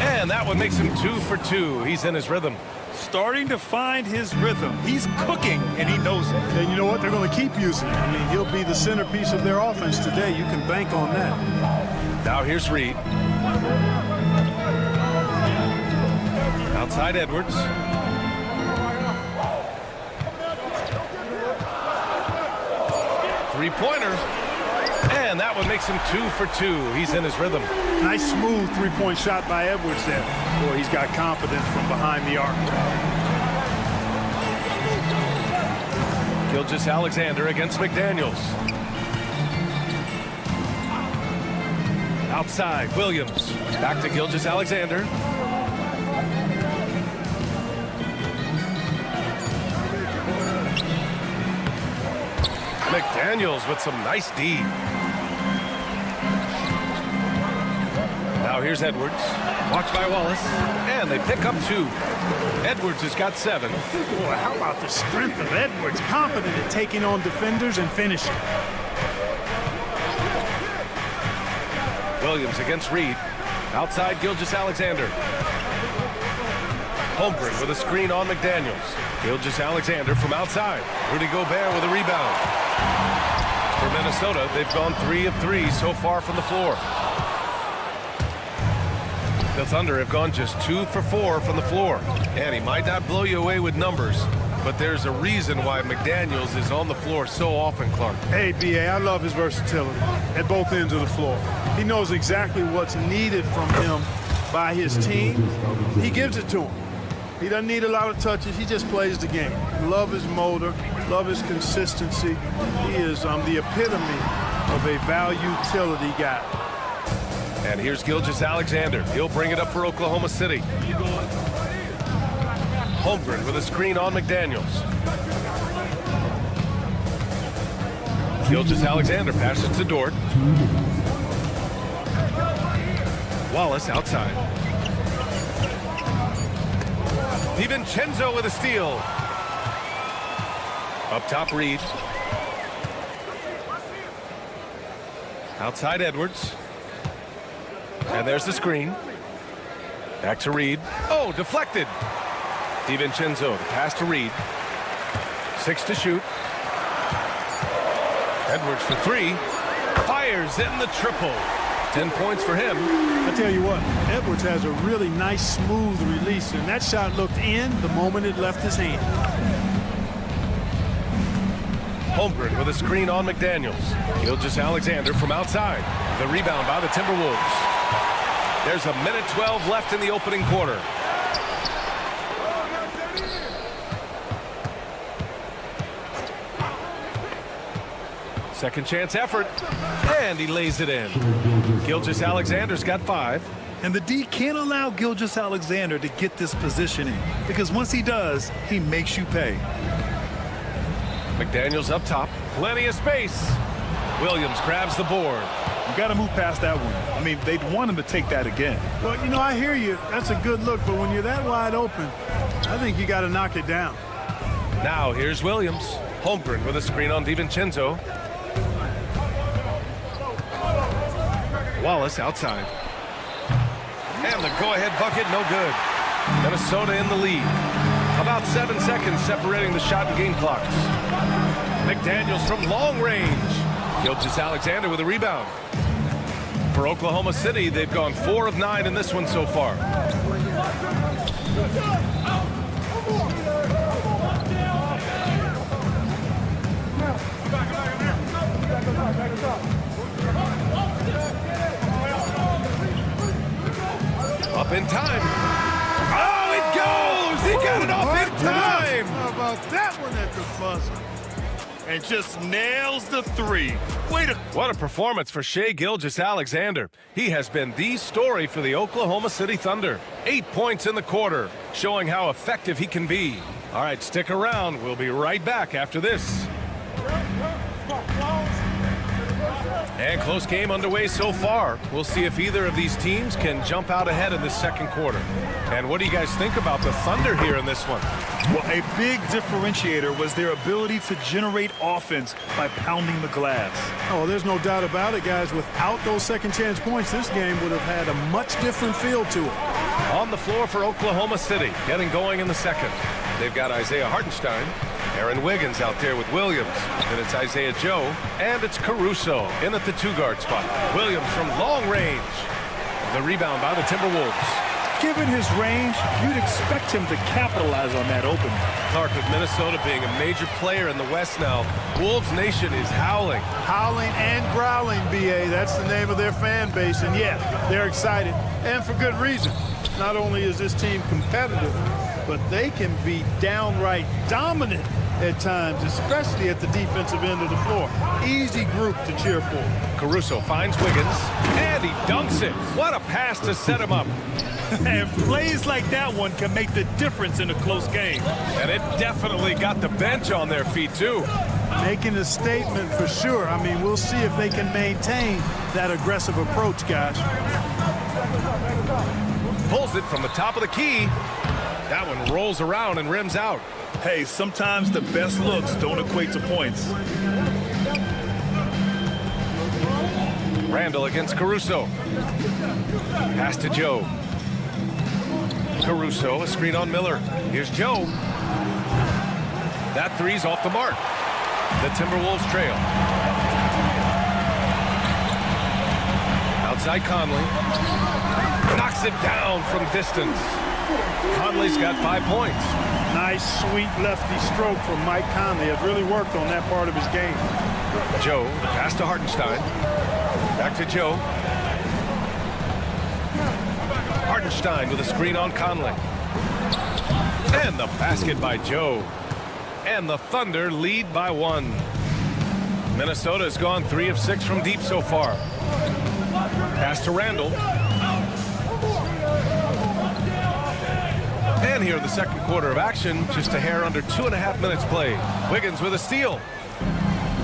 And that one makes him 2 for 2. He's in his rhythm. Starting to find his rhythm. He's cooking, and he knows it. And you know what? They're going to keep using him. I mean, he'll be the centerpiece of their offense today. You can bank on that. Now here's Reed. Outside Edwards. Three-pointer. And that one makes him 2 for 2. He's in his rhythm. Nice smooth three-point shot by Edwards there. Boy, he's got confidence from behind the arc. Gilgeous-Alexander against McDaniels. Outside, Williams. Back to Gilgeous-Alexander. McDaniels with some nice D. Now here's Edwards. Watched by Wallace. And they pick up 2. Edwards has got 7. Boy, how about the strength of Edwards? Confident in taking on defenders and finishing. Williams against Reed. Outside Gilgeous-Alexander. Holmgren with a screen on McDaniels. Gilgeous-Alexander from outside. Rudy Gobert with a rebound. For Minnesota, they've gone 3 of 3 so far from the floor. The Thunder have gone just 2 for 4 from the floor. And he might not blow you away with numbers, but there's a reason why McDaniels is on the floor so often, Clark. Hey, B.A., I love his versatility at both ends of the floor. He knows exactly what's needed from him by his team. He gives it to him. He doesn't need a lot of touches. He just plays the game. Love his motor. Love his consistency. He is the epitome of a value-utility guy. And here's Gilgeous-Alexander. He'll bring it up for Oklahoma City. Holmgren with a screen on McDaniels. Gilgeous-Alexander passes to Dort. Wallace outside. DiVincenzo with a steal. Up top, Reed. Outside Edwards. And there's the screen. Back to Reed. Oh, deflected. DiVincenzo, the pass to Reed. 6 to shoot. Edwards for 3. Fires in the triple. 10 points for him. I tell you what, Edwards has a really nice, smooth release, and that shot looked in the moment it left his hand. Holmgren with a screen on McDaniels. Gilgeous-Alexander from outside. The rebound by the Timberwolves. There's 1:12 left in the opening quarter. Second chance effort. And he lays it in. Gilgeous-Alexander's got 5. And the D can't allow Gilgeous-Alexander to get this positioning, because once he does, he makes you pay. McDaniels up top. Plenty of space. Williams grabs the board. You got to move past that one. I mean, they'd want him to take that again. Well, you know, I hear you. That's a good look, but when you're that wide open, I think you got to knock it down. Now here's Williams. Holmgren with a screen on DiVincenzo. Wallace outside. And the go-ahead bucket, no good. Minnesota in the lead. About 7 seconds separating the shot and game clocks. McDaniels from long range. Gilgeous-Alexander with a rebound. For Oklahoma City, they've gone 4 of 9 in this one so far. Up in time. Oh, it goes! He got it off in time! How about that one at the buzzer? And just nails the three. What a performance for Shai Gilgeous-Alexander. He has been the story for the Oklahoma City Thunder. 8 points in the quarter, showing how effective he can be. All right, stick around. We'll be right back after this. And close game underway so far. We'll see if either of these teams can jump out ahead in the second quarter. And what do you guys think about the Thunder here in this one? Well, a big differentiator was their ability to generate offense by pounding the glass. Oh, there's no doubt about it, guys. Without those second chance points, this game would have had a much different feel to it. On the floor for Oklahoma City, getting going in the second. They've got Isaiah Hartenstein, Aaron Wiggins out there with Williams. Then it's Isaiah Joe, and it's Caruso in at the two-guard spot. Williams from long range. The rebound by the Timberwolves. Given his range, you'd expect him to capitalize on that opening. Clark, with Minnesota being a major player in the West now, Wolves Nation is howling. Howling and growling, B.A. That's the name of their fan base. And, yeah, they're excited, and for good reason. Not only is this team competitive, but they can be downright dominant at times, especially at the defensive end of the floor. Easy group to cheer for. Caruso finds Wiggins, and he dunks it. What a pass to set him up. And plays like that one can make the difference in a close game. And it definitely got the bench on their feet, too. Making a statement for sure. I mean, we'll see if they can maintain that aggressive approach, guys. Pulls it from the top of the key. That one rolls around and rims out. Hey, sometimes the best looks don't equate to points. Randall against Caruso. Pass to Joe. Caruso, a screen on Miller. Here's Joe. That three's off the mark. The Timberwolves trail. Outside Conley. Knocks it down from distance. Conley's got 5 points. Nice, sweet lefty stroke from Mike Conley. It really worked on that part of his game. Joe, the pass to Hartenstein. Back to Joe. Hartenstein with a screen on Conley. And the basket by Joe. And the Thunder lead by 1. Minnesota has gone 3 of 6 from deep so far. Pass to Randall. And here in the second quarter of action, just a hair under 2.5 minutes played. Wiggins with a steal.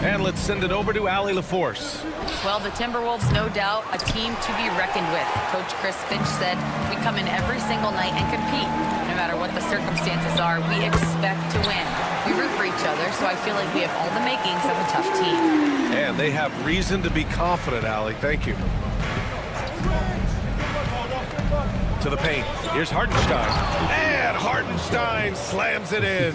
And let's send it over to Allie LaForce. Well, the Timberwolves, no doubt, a team to be reckoned with. Coach Chris Finch said, we come in every single night and compete. No matter what the circumstances are, we expect to win. We root for each other, so I feel like we have all the makings of a tough team. And they have reason to be confident, Allie. Thank you. To the paint. Here's Hartenstein. And Hartenstein slams it in.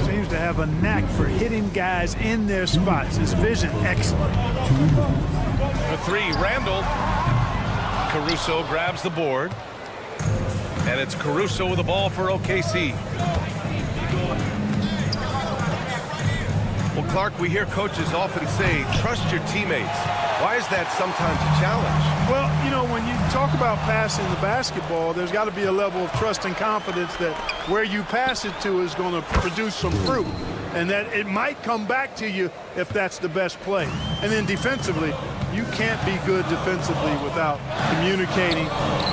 Seems to have a knack for hitting guys in their spots. His vision, excellent. For 3, Randall. Caruso grabs the board. And it's Caruso with the ball for OKC. Well, Clark, we hear coaches often say, trust your teammates. Why is that sometimes a challenge? Well, you know, when you talk about passing the basketball, there's got to be a level of trust and confidence that where you pass it to is going to produce some fruit, and that it might come back to you if that's the best play. And then defensively, you can't be good defensively without communicating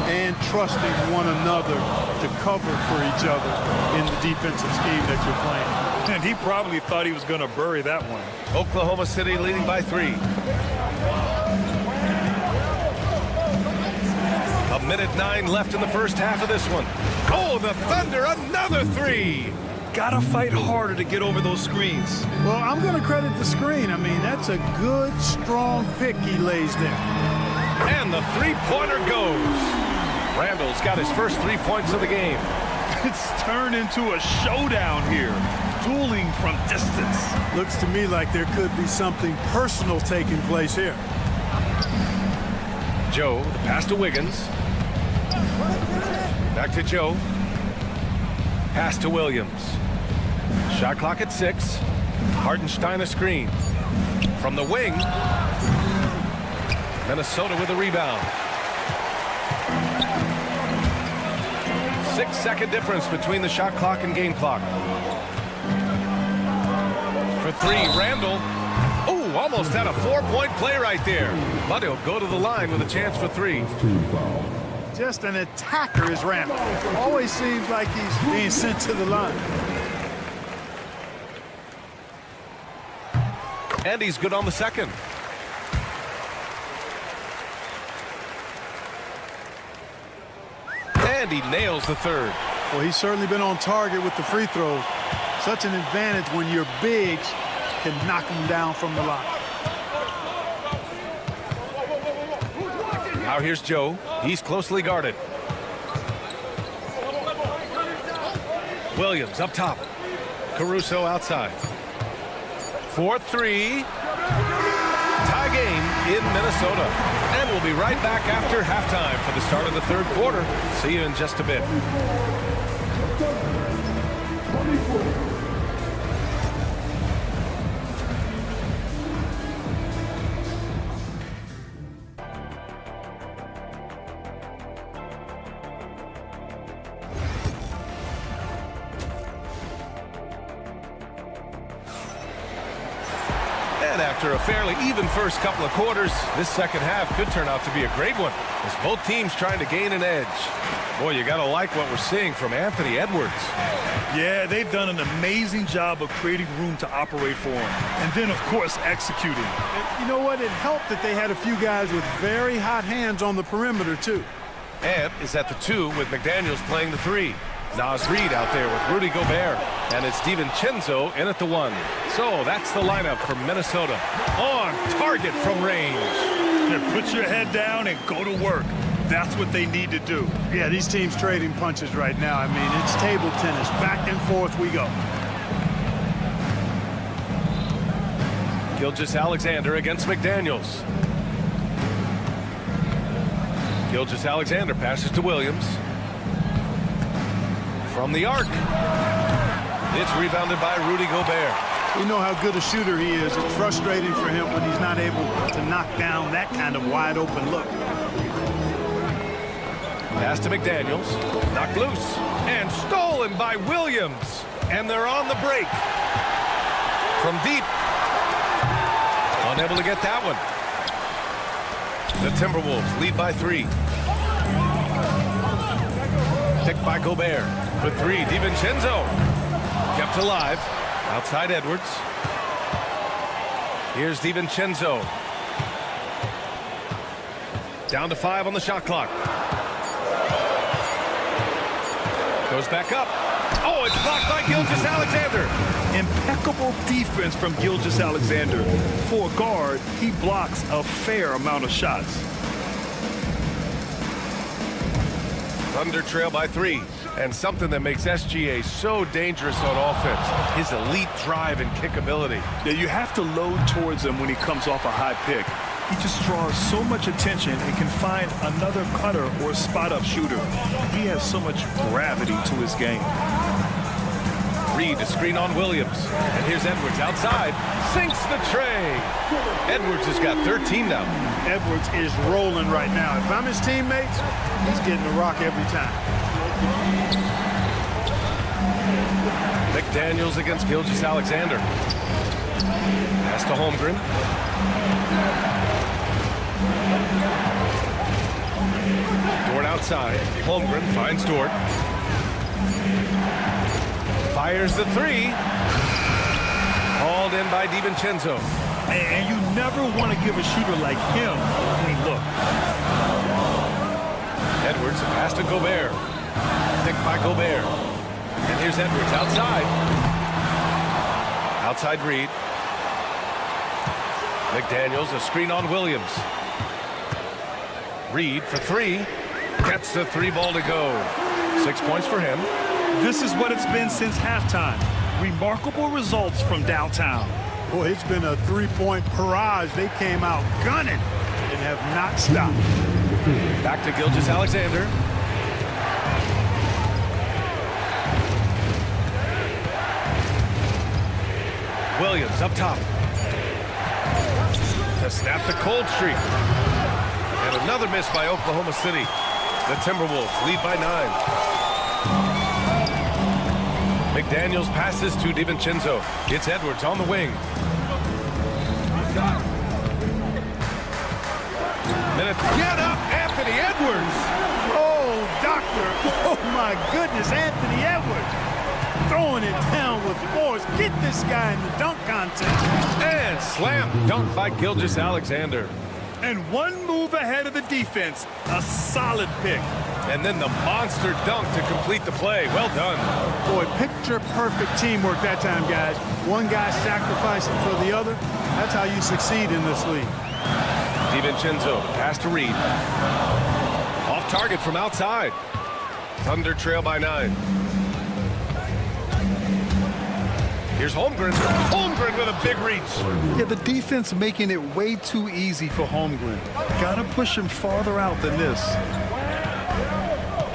and trusting one another to cover for each other in the defensive scheme that you're playing. And he probably thought he was going to bury that one. Oklahoma City leading by 3. 1:09 left in the first half of this one. Oh, the Thunder, another 3. Gotta fight harder to get over those screens. Well, I'm going to credit the screen. I mean, that's a good, strong pick he lays there. And the three-pointer goes. Randall's got his first 3 points of the game. It's turned into a showdown here. Dueling from distance. Looks to me like there could be something personal taking place here. Joe, the pass to Wiggins. Back to Joe. Pass to Williams. Shot clock at 6. Hartenstein a screen. from the wing. Minnesota with a rebound. 6-second difference between the shot clock and game clock. For three, Randall. Oh, almost had a 4-point play right there. But he'll go to the line with a chance for three. Just an attacker is Randall. Always seems like he's being sent to the line. And he's good on the second. And he nails the third. Well, he's certainly been on target with the free throws. Such an advantage when your bigs can knock them down from the line. Now here's Joe. He's closely guarded. Williams up top. Caruso outside. 4-3. Tie game in Minnesota. And we'll be right back after halftime for the start of the third quarter. See you in just a bit. And after a fairly even first couple of quarters, this second half could turn out to be a great one as both teams trying to gain an edge. Boy, you got to like what we're seeing from Anthony Edwards. Yeah, they've done an amazing job of creating room to operate for him. And then, of course, executing. You know what? It helped that they had a few guys with very hot hands on the perimeter, too. Ant is at the 2 with McDaniels playing the 3. Naz Reid out there with Rudy Gobert. And it's DiVincenzo in at the 1. So that's the lineup for Minnesota. On target from range. Yeah, put your head down and go to work. That's what they need to do. Yeah, these teams trading punches right now. I mean, it's table tennis. Back and forth we go. Gilgeous-Alexander against McDaniels. Gilgeous-Alexander passes to Williams. From the arc. It's rebounded by Rudy Gobert. We know how good a shooter he is. It's frustrating for him when he's not able to knock down that kind of wide open look. Pass to McDaniels. Knocked loose. And stolen by Williams. And they're on the break. From deep. Unable to get that one. The Timberwolves lead by 3. Picked by Gobert. For 3, DiVincenzo. Kept alive. Outside Edwards. Here's DiVincenzo. Down to 5 on the shot clock. Goes back up. Oh, it's blocked by Gilgeous-Alexander. Impeccable defense from Gilgeous-Alexander. For a guard, he blocks a fair amount of shots. Thunder trail by 3. And something that makes SGA so dangerous on offense, his elite drive and kick ability. Yeah, you have to load towards him when he comes off a high pick. He just draws so much attention and can find another cutter or spot-up shooter. He has so much gravity to his game. Reid to screen on Williams. And here's Edwards outside. Sinks the tray. Edwards has got 13 now. Edwards is rolling right now. If I'm his teammates, he's getting the rock every time. McDaniels against Gilgeous-Alexander. Pass to Holmgren. Dort outside. Holmgren finds Dort. Fires the 3. Hauled in by DiVincenzo. And you never want to give a shooter like him a clean look. Edwards pass to Gobert. Picked by Gobert. And here's Edwards outside. Outside Reid. McDaniels a screen on Williams. Reid for 3. Gets the 3 ball to go. 6 points for him. This is what it's been since halftime. Remarkable results from downtown. Boy, it's been a 3-point barrage. They came out gunning and have not stopped. Back to Gilgeous-Alexander. Williams up top. snap the cold streak. And another miss by Oklahoma City. The Timberwolves lead by 9. McDaniels passes to DiVincenzo. It's Edwards on the wing. Minute. Get up, Anthony Edwards! Oh, doctor. Oh, my goodness, Anthony Edwards. Throwing it down with force. Get this guy in the dunk contest. And slam dunk by Gilgeous-Alexander. And one move ahead of the defense. A solid pick. And then the monster dunk to complete the play. Well done. Boy, picture-perfect teamwork that time, guys. One guy sacrificing for the other. That's how you succeed in this league. DiVincenzo, pass to Reed. Off target from outside. Thunder trail by 9. Here's Holmgren. Holmgren with a big reach. Yeah, the defense making it way too easy for Holmgren. Gotta push him farther out than this.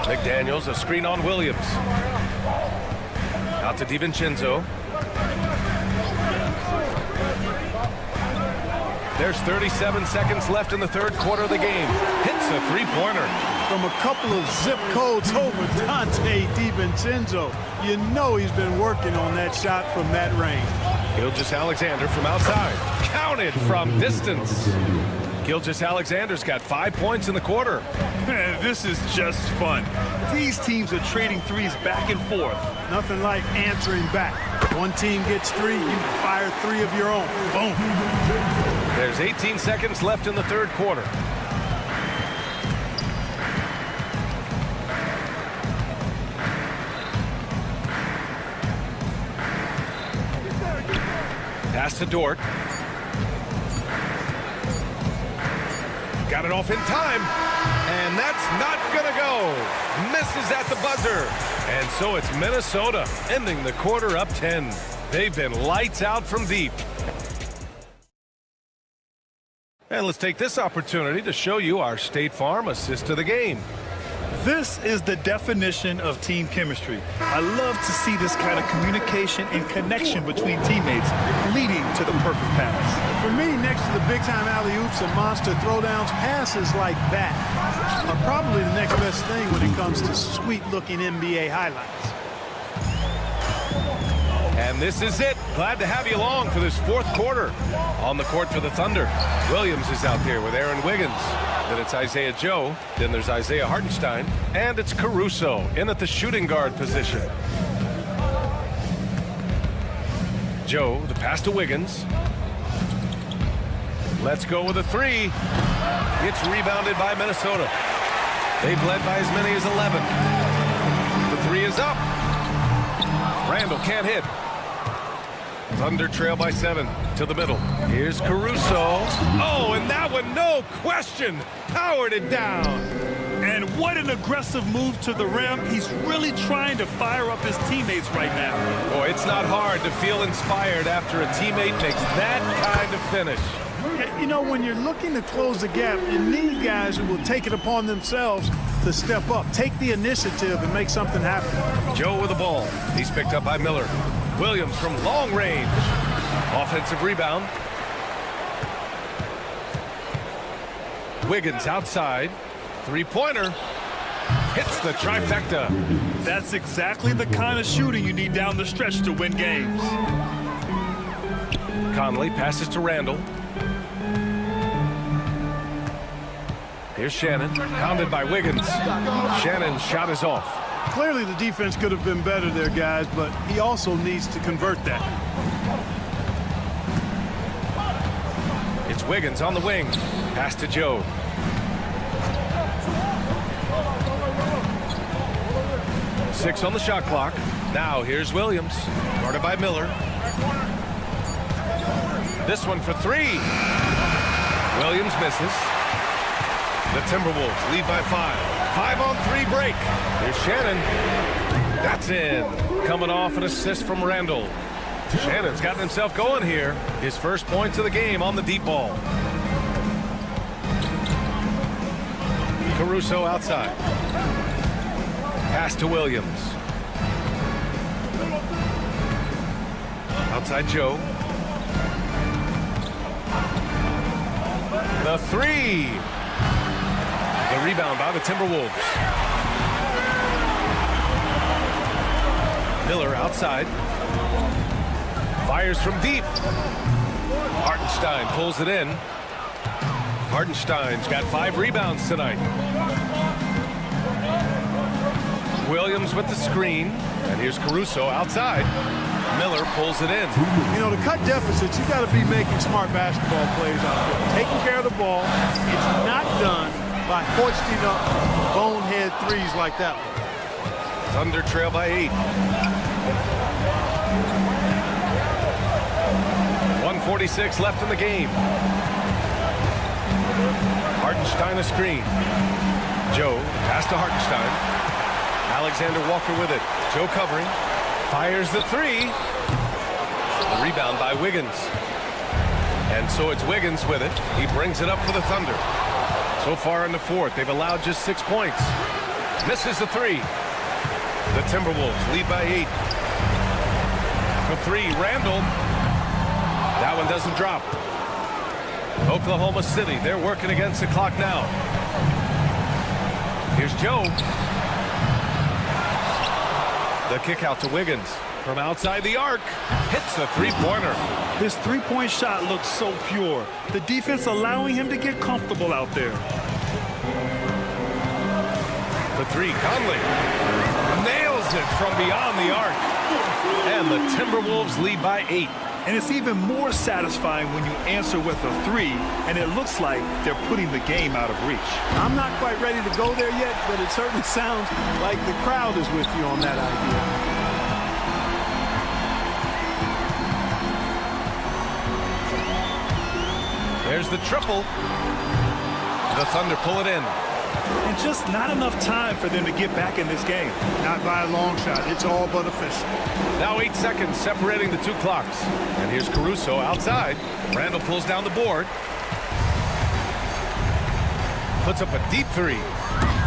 McDaniels, a screen on Williams. Out to DiVincenzo. There's 37 seconds left in the third quarter of the game. Hits a three-pointer. From a couple of zip codes over Dante DiVincenzo. You know he's been working on that shot from that range. Gilgeous-Alexander from outside. Counted from distance. Gilgeous-Alexander's got 5 points in the quarter. Man, this is just fun. These teams are trading threes back and forth. Nothing like answering back. One team gets 3, you fire 3 of your own. Boom. There's 18 seconds left in the third quarter. Pass to Dort. Got it off in time. And that's not going to go. Misses at the buzzer. And so it's Minnesota ending the quarter up 10. They've been lights out from deep. And let's take this opportunity to show you our State Farm assist to the game. This is the definition of team chemistry. I love to see this kind of communication and connection between teammates leading to the perfect pass. For me, next to the big-time alley-oops and monster throwdowns, passes like that are probably the next best thing when it comes to sweet-looking NBA highlights. And this is it. Glad to have you along for this fourth quarter. On the court for the Thunder, Williams is out there with Aaron Wiggins. Then it's Isaiah Joe. Then there's Isaiah Hartenstein. And it's Caruso in at the shooting guard position. Joe, the pass to Wiggins. Let's go with a 3. It's rebounded by Minnesota. They've led by as many as 11. The 3 is up. Randall can't hit. Thunder trail by 7 to the middle. Here's Caruso. Oh, and that one, no question, powered it down. And what an aggressive move to the rim. He's really trying to fire up his teammates right now. Boy, it's not hard to feel inspired after a teammate makes that kind of finish. You know, when you're looking to close the gap, you need guys who will take it upon themselves to step up, take the initiative, and make something happen. Joe with the ball. He's picked up by Miller. Williams from long range. Offensive rebound. Wiggins outside. Three-pointer. Hits the trifecta. That's exactly the kind of shooting you need down the stretch to win games. Conley passes to Randall. Here's Shannon, pounded by Wiggins. Shannon's shot is off. Clearly the defense could have been better there, guys, but he also needs to convert that. It's Wiggins on the wing. Pass to Joe. Six on the shot clock. Now here's Williams, guarded by Miller. This one for 3. Williams misses. The Timberwolves lead by 5. 5-on-3 break. Here's Shannon. That's in. Coming off an assist from Randall. Shannon's gotten himself going here. His first points of the game on the deep ball. Caruso outside. Pass to Williams. Outside Joe. The three. The rebound by the Timberwolves. Miller outside. Fires from deep. Hartenstein pulls it in. Hartenstein's got 5 rebounds tonight. Williams with the screen. And here's Caruso outside. Miller pulls it in. You know, to cut deficits, you got to be making smart basketball plays out there. Taking care of the ball. It's not done by hoisting up bonehead threes like that one. Thunder trail by 8. 1:46 left in the game. Hartenstein a screen. Joe pass to Hartenstein. Alexander Walker with it. Joe covering. Fires the three. The rebound by Wiggins. And so it's Wiggins with it. He brings it up for the Thunder. So far in the fourth, they've allowed just 6 points. Misses the three. The Timberwolves lead by 8. For three, Randall. That one doesn't drop. Oklahoma City, they're working against the clock now. Here's Joe. The kick out to Wiggins. From outside the arc, hits the three-pointer. His three-point shot looks so pure. The defense allowing him to get comfortable out there. For three, Conley nails it from beyond the arc. And the Timberwolves lead by 8. And it's even more satisfying when you answer with a three, and it looks like they're putting the game out of reach. I'm not quite ready to go there yet, but it certainly sounds like the crowd is with you on that idea. There's the triple. The Thunder pull it in. And just not enough time for them to get back in this game. Not by a long shot. It's all but official. Now 8 seconds separating the 2 clocks. And here's Caruso outside. Randall pulls down the board. Puts up a deep three.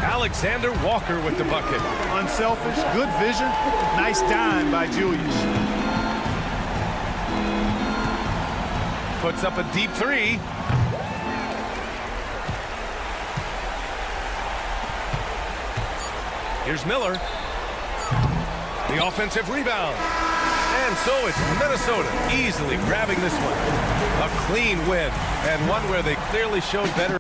Alexander Walker with the bucket. Unselfish, good vision. Nice dime by Julius. Puts up a deep three. Here's Miller. The offensive rebound. And so it's Minnesota easily grabbing this one. A clean win, and one where they clearly showed better.